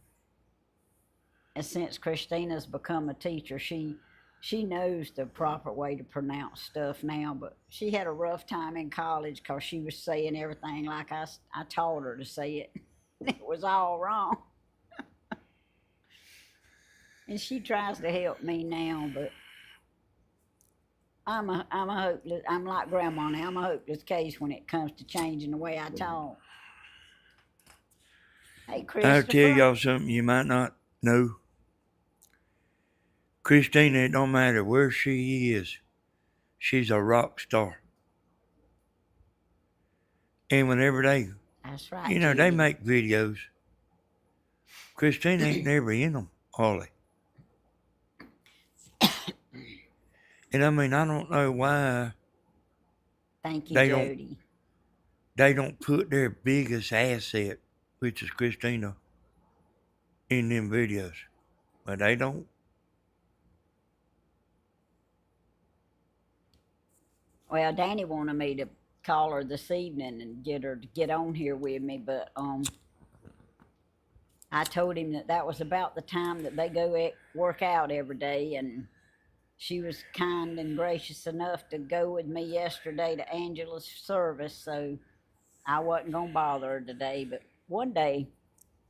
And since Christina's become a teacher, she knows the proper way to pronounce stuff now. But she had a rough time in college because she was saying everything like I taught her to say it. It was all wrong. And she tries to help me now, but I'm like Grandma now. I'm a hopeless case when it comes to changing the way I talk. Hey, I'll tell Christopher. y'all something you might not know. Christina, it don't matter where she is, she's a rock star. And whenever That's right, they Judy. make videos, Christina ain't never in them, hardly. And I don't know why Thank you, they don't Jody. they don't put their biggest asset, which is Christina, in them videos. But they don't. Well, Danny wanted me to call her this evening and get her to get on here with me, but I told him that was about the time that they go work out every day, and she was kind and gracious enough to go with me yesterday to Angela's service, so I wasn't gonna bother her today. But one day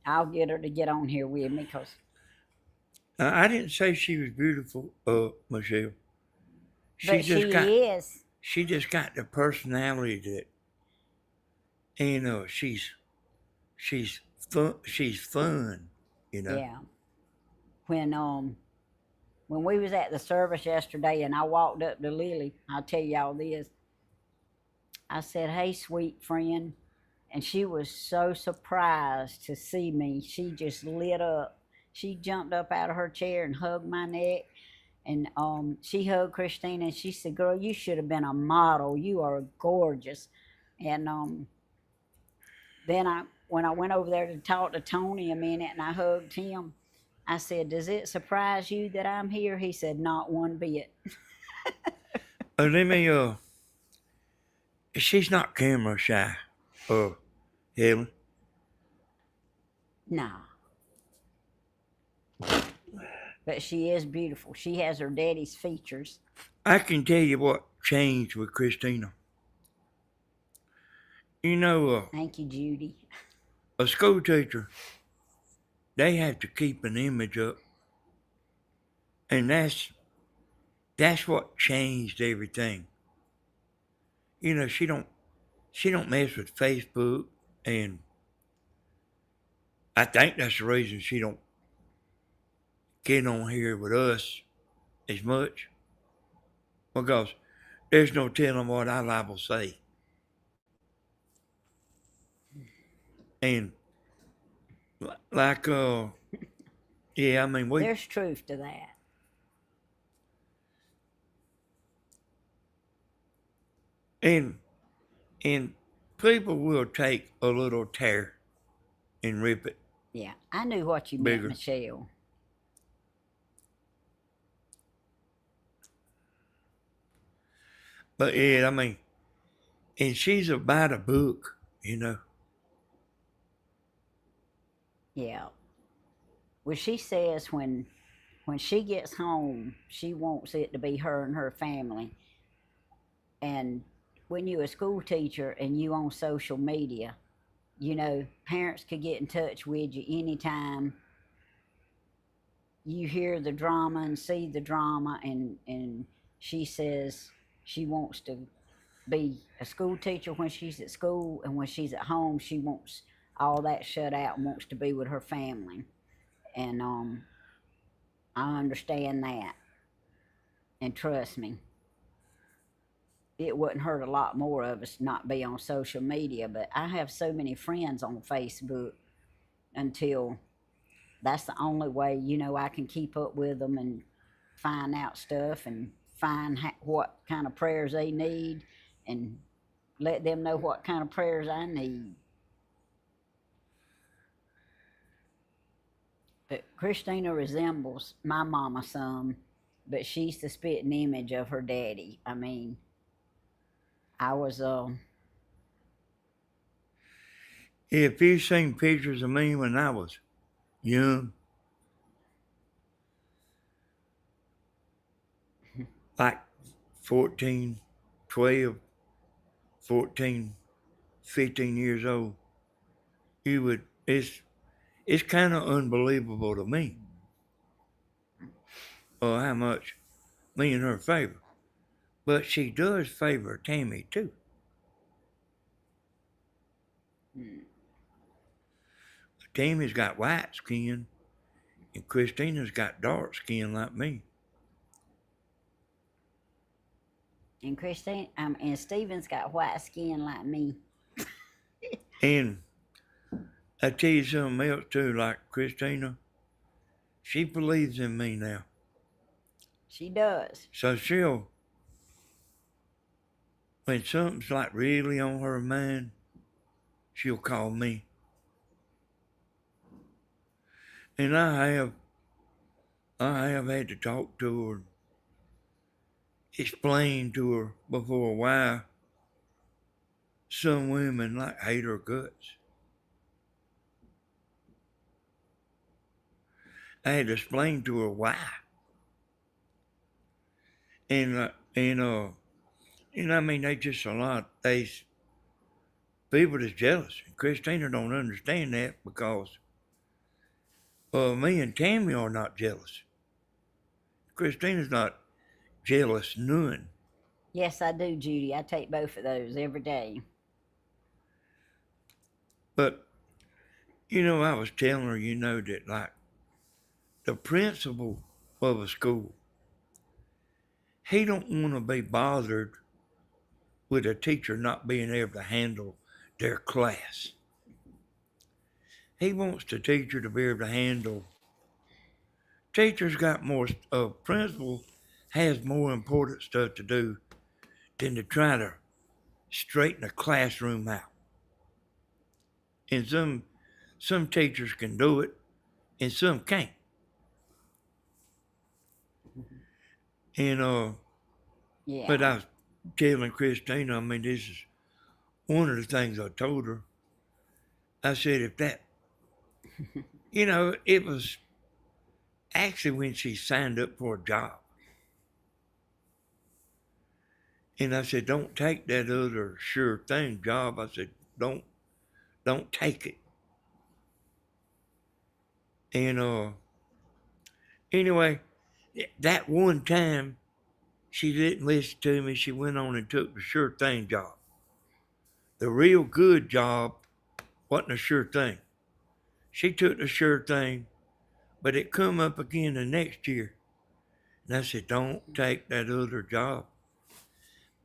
I'll get her to get on here with me, cause I didn't say she was beautiful, Michelle. She but just got she is. she just got the personality that she's fun. She's fun, you know. Yeah. When we was at the service yesterday and I walked up to Lily, I'll tell y'all this. I said, "Hey, sweet friend," and she was so surprised to see me. She just lit up. She jumped up out of her chair and hugged my neck, and she hugged Christina and she said, "Girl, you should have been a model. You are gorgeous." And then when I went over there to talk to Tony a minute and I hugged him, I said, "Does it surprise you that I'm here?" He said, "Not one bit." Let me, she's not camera shy. Helen. Nah, but she is beautiful. She has her daddy's features. I can tell you what changed with Christina. You know, Thank you, Judy. a school teacher, they have to keep an image up. And that's what changed everything. You know, she don't mess with Facebook, and I think that's the reason she don't get on here with us as much, because there's no telling what our liable say. And like yeah, I mean There's truth to that. and and people will take a little tear and rip it Yeah, I knew what you meant, bigger. Michelle. But yeah, I mean, and she's about a book, you know. Yeah. Well, she says when she gets home, she wants it to be her and her family. And when you're a school teacher and you on social media, you know, parents could get in touch with you anytime you hear the drama and see the drama. And she says she wants to be a school teacher when she's at school, and when she's at home, she wants all that shut out and wants to be with her family. And I understand that. And trust me, it wouldn't hurt a lot more of us not be on social media. But I have so many friends on Facebook until that's the only way, you know, I can keep up with them and find out stuff and find what kind of prayers they need and let them know what kind of prayers I need. But Christina resembles my mama some, but she's the spitting image of her daddy. I mean, I was If you've seen pictures of me when I was young, like 14, 12, 14, 15 years old, you would, it's kind of unbelievable to me how much me and her favor. But she does favor Tammy too. Tammy's got white skin, and Christina's got dark skin like me. and Christine and Steven's got white skin like me. And I tell you something else too, like Christina, she believes in me now. She does. So she'll, when something's like really on her mind, she'll call me. And I have had to talk to her, explain to her before why some women like hate her guts. I had to explain to her why. And I mean, they just a lot. There's people that's jealous. And Christina don't understand that because me and Tammy are not jealous. Christina's not jealous none. Yes, I do, Judy. I take both of those every day. But you know, I was telling her, you know, that like the principal of a school, he don't want to be bothered with a teacher not being able to handle their class. He wants the teacher to be able to handle. Teachers got more. Principal has more important stuff to do than to try to straighten a classroom out. And some teachers can do it, and some can't. And but Yeah. I was telling Christina, I mean, this is one of the things I told her. I said, if that, it was actually when she signed up for a job. And I said, don't take that other sure thing job. I said, don't take it. And anyway, that one time she didn't listen to me. She went on and took the sure thing job. The real good job wasn't a sure thing. She took the sure thing, but it come up again the next year. And I said, don't take that other job.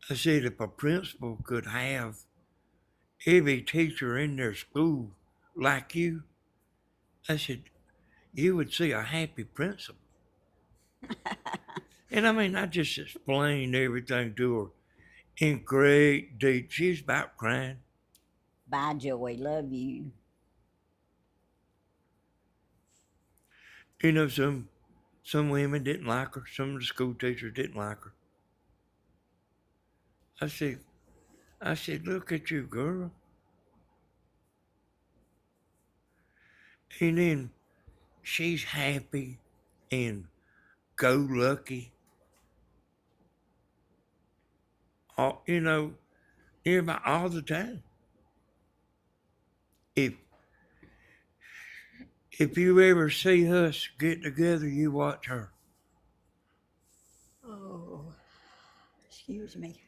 I said, if a principal could have every teacher in their school like you, I said, you would see a happy principal. And I mean, I just explained everything to her in great detail. She's about crying. Bye, Joey. Love you. Some women didn't like her. Some of the school teachers didn't like her. I said, look at you, girl. And then she's happy and go lucky. Everybody all the time. If if you ever see us get together, you watch her. Oh, excuse me.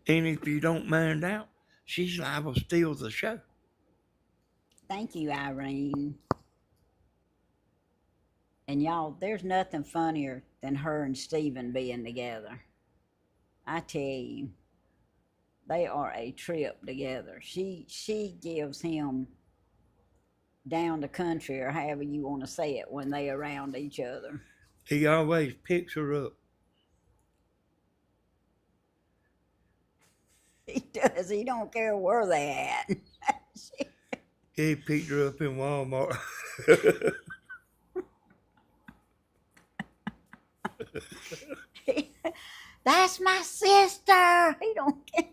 And if you don't mind out, she's liable to steal the show. Thank you, Irene. And y'all, there's nothing funnier than her and Stephen being together. I tell you, they are a trip together. She gives him down the country, or however you want to say it, when they around each other. He always picks her up. He does. He don't care where they at. He picked her up in Walmart. That's my sister. He don't care.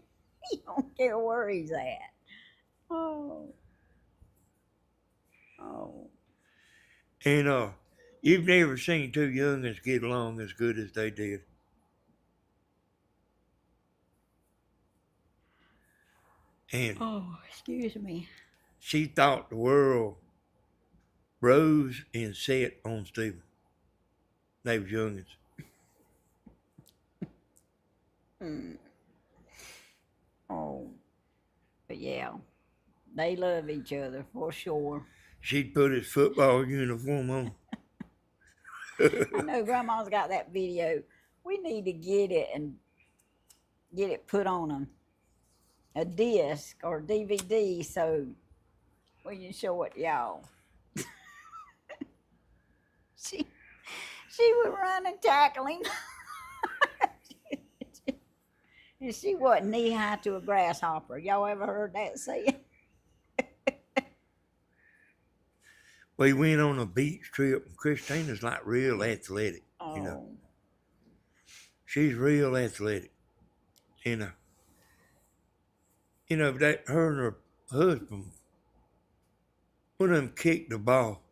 He don't care where he's at. Oh. Oh. And you've never seen two youngins get along as good as they did. And Oh, excuse me. she thought the world rose and set on Stephen. They was youngins. Oh. But yeah, they love each other for sure. She'd put his football uniform on. I know Grandma's got that video. We need to get it and get it put on a disc or DVD so we can show it to y'all. she would run and tackle him. And she wasn't knee high to a grasshopper. Y'all ever heard that saying? We went on a beach trip, and Christina's like real athletic. Oh. She's real athletic. That her and her husband, one of them kicked the ball,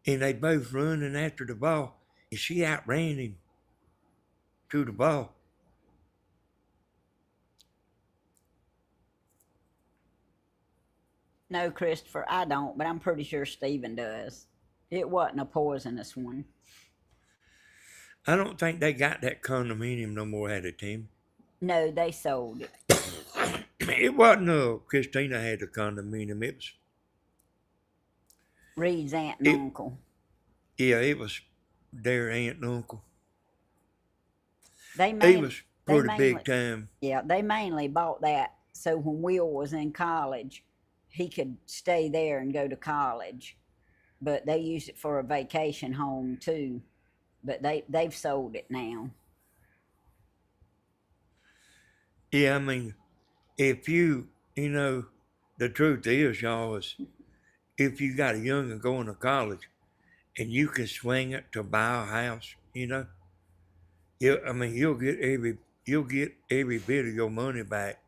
and they both running after the ball, and she outran him to the ball. No, Christopher, I don't, but I'm pretty sure Stephen does. It wasn't a poisonous one. I don't think they got that condominium no more at it, Tim. No, they sold it. It wasn't Christina had the condominium. It was Reed's aunt and uncle. Yeah, it was their aunt and uncle. He was pretty big time. Yeah, they mainly bought that so when Will was in college, he could stay there and go to college. But they used it for a vacation home too. But they've sold it now. Yeah, I mean, if the truth is, y'all, is if you got a young'un going to college and you can swing it to buy a house, Yeah, I mean you'll get every bit of your money back,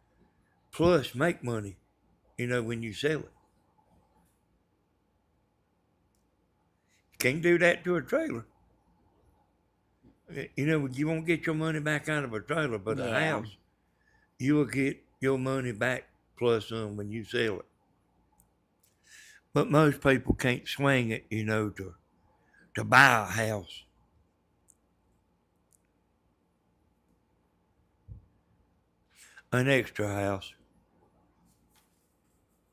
plus make money. When you sell it. Can't do that to a trailer. You won't get your money back out of a trailer, but a Yeah. house, you will get your money back plus some when you sell it. But most people can't swing it, to buy a house. An extra house.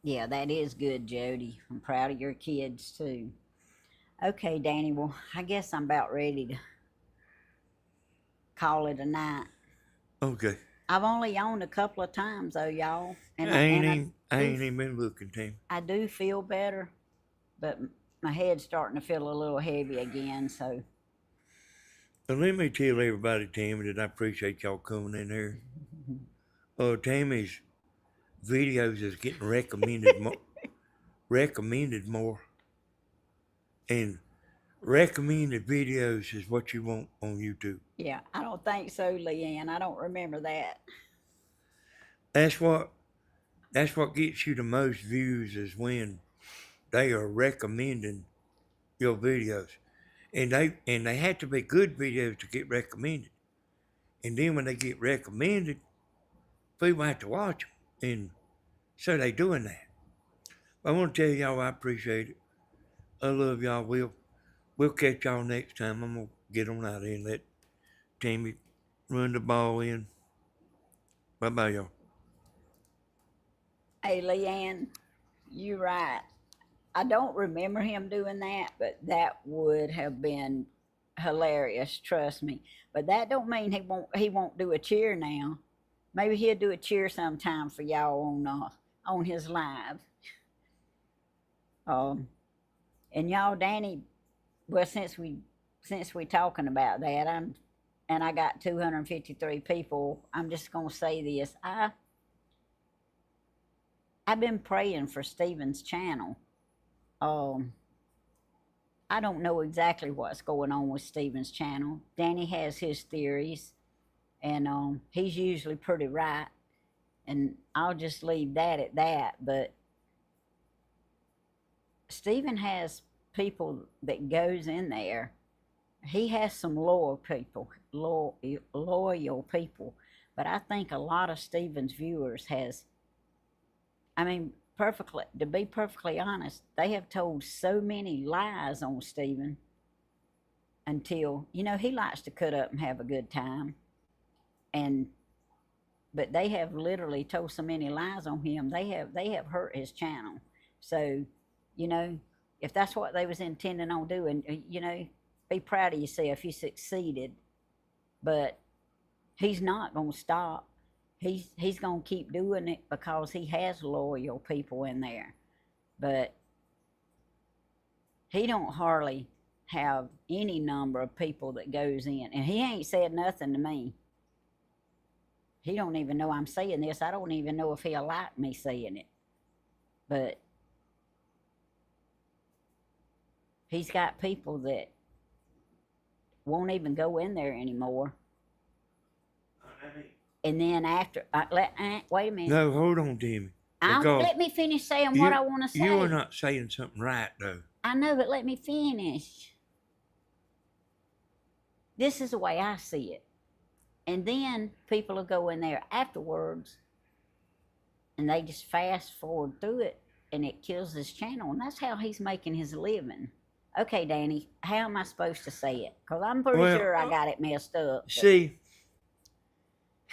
Yeah, that is good, Jody. I'm proud of your kids too. Okay, Danny. Well, I guess I'm about ready to call it a night. Okay. I've only owned a couple of times though, y'all, and I I, ain't and I even I do ain't even been looking, Tim. I do feel better, but my head's starting to feel a little heavy again. So But let me tell everybody, Tammy, that I appreciate y'all coming in here. Tammy's videos is getting recommended more, and recommended videos is what you want on YouTube. yeah, I don't think so, Leanne. I don't remember that. That's what that's what gets you the most views is when they are recommending your videos, and they have to be good videos to get recommended. And then when they get recommended, people have to watch them, and so they doing that. I want to tell y'all I appreciate it. I love y'all. We'll catch y'all next time. I'm gonna get on out here and let Tammy run the ball in. Bye bye, y'all. Hey, Leanne, you're right. I don't remember him doing that, but that would have been hilarious. Trust me. But that don't mean he won't do a cheer now. Maybe he'll do a cheer sometime for y'all on his live. Um, and y'all, Danny. Well, since we talking about that, I got 253 people. I'm just gonna say this. I've been praying for Stephen's channel. Um, I don't know exactly what's going on with Stephen's channel. Danny has his theories, and he's usually pretty right. And I'll just leave that at that. But Stephen has people that goes in there. He has some loyal people. But I think a lot of Stephen's viewers has. I mean, perfectly to be perfectly honest, they have told so many lies on Stephen until he likes to cut up and have a good time, and but they have literally told so many lies on him. They have hurt his channel. So, you know, if that's what they was intending on doing, be proud of yourself. You succeeded, but he's not gonna stop. He's gonna keep doing it because he has loyal people in there, but he don't hardly have any number of people that goes in, and he ain't said nothing to me. He don't even know I'm saying this. I don't even know if he'll like me saying it, but he's got people that won't even go in there anymore. And then after, wait a minute. No, hold on, Timmy. Let me finish saying what I want to say. You are not saying something right, though. I know, but let me finish. This is the way I see it. And then people will go in there afterwards and they just fast forward through it and it kills his channel. And that's how he's making his living. Okay, Danny, how am I supposed to say it? Because I'm pretty sure I got it messed up. But... See,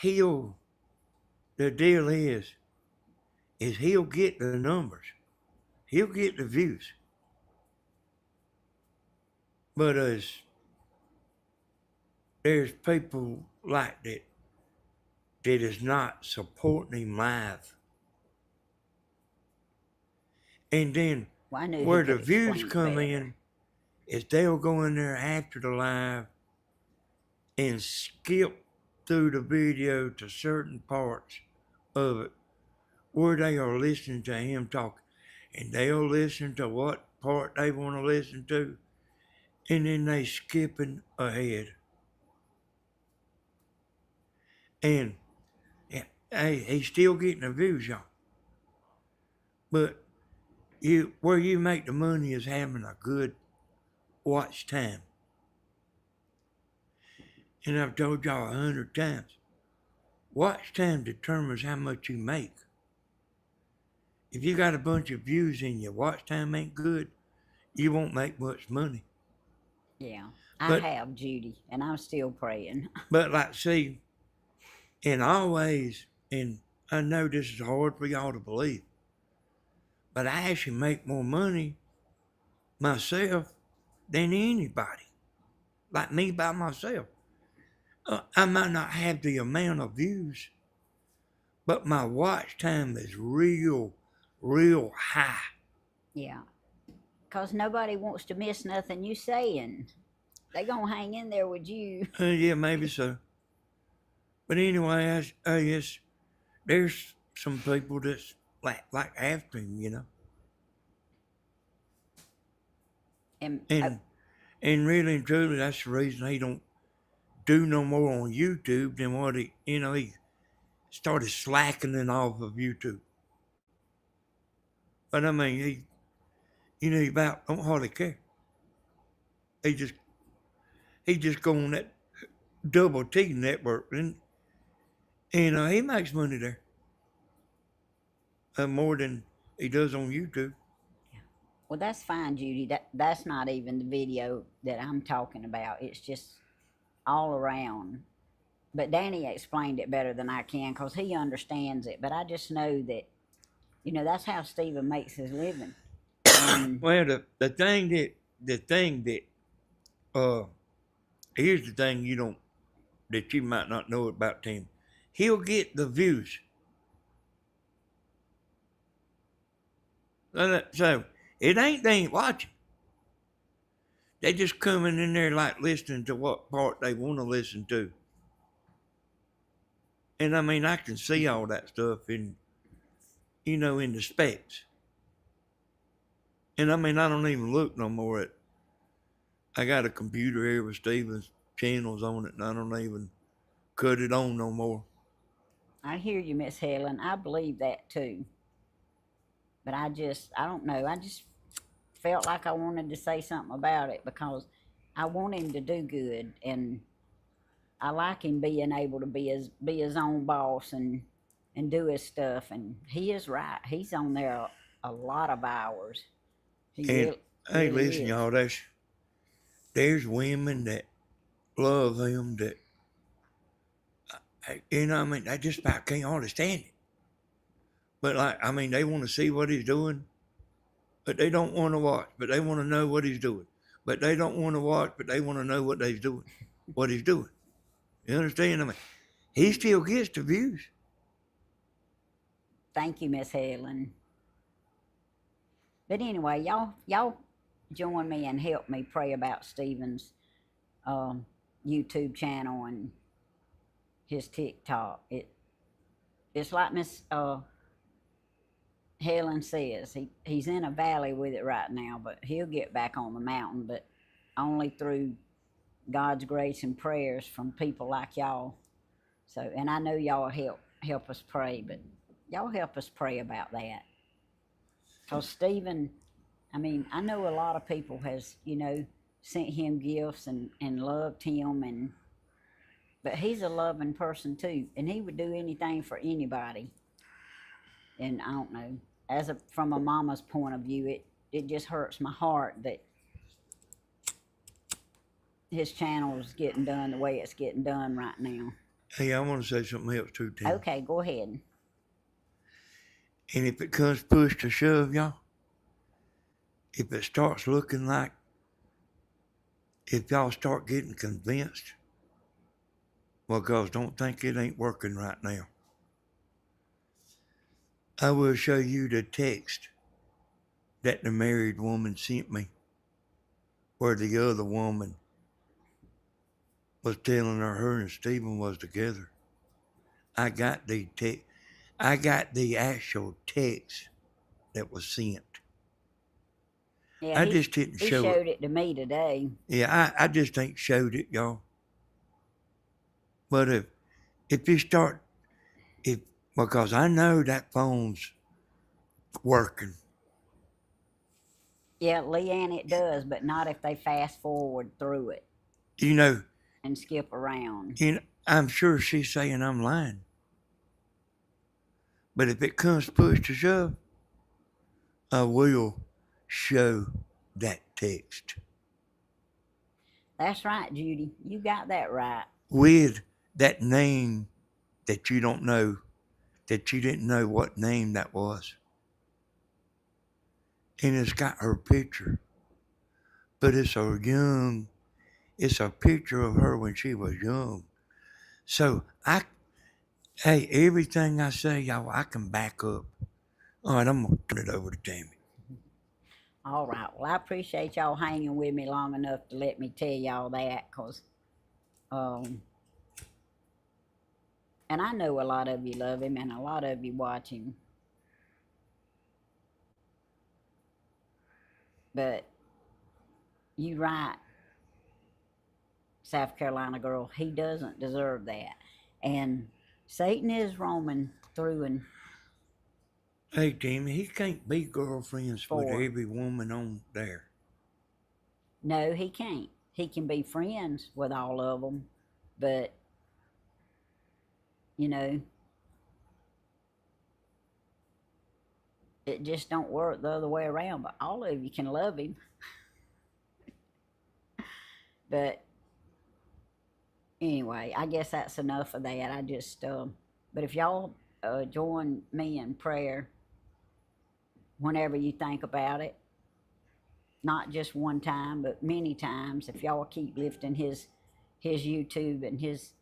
the deal is he'll get the numbers. He'll get the views. But there's people like that is not supporting him live. And then where the views come in is they'll go in there after the live and skip through the video to certain parts of it where they are listening to him talk. And they'll listen to what part they want to listen to, and then they skipping ahead. And hey, he's still getting the views, y'all. But where you make the money is having a good watch time. And I've told y'all 100 times, watch time determines how much you make. If you got a bunch of views and your watch time ain't good, you won't make much money. Yeah, I But have, Judy, and I'm still praying. but like see, in always, and I know this is hard for y'all to believe, but I actually make more money myself than anybody. Like me by myself. I might not have the amount of views, but my watch time is real, real high. Yeah, because nobody wants to miss nothing you saying. They gonna hang in there with you. Yeah, maybe so. But anyway, yes, there's some people that's like after him, you know. And And really and truly, that's the reason he don't do no more on YouTube than what he started slackening off of YouTube. But I mean, he about don't hardly care. He just he just go on that double T network and he makes money there more than he does on YouTube. well, that's fine, Judy. That's not even the video that I'm talking about. It's just all around. But Danny explained it better than I can because he understands it. But I just know that, that's how Stephen makes his living. And Well, the thing that uh here's the thing you might not know about Tim. He'll get the views. So it ain't they ain't watching. They just coming in there like listening to what part they want to listen to. And I mean, I can see all that stuff in the specs. And I mean, I don't even look no more at. I got a computer here with Steven's channels on it, and I don't even cut it on no more. I hear you, Miss Helen. I believe that too. But I don't know. I just felt like I wanted to say something about it because I want him to do good, and I like him being able to be his own boss and do his stuff. And he is right. He's on there a lot of hours. He And hey, really listen, is. y'all, there's women that love him that I mean, I just about can't understand it. But like, I mean, they want to see what he's doing, but they don't want to watch. But they want to know what he's doing. But they don't want to watch, but they want to know what he's doing. What he's doing. You understand? I mean, he still gets the views. Thank you, Miss Helen. But anyway, y'all join me and help me pray about Stephen's YouTube channel and his TikTok. It's like Miss Helen says, he's in a valley with it right now, but he'll get back on the mountain, but only through God's grace and prayers from people like y'all. So, and I know y'all help us pray, but y'all help us pray about that. Because Stephen, I mean, I know a lot of people has, sent him gifts and loved him, but he's a loving person too, and he would do anything for anybody. And I don't know, from a mama's point of view, it just hurts my heart that his channel is getting done the way it's getting done right now. Hey, I want to say something else too, Tim. Okay, go ahead. And if it comes push to shove, y'all, if it starts looking like, if y'all start getting convinced, well, girls, don't think it ain't working right now. I will show you the text that the married woman sent me, where the other woman was telling her and Stephen was together. I got the actual text that was sent. Yeah, I just didn't he show showed it. it to me today. Yeah, I just ain't showed it, y'all. But if you start, if because I know that phone's working. Yeah, Leanne, it does, but not if they fast forward through it You know, and skip around. I'm sure she's saying I'm lying. But if it comes push to shove, I will show that text That's right, Judy. You got that right. with that name that you don't know, that you didn't know what name that was. And it's got her picture, but it's a picture of her when she was young. So hey, everything I say, y'all, I can back up. All right, I'm gonna turn it over to Tammy. All right. Well, I appreciate y'all hanging with me long enough to let me tell y'all that, cause, um, and I know a lot of you love him, and a lot of you watch him, but you right, South Carolina girl. He doesn't deserve that, and Satan is roaming through and Hey, Tammy, he can't be girlfriends with for. every woman on there. No, he can't. He can be friends with all of them, but you know, it just don't work the other way around. But all of you can love him. But anyway, I guess that's enough of that. But if y'all join me in prayer whenever you think about it, not just one time, but many times, if y'all keep lifting his YouTube and his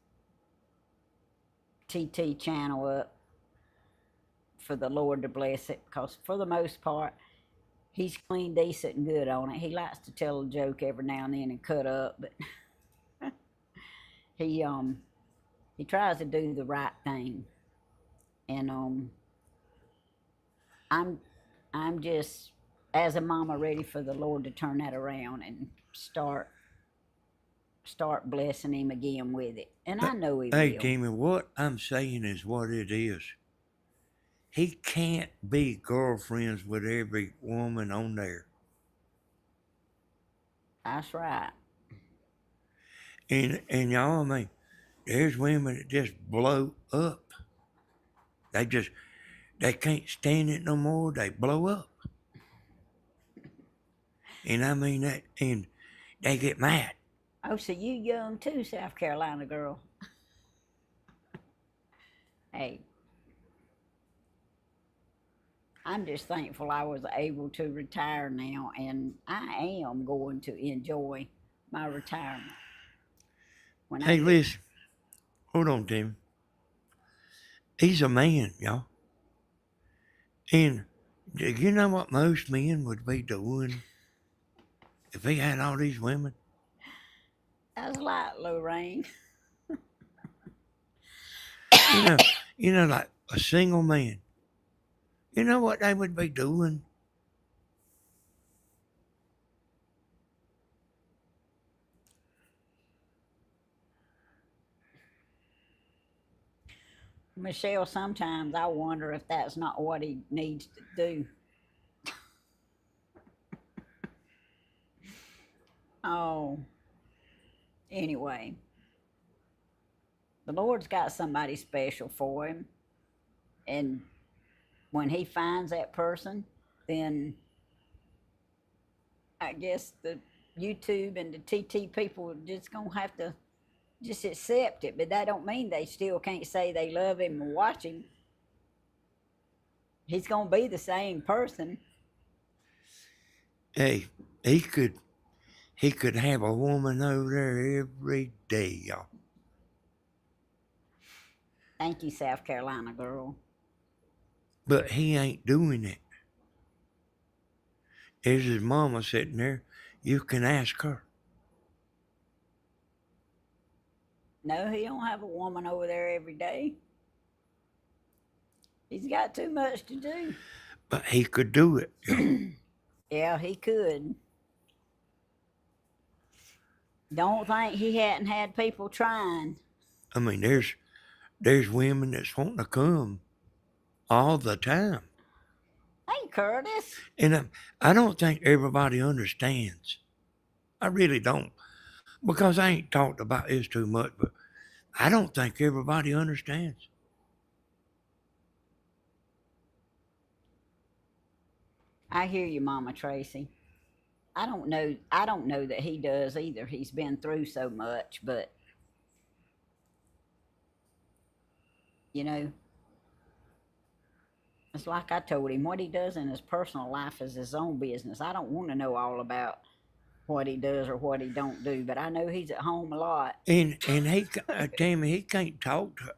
TT channel up for the Lord to bless it, because for the most part, he's clean, decent, and good on it. He likes to tell a joke every now and then and cut up, but he he tries to do the right thing, and I'm I'm just as a mama ready for the Lord to turn that around and start blessing him again with it, and I know he Hey, will. Tammy, what I'm saying is what it is. He can't be girlfriends with every woman on there. That's right. And y'all, I mean, there's women that just blow up. They just they can't stand it no more. They blow up. And I mean that, and they get mad. Oh, so you young too, South Carolina girl? Hey, I'm just thankful I was able to retire now, and I am going to enjoy my retirement when I Hey, get. listen, hold on, Tammy. He's a man, y'all. And do you know what most men would be doing if he had all these women? That's light, Lorraine. You know, like a single man. You know what they would be doing? Michelle, sometimes I wonder if that's not what he needs to do. Oh, anyway, the Lord's got somebody special for him, and when he finds that person, then I guess the YouTube and the TT people are just gonna have to just accept it. But that don't mean they still can't say they love him or watch him. He's gonna be the same person. Hey, he could have a woman over there every day, y'all. Thank you, South Carolina girl. But he ain't doing it. Is his mama sitting there? You can ask her. No, he don't have a woman over there every day. He's got too much to do. But he could do it, y'all. Yeah, he could. Don't think he hadn't had people trying. I mean, there's women that's wanting to come all the time. Hey, Curtis. And I don't think everybody understands. I really don't. Because I ain't talked about this too much, but I don't think everybody understands. I hear you, Mama Tracy. I don't know. I don't know that he does either. He's been through so much, but you know, it's like I told him. What he does in his personal life is his own business. I don't want to know all about what he does or what he don't do, but I know he's at home a lot. And Tammy, he can't talk to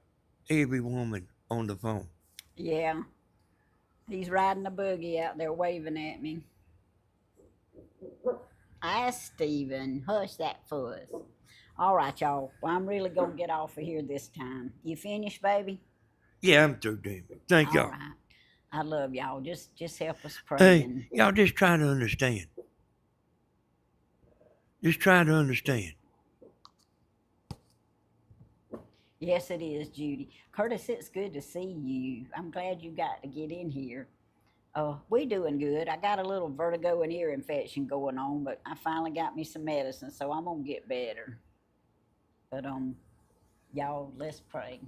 every woman on the phone. Yeah, he's riding a buggy out there waving at me. Ask Steven, hush that fuzz. All right, y'all. Well, I'm really gonna get off of here this time. You finished, baby? Yeah, I'm through, Tammy. Thank All y'all. right. I love y'all. Just help us pray Hey, and y'all just try to understand. Just try to understand. yes, it is, Judy. Curtis, it's good to see you. I'm glad you got to get in here. We doing good. I got a little vertigo and ear infection going on, but I finally got me some medicine, so I'm gonna get better. But y'all, let's pray.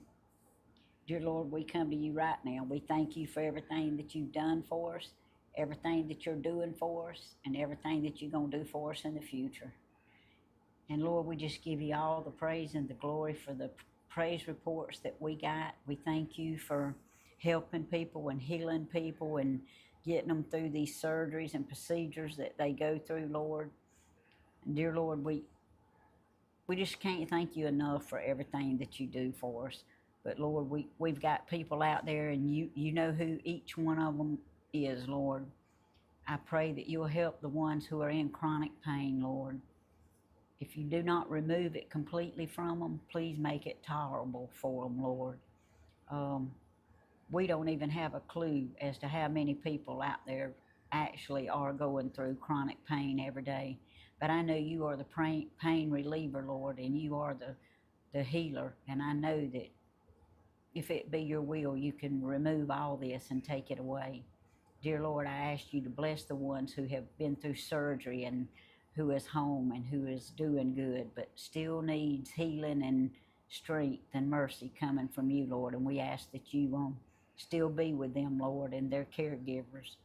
Dear Lord, we come to you right now. We thank you for everything that you've done for us, everything that you're doing for us, and everything that you're gonna do for us in the future. And Lord, we just give you all the praise and the glory for the praise reports that we got. We thank you for helping people and healing people and getting them through these surgeries and procedures that they go through, Lord. And dear Lord, we just can't thank you enough for everything that you do for us. But Lord, we've got people out there and you know who each one of them is, Lord. I pray that you'll help the ones who are in chronic pain, Lord. If you do not remove it completely from them, please make it tolerable for them, Lord. Um, we don't even have a clue as to how many people out there actually are going through chronic pain every day. But I know you are the pain reliever, Lord, and you are the healer. And I know that if it be your will, you can remove all this and take it away. Dear Lord, I ask you to bless the ones who have been through surgery and who is home and who is doing good, but still needs healing and strength and mercy coming from you, Lord. And we ask that you still be with them, Lord, and their caregivers.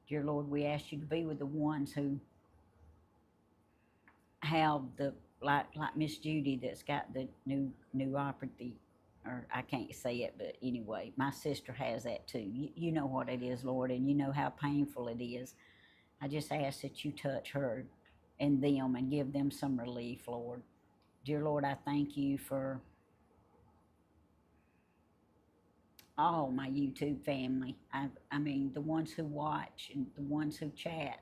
Dear Lord, we ask you to be with the ones who have the like Miss Judy that's got the neuropathy, or I can't say it, but anyway, my sister has that too. You know what it is, Lord, and you know how painful it is. I just ask that you touch her and them and give them some relief, Lord. Dear Lord, I thank you for all my YouTube family. I mean, the ones who watch and the ones who chat,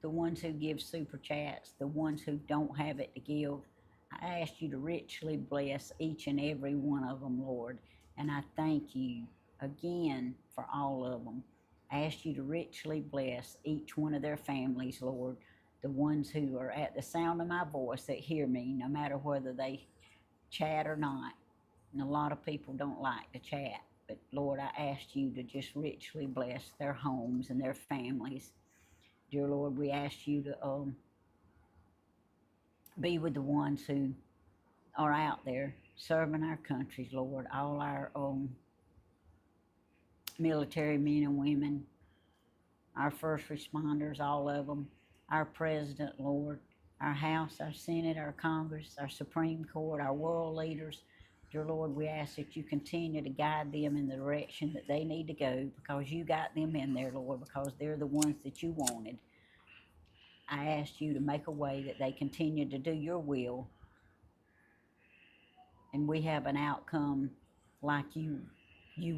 the ones who give super chats, the ones who don't have it to give. I ask you to richly bless each and every one of them, Lord. And I thank you again for all of them. I ask you to richly bless each one of their families, Lord. The ones who are at the sound of my voice that hear me, no matter whether they chat or not. And a lot of people don't like to chat. But Lord, I ask you to just richly bless their homes and their families. Dear Lord, we ask you to be with the ones who are out there serving our countries, Lord. All our military men and women, our first responders, all of them, our president, Lord, our House, our Senate, our Congress, our Supreme Court, our world leaders. Dear Lord, we ask that you continue to guide them in the direction that they need to go because you got them in there, Lord, because they're the ones that you wanted. I ask you to make a way that they continue to do your will and we have an outcome like you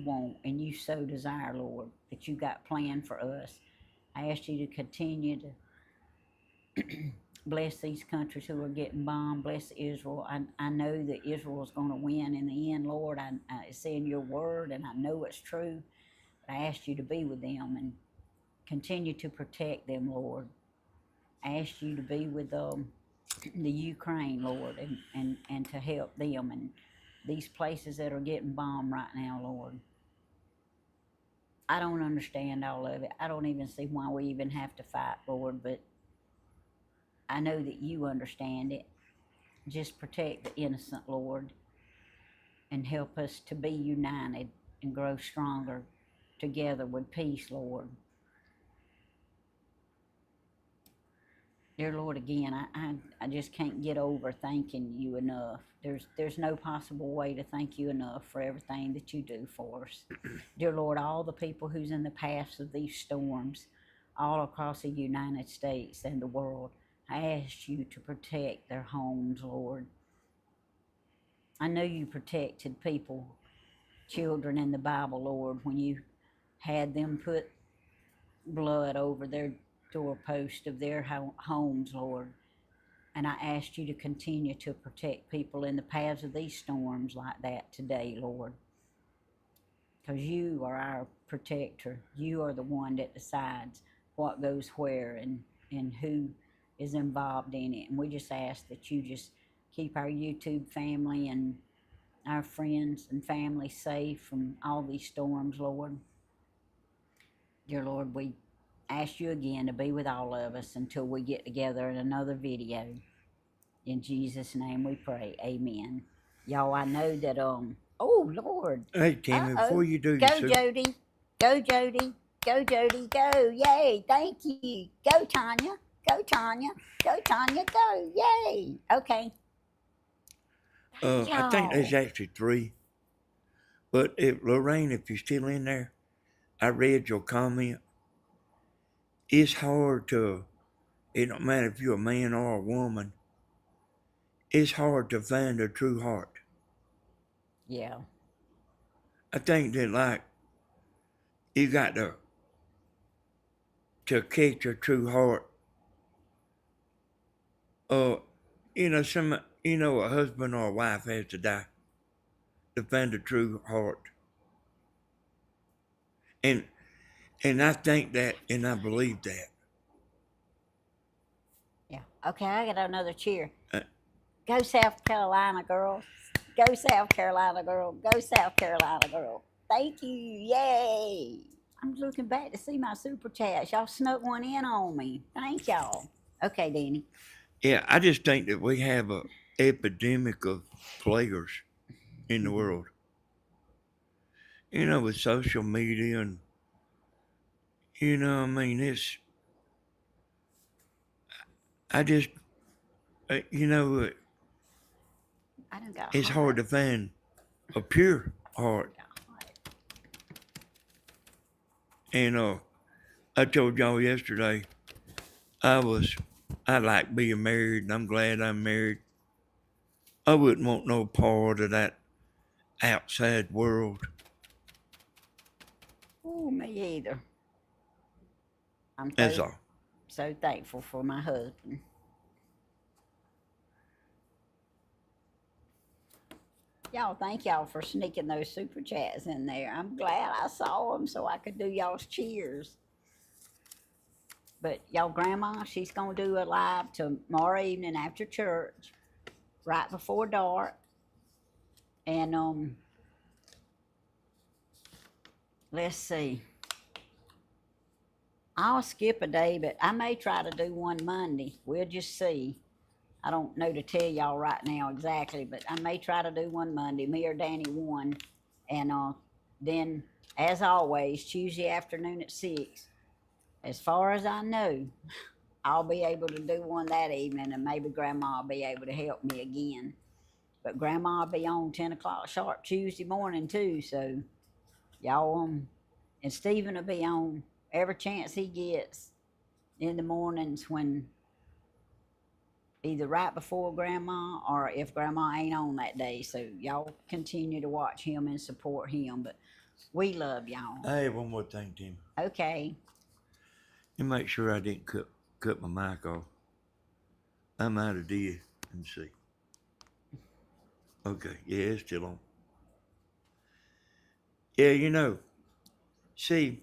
want and you so desire, Lord, that you got planned for us. I ask you to continue to bless these countries who are getting bombed. Bless Israel. I know that Israel is going to win in the end, Lord. It's in your word, and I know it's true. But I ask you to be with them and continue to protect them, Lord. I ask you to be with the Ukraine, Lord, and to help them and these places that are getting bombed right now, Lord. I don't understand all of it. I don't even see why we even have to fight, Lord, but I know that you understand it. Just protect the innocent, Lord, and help us to be united and grow stronger together with peace, Lord. Dear Lord, again, I just can't get over thanking you enough. There's no possible way to thank you enough for everything that you do for us. Dear Lord, all the people who's in the paths of these storms, all across the United States and the world, I ask you to protect their homes, Lord. I know you protected people, children in the Bible, Lord, when you had them put blood over their doorpost of their homes, Lord. And I ask you to continue to protect people in the paths of these storms like that today, Lord. Because you are our protector. You are the one that decides what goes where and who is involved in it. And we just ask that you just keep our YouTube family and our friends and family safe from all these storms, Lord. Dear Lord, we ask you again to be with all of us until we get together in another video. In Jesus' name we pray. Amen. Y'all, I know that, oh, Lord. Hey, Tammy, before you do Go, your Jody. Go, Jody. Go, Jody. Go. Yay. Thank you. Go, Tanya. Go, Tanya. Go, Tanya. Go. Yay. Okay. I think there's Y'all. actually 3. But if Lorraine, if you're still in there, I read your comment. It's hard to, it don't matter if you're a man or a woman, it's hard to find a true heart. Yeah. I think that like you got to catch a true heart. A husband or a wife has to die to find a true heart. And and I think that and I believe that. Yeah. Okay, I got another cheer. Uh, Go South Carolina, girl. Go South Carolina, girl. Go South Carolina, girl. Thank you. Yay. I'm looking back to see my super chats. Y'all snuck one in on me. Thank y'all. Okay, Danny. yeah, I just think that we have a epidemic of players in the world. With social media and I mean I just I done got it's hot. hard to find a pure heart. And I told y'all yesterday I like being married and I'm glad I'm married. I wouldn't want no part of that outside world. Ooh, me either. I'm That's so all. so thankful for my husband. Y'all, thank y'all for sneaking those super chats in there. I'm glad I saw them so I could do y'all's cheers. But y'all, grandma, she's gonna do a live tomorrow evening after church, right before dark. And let's see. I'll skip a day, but I may try to do one Monday. We'll just see. I don't know to tell y'all right now exactly, but I may try to do one Monday. Me or Danny one, and then, as always, Tuesday afternoon at 6. As far as I know, I'll be able to do one that evening, and maybe Grandma will be able to help me again. But Grandma will be on 10 o'clock sharp Tuesday morning too, so y'all and Stephen will be on every chance he gets in the mornings when either right before Grandma or if Grandma ain't on that day. So y'all continue to watch him and support him. But we love y'all. I have one more thing, Tim. Okay. You make sure I didn't cut my mic off. I'm out of deal. Let me see. Okay, yeah, it's still on. Yeah, see,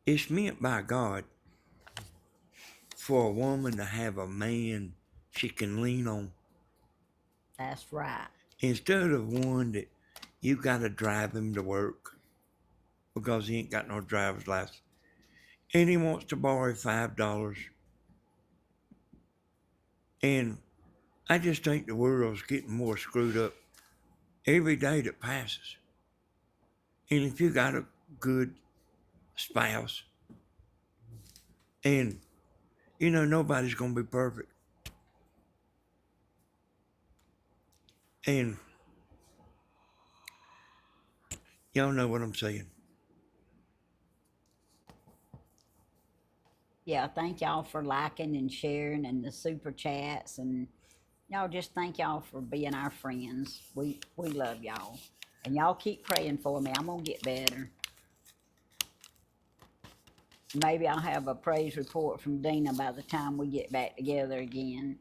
it's meant by God for a woman to have a man she can lean on. That's right. instead of one that you got to drive him to work because he ain't got no driver's license, and he wants to borrow $5. And I just think the world's getting more screwed up every day that passes. And if you got a good spouse, and nobody's gonna be perfect, and y'all know what I'm saying. Yeah, thank y'all for liking and sharing and the super chats, and y'all just thank y'all for being our friends. We love y'all. And y'all keep praying for me. I'm gonna get better. Maybe I'll have a praise report from Dina by the time we get back together again.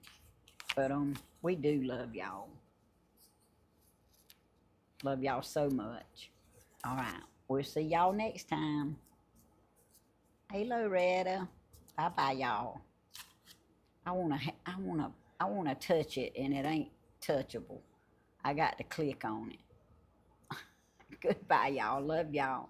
But we do love y'all. Love y'all so much. All right. We'll see y'all next time. Hey Loretta. Bye bye y'all. I wanna touch it and it ain't touchable. I got to click on it. Goodbye y'all. Love y'all.